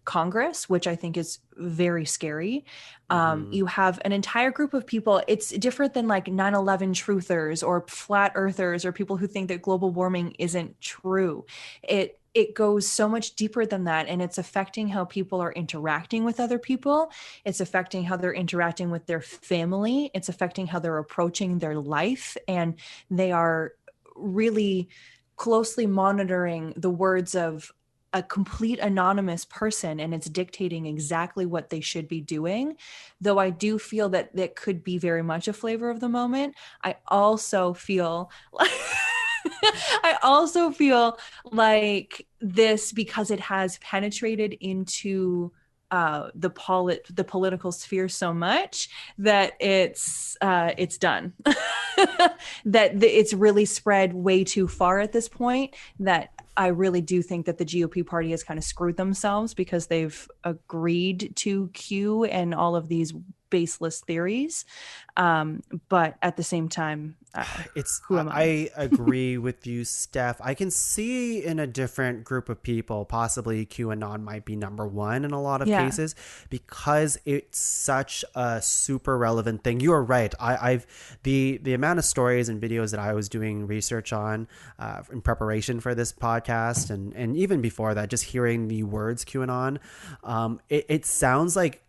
Congress, which I think is very scary. You have an entire group of people. It's different than like 9/11 truthers or flat earthers or people who think that global warming isn't true. It goes so much deeper than that, and it's affecting how people are interacting with other people. It's affecting how they're interacting with their family. It's affecting how they're approaching their life, and they are really closely monitoring the words of a complete anonymous person, and it's dictating exactly what they should be doing. Though I do feel that that could be very much a flavor of the moment. I also feel like this, because it has penetrated into the political sphere so much, that it's done. That it's really spread way too far at this point, that I really do think that the GOP party has kind of screwed themselves because they've agreed to Q and all of these baseless theories. But at the same time, who am I? I agree with you, Steph. I can see in a different group of people, possibly QAnon might be number one in a lot of cases, because it's such a super relevant thing. You are right. The amount of stories and videos that I was doing research on in preparation for this podcast, and even before that, just hearing the words QAnon, it sounds like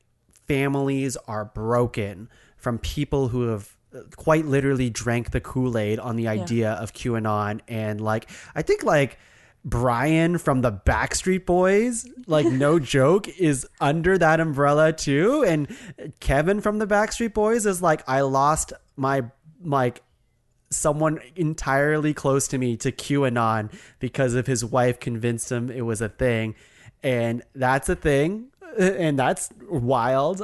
families are broken from people who have quite literally drank the Kool-Aid on the idea of QAnon. And like, I think like Brian from the Backstreet Boys, like no joke, is under that umbrella too. And Kevin from the Backstreet Boys is like, I lost my, like, someone entirely close to me to QAnon because of his wife convinced him it was a thing. And that's a thing. And that's wild.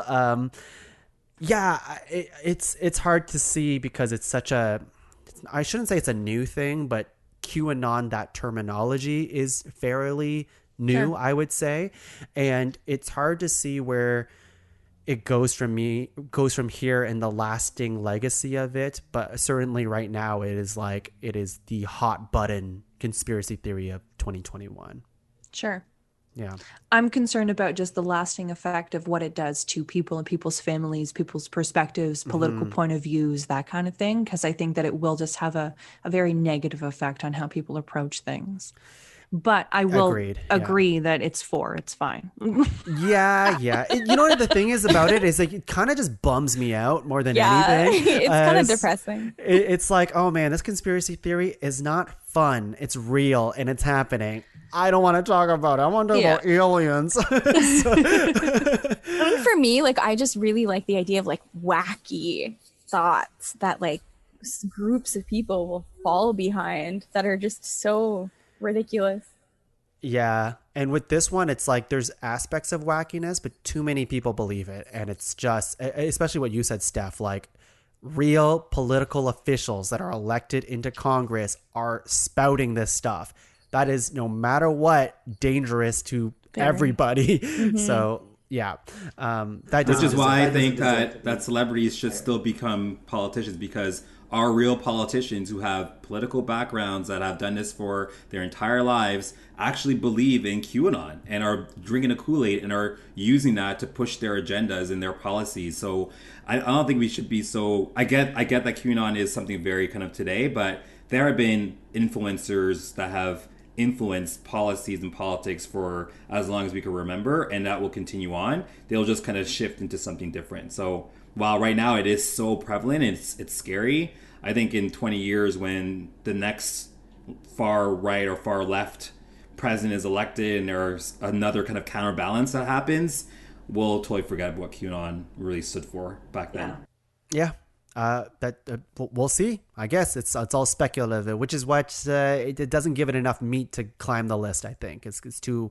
It's hard to see because it's such I shouldn't say it's a new thing, but QAnon, that terminology is fairly new, I would say. And it's hard to see where it goes from here and the lasting legacy of it. But certainly right now it is the hot button conspiracy theory of 2021. Sure. Yeah. I'm concerned about just the lasting effect of what it does to people and people's families, people's perspectives, political point of views, that kind of thing. Because I think that it will just have a very negative effect on how people approach things. But I will agree that it's fine. Yeah. You know what the thing is about it is like, it kind of just bums me out more than anything. It's kind of depressing. It's like, oh man, this conspiracy theory is not fun. It's real and it's happening. I don't want to talk about it. I want to talk about aliens. I mean, for me, like, I just really like the idea of like wacky thoughts that like groups of people will fall behind that are just so ridiculous. Yeah. And with this one, it's like there's aspects of wackiness, but too many people believe it. And it's just, especially what you said, Steph, like real political officials that are elected into Congress are spouting this stuff. That is, no matter what, dangerous to everybody. So, yeah. Which is why I think that celebrities should still become politicians, because our real politicians who have political backgrounds that have done this for their entire lives actually believe in QAnon and are drinking a Kool-Aid and are using that to push their agendas and their policies. So I don't think we should be so... I get that QAnon is something very kind of today, but there have been influencers that have influenced policies and politics for as long as we can remember, and that will continue on. They'll just kind of shift into something different. So while right now it is so prevalent, it's scary, I think in 20 years when the next far right or far left president is elected and there's another kind of counterbalance that happens, we'll totally forget what QAnon really stood for back then. Yeah. We'll see. I guess it's all speculative, which is what it doesn't give it enough meat to climb the list. I think it's too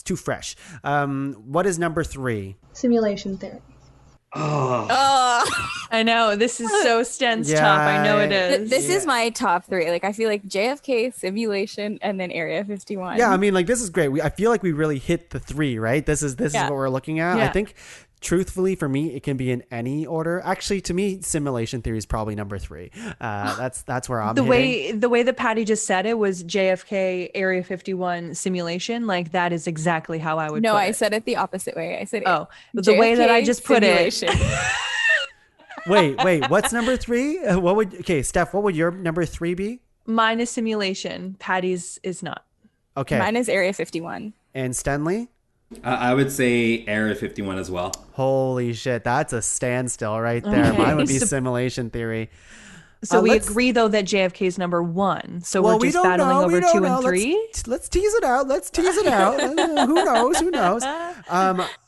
It's too fresh. What is number 3? Simulation theory. I know. This is so Sten's top. I know it is. This is my top 3. Like, I feel like JFK, simulation, and then Area 51. Yeah, I mean, like, this is great. I feel like we really hit the 3, right? This is what we're looking at. Yeah. I think, truthfully, for me, it can be in any order. Actually, to me, simulation theory is probably number 3. That's where I'm hitting. The way that Patty just said it was JFK, Area 51, simulation. Like, that is exactly how I would. No, put I it. said it the opposite way. I said the way that I just put simulation. Wait, what's number 3? Steph, what would your number 3 be? Mine is simulation. Patty's is not. Okay. Mine is Area 51. And Stenley? I would say Area 51 as well. Holy shit, that's a standstill right there. Okay. Mine would be simulation theory. So we agree, though, that JFK is number 1. So we're just battling over 2 and 3. Let's tease it out. Who knows?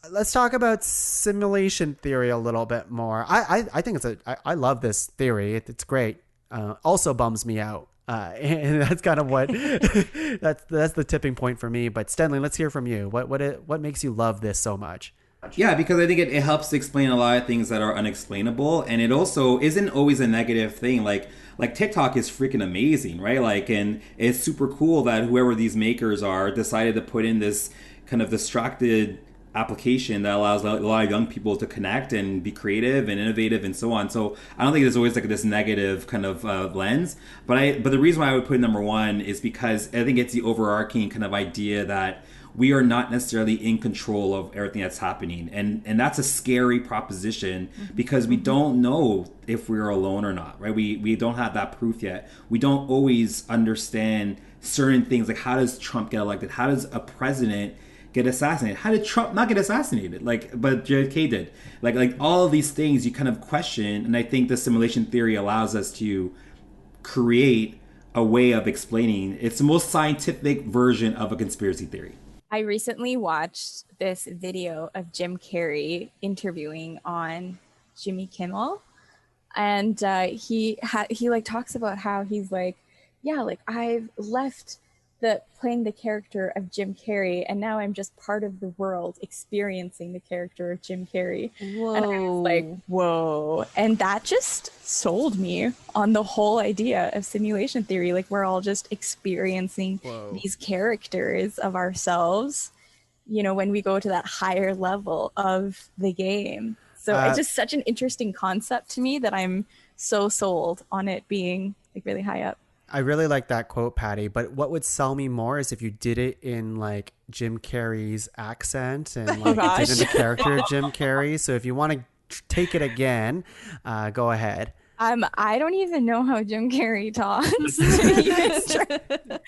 Let's talk about simulation theory a little bit more. I think I love this theory. It's great. Also bums me out. And that's kind of what that's the tipping point for me. But Stenley, let's hear from you. What makes you love this so much? Yeah, because I think it helps to explain a lot of things that are unexplainable, and it also isn't always a negative thing. Like TikTok is freaking amazing, right? Like, and it's super cool that whoever these makers are decided to put in this kind of distracted application that allows a lot of young people to connect and be creative and innovative and so on. So I don't think there's always like this negative kind of lens. But the reason why I would put it number 1 is because I think it's the overarching kind of idea that we are not necessarily in control of everything that's happening. And that's a scary proposition because we don't know if we're alone or not, right? We don't have that proof yet. We don't always understand certain things, like how does Trump get elected? How does a president get assassinated? How did Trump not get assassinated? But JFK did. Like all of these things you kind of question, and I think the simulation theory allows us to create a way of explaining. It's the most scientific version of a conspiracy theory. I recently watched this video of Jim Carrey interviewing on Jimmy Kimmel, and he like talks about how he's like, yeah, like I've left playing the character of Jim Carrey, and now I'm just part of the world experiencing the character of Jim Carrey. Whoa. And I was like, whoa. And that just sold me on the whole idea of simulation theory. Like, we're all just experiencing these characters of ourselves, when we go to that higher level of the game. So it's just such an interesting concept to me that I'm so sold on it being like really high up. I really like that quote, Patty, but what would sell me more is if you did it in like Jim Carrey's accent and like did in the character of Jim Carrey. So if you want to take it again, go ahead. I don't even know how Jim Carrey talks.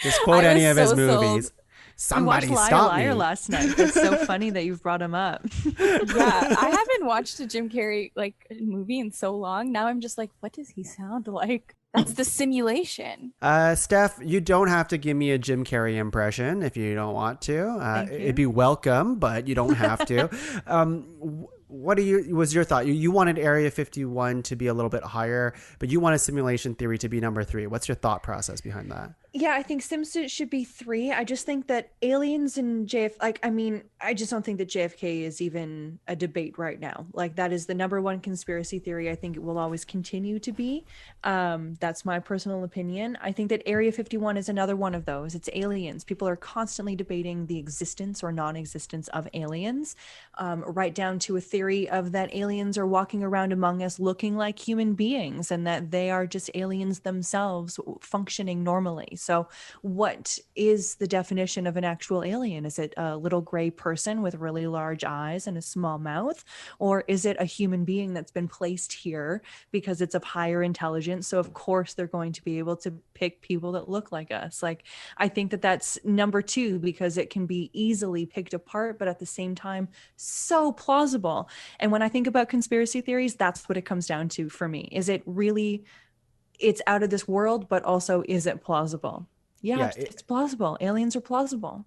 Just quote any of his movies. Somebody we watched stop Liar, me. Liar last night. That's so funny that you've brought him up. Yeah, I haven't watched a Jim Carrey movie in so long. Now I'm just like, what does he sound like? That's the simulation. Steph, you don't have to give me a Jim Carrey impression if you don't want to. It'd be welcome, but you don't have to. What was your thought? You wanted Area 51 to be a little bit higher, but you wanted simulation theory to be number 3. What's your thought process behind that? Yeah, I think Sims should be 3. I just think that aliens and I just don't think that JFK is even a debate right now. Like, that is the number 1 conspiracy theory. I think it will always continue to be. That's my personal opinion. I think that Area 51 is another one of those. It's aliens. People are constantly debating the existence or non-existence of aliens, right down to a theory of that aliens are walking around among us looking like human beings and that they are just aliens themselves functioning normally. So what is the definition of an actual alien? Is it a little gray person with really large eyes and a small mouth? Or is it a human being that's been placed here because it's of higher intelligence? So of course they're going to be able to pick people that look like us. Like, I think that that's number 2 because it can be easily picked apart, but at the same time, so plausible. And when I think about conspiracy theories, that's what it comes down to for me. Is it really, it's out of this world, but also is it plausible? Yeah, it's plausible. Aliens are plausible.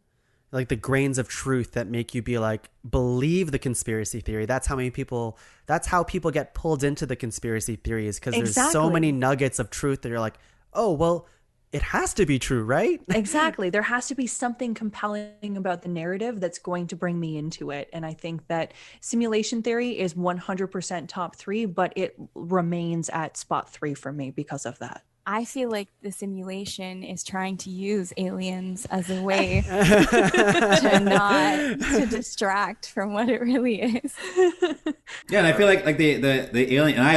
Like the grains of truth that make you be like, believe the conspiracy theory. That's how people get pulled into the conspiracy theories, because there's so many nuggets of truth that you're like, oh, well, it has to be true, right? Exactly. There has to be something compelling about the narrative that's going to bring me into it. And I think that simulation theory is 100% top 3, but it remains at spot 3 for me because of that. I feel like the simulation is trying to use aliens as a way to distract from what it really is. Yeah, and I feel like the alien, and I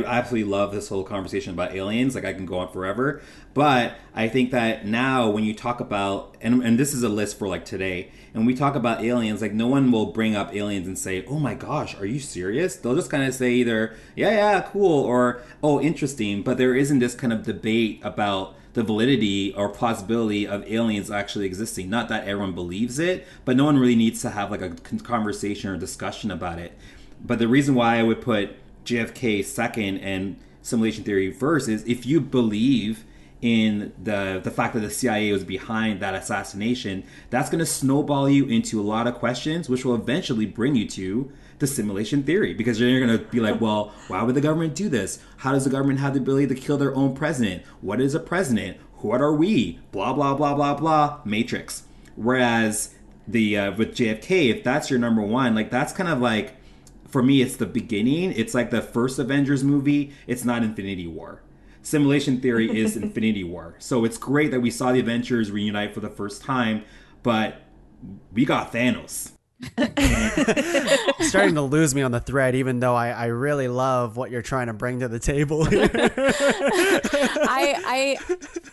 absolutely love this whole conversation about aliens. Like I can go on forever, but I think that now when you talk about, and this is a list for like today, and we talk about aliens, like no one will bring up aliens and say, "Oh my gosh, are you serious?" They'll just kind of say either, "Yeah, cool," or "Oh, interesting." But there isn't this kind of debate about the validity or plausibility of aliens actually existing. Not that everyone believes it, but no one really needs to have like a conversation or discussion about it. But the reason why I would put JFK second and simulation theory first is if you believe in the fact that the CIA was behind that assassination, that's going to snowball you into a lot of questions, which will eventually bring you to the simulation theory, because you're going to be like, well, why would the government do this? How does the government have the ability to kill their own president? What is a president? What are we? Blah, blah, blah, blah, blah. Matrix. Whereas with JFK, if that's your number one, like that's kind of like, for me, it's the beginning. It's like the first Avengers movie. It's not Infinity War. Simulation theory is Infinity War. So it's great that we saw the Avengers reunite for the first time, but we got Thanos. Starting to lose me on the thread, even though I really love what you're trying to bring to the table here. I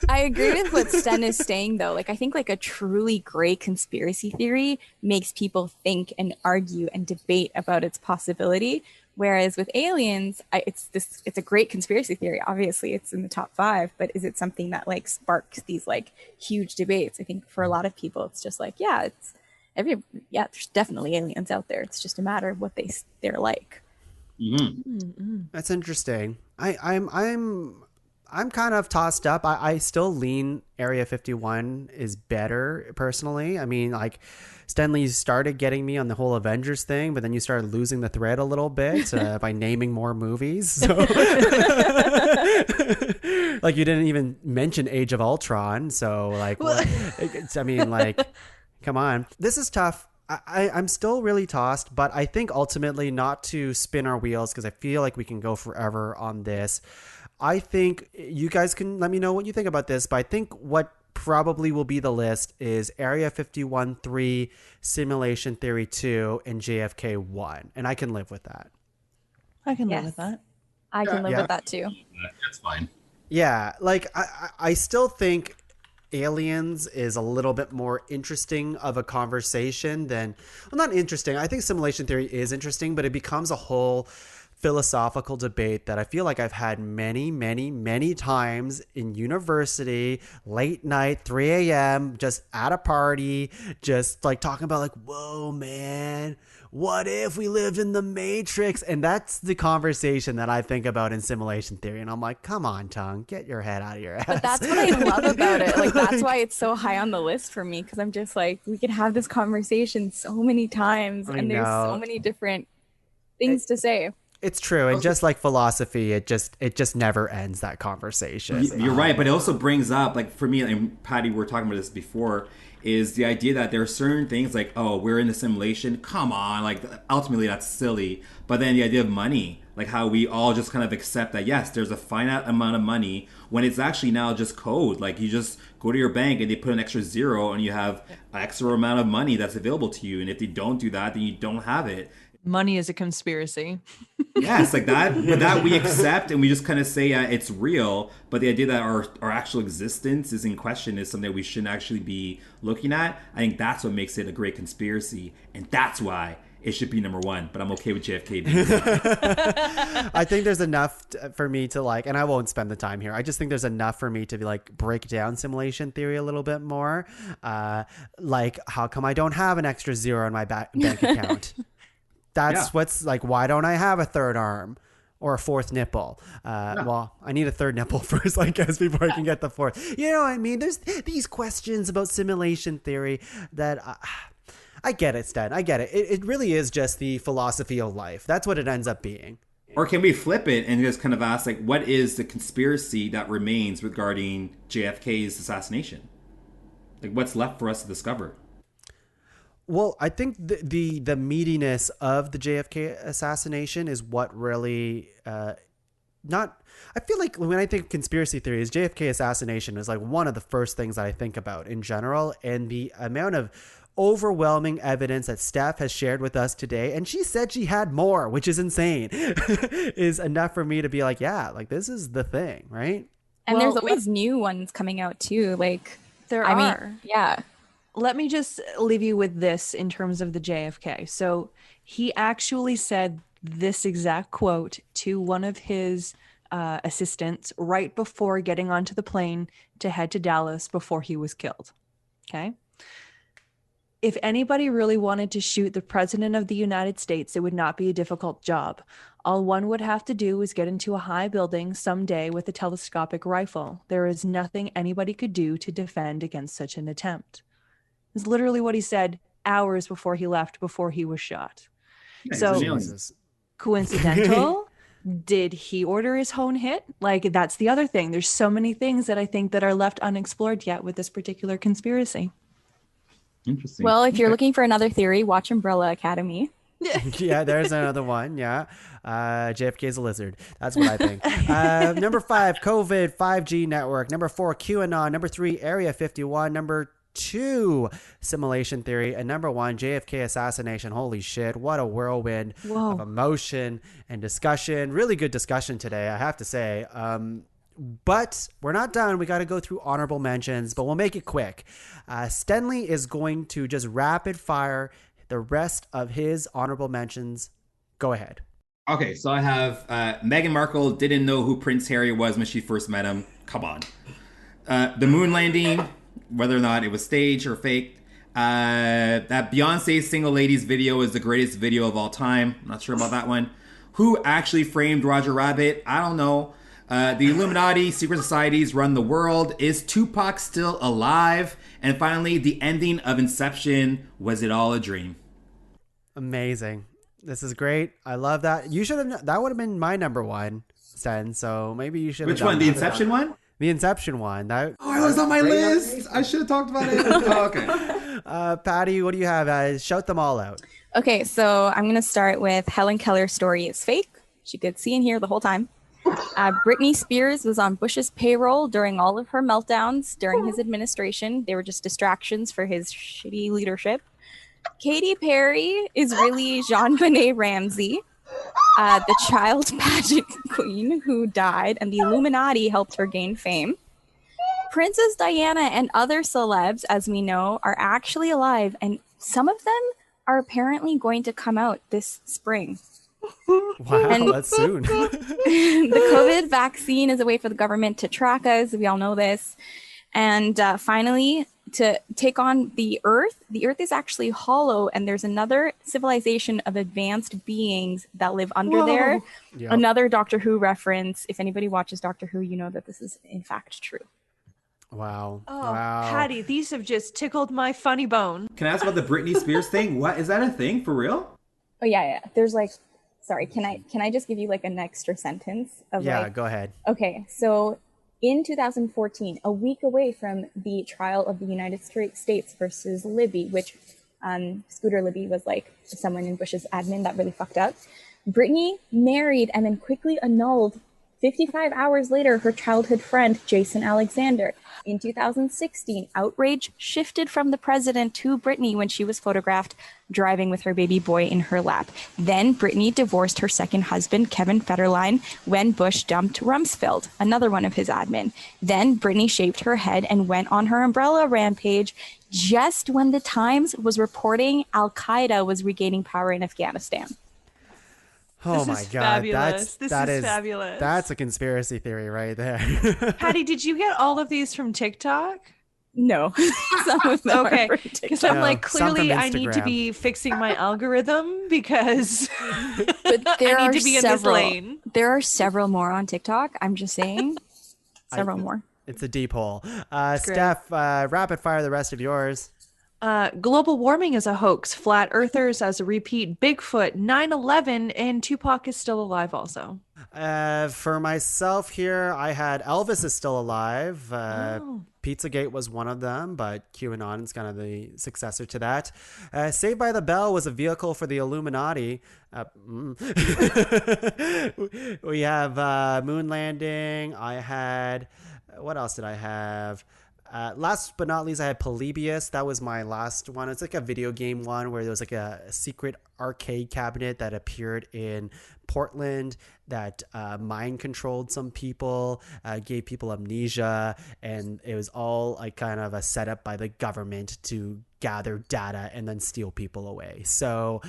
agree with what Sten is saying, though. Like, I think like a truly great conspiracy theory makes people think and argue and debate about its possibility. Whereas with aliens, it's a great conspiracy theory. Obviously, it's in the top 5, but is it something that like sparks these like huge debates? I think for a lot of people, it's just like, there's definitely aliens out there. It's just a matter of what they're like. Mm-hmm. That's interesting. I'm kind of tossed up. I still lean Area 51 is better personally. I mean, like Stenley started getting me on the whole Avengers thing, but then you started losing the thread a little bit by naming more movies. So like you didn't even mention Age of Ultron. So like, I mean, like, come on. This is tough. I'm still really tossed, but I think ultimately, not to spin our wheels, because I feel like we can go forever on this. I think you guys can let me know what you think about this, but I think what probably will be the list is Area 51 3, Simulation Theory 2, and JFK 1. And I can live with that. I can live with that. I can live with that too. That's fine. Yeah, like I still think aliens is a little bit more interesting of a conversation than, well, not interesting. I think simulation theory is interesting, but it becomes a whole philosophical debate that I feel like I've had many, many, many times in university, late night, 3 a.m., just at a party, just like talking about like, whoa, man, what if we lived in the Matrix? And that's the conversation that I think about in simulation theory. And I'm like, come on, Tuong, get your head out of your ass. But that's what I love about it. Like, that's why it's so high on the list for me, because I'm just like, we could have this conversation so many times, and there's so many different things to say. It's true, and just like philosophy, it just never ends, that conversation. You're right, but it also brings up, like for me and Patty, we were talking about this before, is the idea that there are certain things like, oh, we're in the simulation. Come on, like ultimately that's silly. But then the idea of money, like how we all just kind of accept that yes, there's a finite amount of money when it's actually now just code. Like you just go to your bank and they put an extra 0 and you have an extra amount of money that's available to you. And if they don't do that, then you don't have it. Money is a conspiracy. Yes, like that. But that we accept and we just kind of say it's real. But the idea that our actual existence is in question is something that we shouldn't actually be looking at. I think that's what makes it a great conspiracy. And that's why it should be number 1. But I'm okay with JFK being I think there's enough for me to like, and I won't spend the time here. I just think there's enough for me to be like break down simulation theory a little bit more. Like, how come I don't have an extra 0 in my bank account? That's what's like, why don't I have a third arm or a 4th nipple? Well, I need a 3rd nipple first, I guess, before I can get the 4th. You know what I mean? There's these questions about simulation theory that I get it, Stan. I get it. It really is just the philosophy of life. That's what it ends up being. Or can we flip it and just kind of ask, like, what is the conspiracy that remains regarding JFK's assassination? Like, what's left for us to discover? Well, I think the meatiness of the JFK assassination is what really not. I feel like when I think conspiracy theories, JFK assassination is like one of the first things that I think about in general, and the amount of overwhelming evidence that Steph has shared with us today, and she said she had more, which is insane, is enough for me to be like, yeah, like this is the thing, right? And there's always new ones coming out too. Like I mean, yeah. Let me just leave you with this in terms of the JFK. So he actually said this exact quote to one of his assistants right before getting onto the plane to head to Dallas before he was killed. Okay. If anybody really wanted to shoot the president of the United States, it would not be a difficult job. All one would have to do is get into a high building someday with a telescopic rifle. There is nothing anybody could do to defend against such an attempt. It's literally what he said hours before he left, before he was shot. So, coincidental? Did he order his own hit? Like, that's the other thing. There's so many things that I think that are left unexplored yet with this particular conspiracy. Interesting. Well, if you're looking for another theory, watch Umbrella Academy. Yeah, there's another one. Yeah. JFK is a lizard. That's what I think. Number 5, COVID 5G network. Number 4, QAnon. Number 3, Area 51. Number 2, simulation theory. And number 1, JFK assassination. Holy shit. What a whirlwind of emotion and discussion. Really good discussion today, I have to say. But we're not done. We got to go through honorable mentions, but we'll make it quick. Stenley is going to just rapid fire the rest of his honorable mentions. Go ahead. Okay, so I have Meghan Markle didn't know who Prince Harry was when she first met him. Come on. The moon landing, whether or not it was staged or faked. That Beyonce Single Ladies video is the greatest video of all time. I'm not sure about that one. Who actually framed Roger Rabbit? I don't know. The Illuminati, secret societies run the world. Is Tupac still alive? And finally, the ending of Inception. Was it all a dream? Amazing. This is great. I love that. You should have. That would have been my number 1, Sten. So maybe you should. Which one? The Inception one? The Inception one. That. Oh, it was on my list. I should have talked about it. Oh, okay. Patty, what do you have? Shout them all out. Okay, so I'm going to start with Helen Keller's story is fake. She could see and hear the whole time. Britney Spears was on Bush's payroll during all of her meltdowns during his administration. They were just distractions for his shitty leadership. Katy Perry is really Jean-Benet Ramsey, the child pageant queen who died, and the Illuminati helped her gain fame. Princess Diana and other celebs, as we know, are actually alive, and some of them are apparently going to come out this spring. Wow, that's soon. The COVID vaccine is a way for the government to track us. We all know this. And finally, to take on the Earth is actually hollow, and there's another civilization of advanced beings that live under there. Yep. Another Doctor Who reference. If anybody watches Doctor Who, you know that this is in fact true. Wow. Oh, wow. Patty, these have just tickled my funny bone. Can I ask about the Britney Spears thing? What is that a thing for real? Oh yeah. There's like, sorry, can I just give you like an extra sentence of go ahead. Okay, so in 2014, a week away from the trial of the United States versus Libby, which Scooter Libby was like someone in Bush's admin that really fucked up. Britney married and then quickly annulled 55 hours later her childhood friend Jason Alexander. In 2016, outrage shifted from the president to Britney when she was photographed driving with her baby boy in her lap. Then Britney divorced her second husband, Kevin Federline, when Bush dumped Rumsfeld, another one of his admin. Then Britney shaved her head and went on her umbrella rampage just when the Times was reporting Al-Qaeda was regaining power in Afghanistan. Oh my God. Fabulous. This is fabulous. That's a conspiracy theory right there. Patty, did you get all of these from TikTok? No. Some of them okay. are from Because I'm like, some clearly from I need to Instagram. be fixing my algorithm because But there I are need to be several, in this lane. There are several more on TikTok. I'm just saying. Several more. It's a deep hole. great. Steph, rapid fire the rest of yours. Global warming is a hoax, flat earthers as a repeat, Bigfoot, 9/11, and Tupac is still alive also. For myself here, I had Elvis is still alive. Oh. Pizzagate was one of them, but QAnon is kind of the successor to that. Saved by the Bell was a vehicle for the Illuminati. We have moon landing. I had, what else did I have? Last but not least, I had Polybius. That was my last one. It's like a video game one where there was like a secret arcade cabinet that appeared in Portland that mind controlled some people, gave people amnesia, and it was all like kind of a setup by the government to gather data and then steal people away. So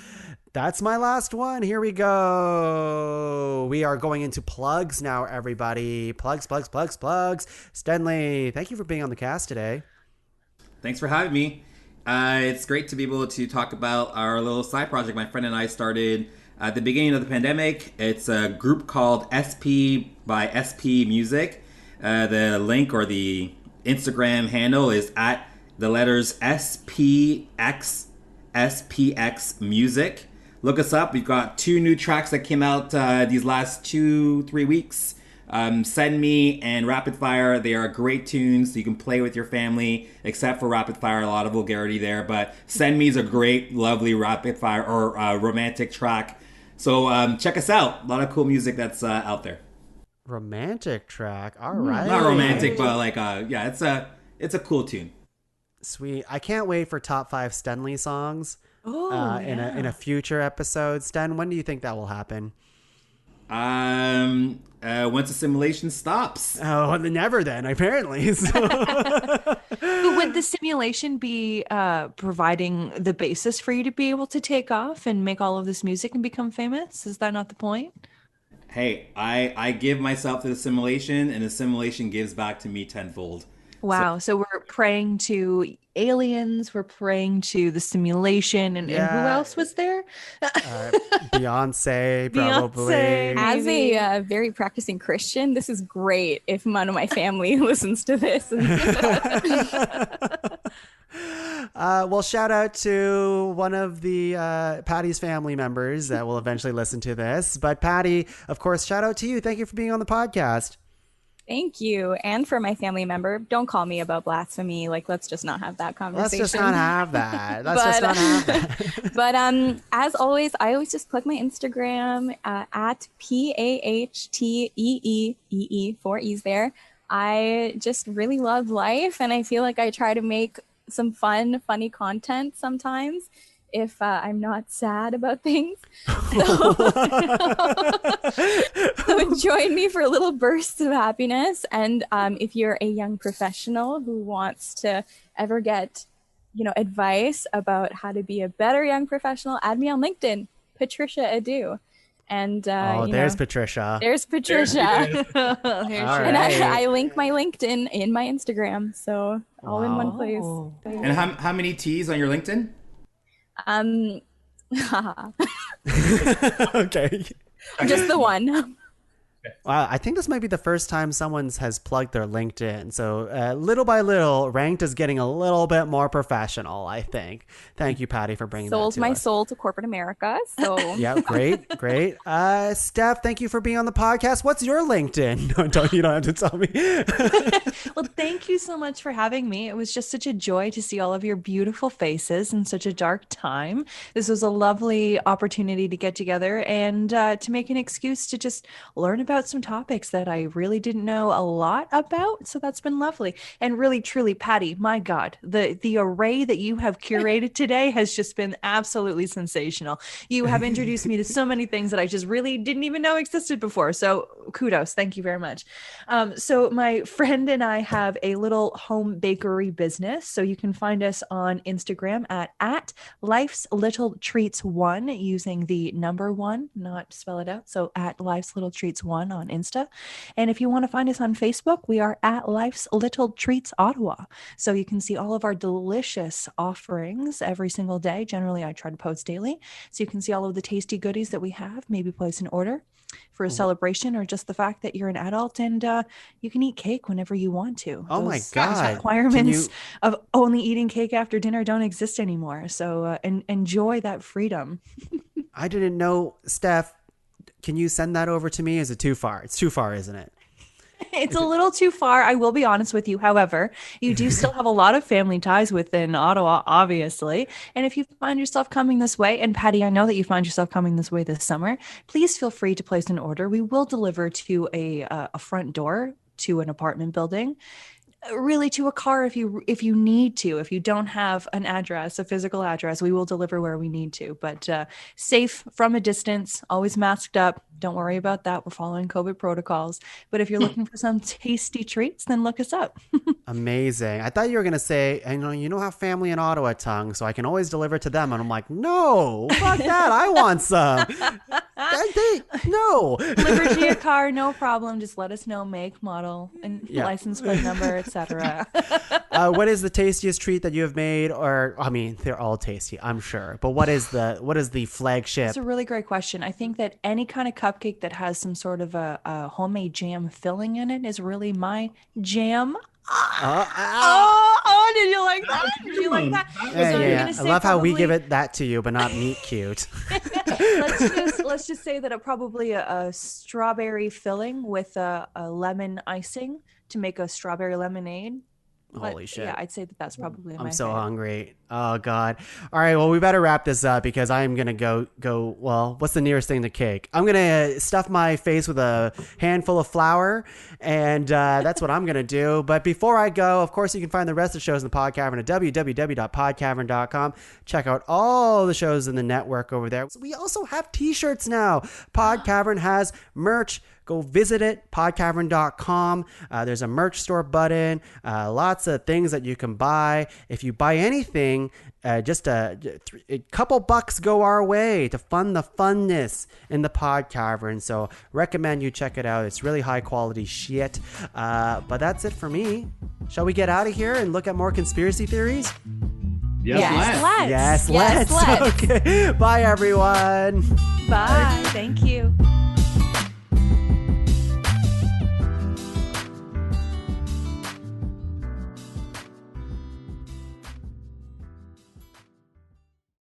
that's my last one. Here we go. We are going into plugs now, everybody. Plugs. Stenley, thank you for being on the cast today. Thanks for having me. It's great to be able to talk about our little side project my friend and I started at the beginning of the pandemic. It's a group called SP by SP Music. The link or the Instagram handle is at the letters SPX Music. Look us up. We've got 2 new tracks that came out these last 2-3 weeks. Send Me and Rapid Fire. They are great tunes. You can play with your family, except for Rapid Fire, a lot of vulgarity there. But Send Me is a great, lovely rapid fire or romantic track. So check us out. A lot of cool music that's out there. Romantic track. All right. Not romantic, but like, yeah, it's a cool tune. Sweet. I can't wait for top 5 Stenley songs in a future episode. Sten, when do you think that will happen? Once assimilation stops. Oh, never then, apparently. So. Would the simulation be providing the basis for you to be able to take off and make all of this music and become famous? Is that not the point? Hey, I give myself to the simulation, and the simulation gives back to me tenfold. Wow. So we're praying to aliens, we're praying to the simulation, and who else was there? Beyonce, probably. As a very practicing Christian, this is great if none of my family listens to this. Well, shout out to one of the Patty's family members that will eventually listen to this. But Patty, of course, shout out to you. Thank you for being on the podcast. Thank you. And for my family member, don't call me about blasphemy. Like, let's just not have that conversation. Let's just not have that. But as always, I always just plug my Instagram at PAHTEEEE, 4 E's there. I just really love life, and I feel like I try to make some funny content sometimes if I'm not sad about things. So join me for little bursts of happiness. And if you're a young professional who wants to ever get, advice about how to be a better young professional, add me on LinkedIn, Patricia Eddu. And there's Patricia. There's Patricia. And I link my LinkedIn in my Instagram, so all in one place. And how many T's on your LinkedIn? Okay. Just the one. Wow, I think this might be the first time someone has plugged their LinkedIn. So little by little, Ranked is getting a little bit more professional, I think. Thank you, Patty, for bringing that to us. Sold my soul to corporate America. So yeah, great. Steph, thank you for being on the podcast. What's your LinkedIn? No, you don't have to tell me. Well, thank you so much for having me. It was just such a joy to see all of your beautiful faces in such a dark time. This was a lovely opportunity to get together and to make an excuse to just learn about some topics that I really didn't know a lot about. So that's been lovely. And really, truly, Patty, my God, the array that you have curated today has just been absolutely sensational. You have introduced me to so many things that I just really didn't even know existed before. So kudos. Thank you very much. So my friend and I have a little home bakery business. So you can find us on Instagram at Life's Little Treats 1 using the number 1, not spell it out. So at Life's Little Treats 1. 1 on Insta. And if you want to find us on Facebook, we are at Life's Little Treats Ottawa. So you can see all of our delicious offerings every single day. Generally, I try to post daily. So you can see all of the tasty goodies that we have, maybe place an order for a celebration or just the fact that you're an adult and you can eat cake whenever you want to. Oh my Those God. requirements of only eating cake after dinner don't exist anymore. So enjoy that freedom. I didn't know, Steph. Can you send that over to me? Is it too far? It's too far, isn't it? It's a little too far. I will be honest with you. However, you do still have a lot of family ties within Ottawa, obviously. And if you find yourself coming this way, and Patty, I know that you find yourself coming this way this summer, please feel free to place an order. We will deliver to a front door to an apartment building. Really to a car if you need to. If you don't have an address, a physical address, we will deliver where we need to. But safe from a distance, always masked up. Don't worry about that. We're following COVID protocols. But if you're looking for some tasty treats, then look us up. Amazing. I thought you were going to say, you don't have family in Ottawa, Tuong, so I can always deliver to them. And I'm like, no, fuck that. I want some. No. Deliver to your car, no problem. Just let us know make, model, and license plate number, etc. What is the tastiest treat that you have made? Or, I mean, they're all tasty, I'm sure. But what is the flagship? That's a really great question. I think that any kind of cupcake that has some sort of a homemade jam filling in it is really my jam. Did you like that? Did you like that? Yeah. I love how we give it that to you, but not meat cute. let's just say that probably a strawberry filling with a lemon icing to make a strawberry lemonade. Holy shit. Yeah, I'd say that's probably my I'm so favorite. hungry. Oh, God. All right, well, we better wrap this up because I'm going to go, well, what's the nearest thing to cake? I'm going to stuff my face with a handful of flour, and that's what I'm going to do. But before I go, of course, you can find the rest of the shows in the Pod Cavern at www.podcavern.com. Check out all the shows in the network over there. We also have T-shirts now. Pod Cavern has merch. Go visit it, podcavern.com. There's a merch store button, lots of things that you can buy. If you buy anything, just a couple bucks go our way to fund the funness in the Pod Cavern. So recommend you check it out. It's really high quality shit. But that's it for me. Shall we get out of here and look at more conspiracy theories? Yes, let's. Let's. Okay. Bye, everyone. Bye. Thank you.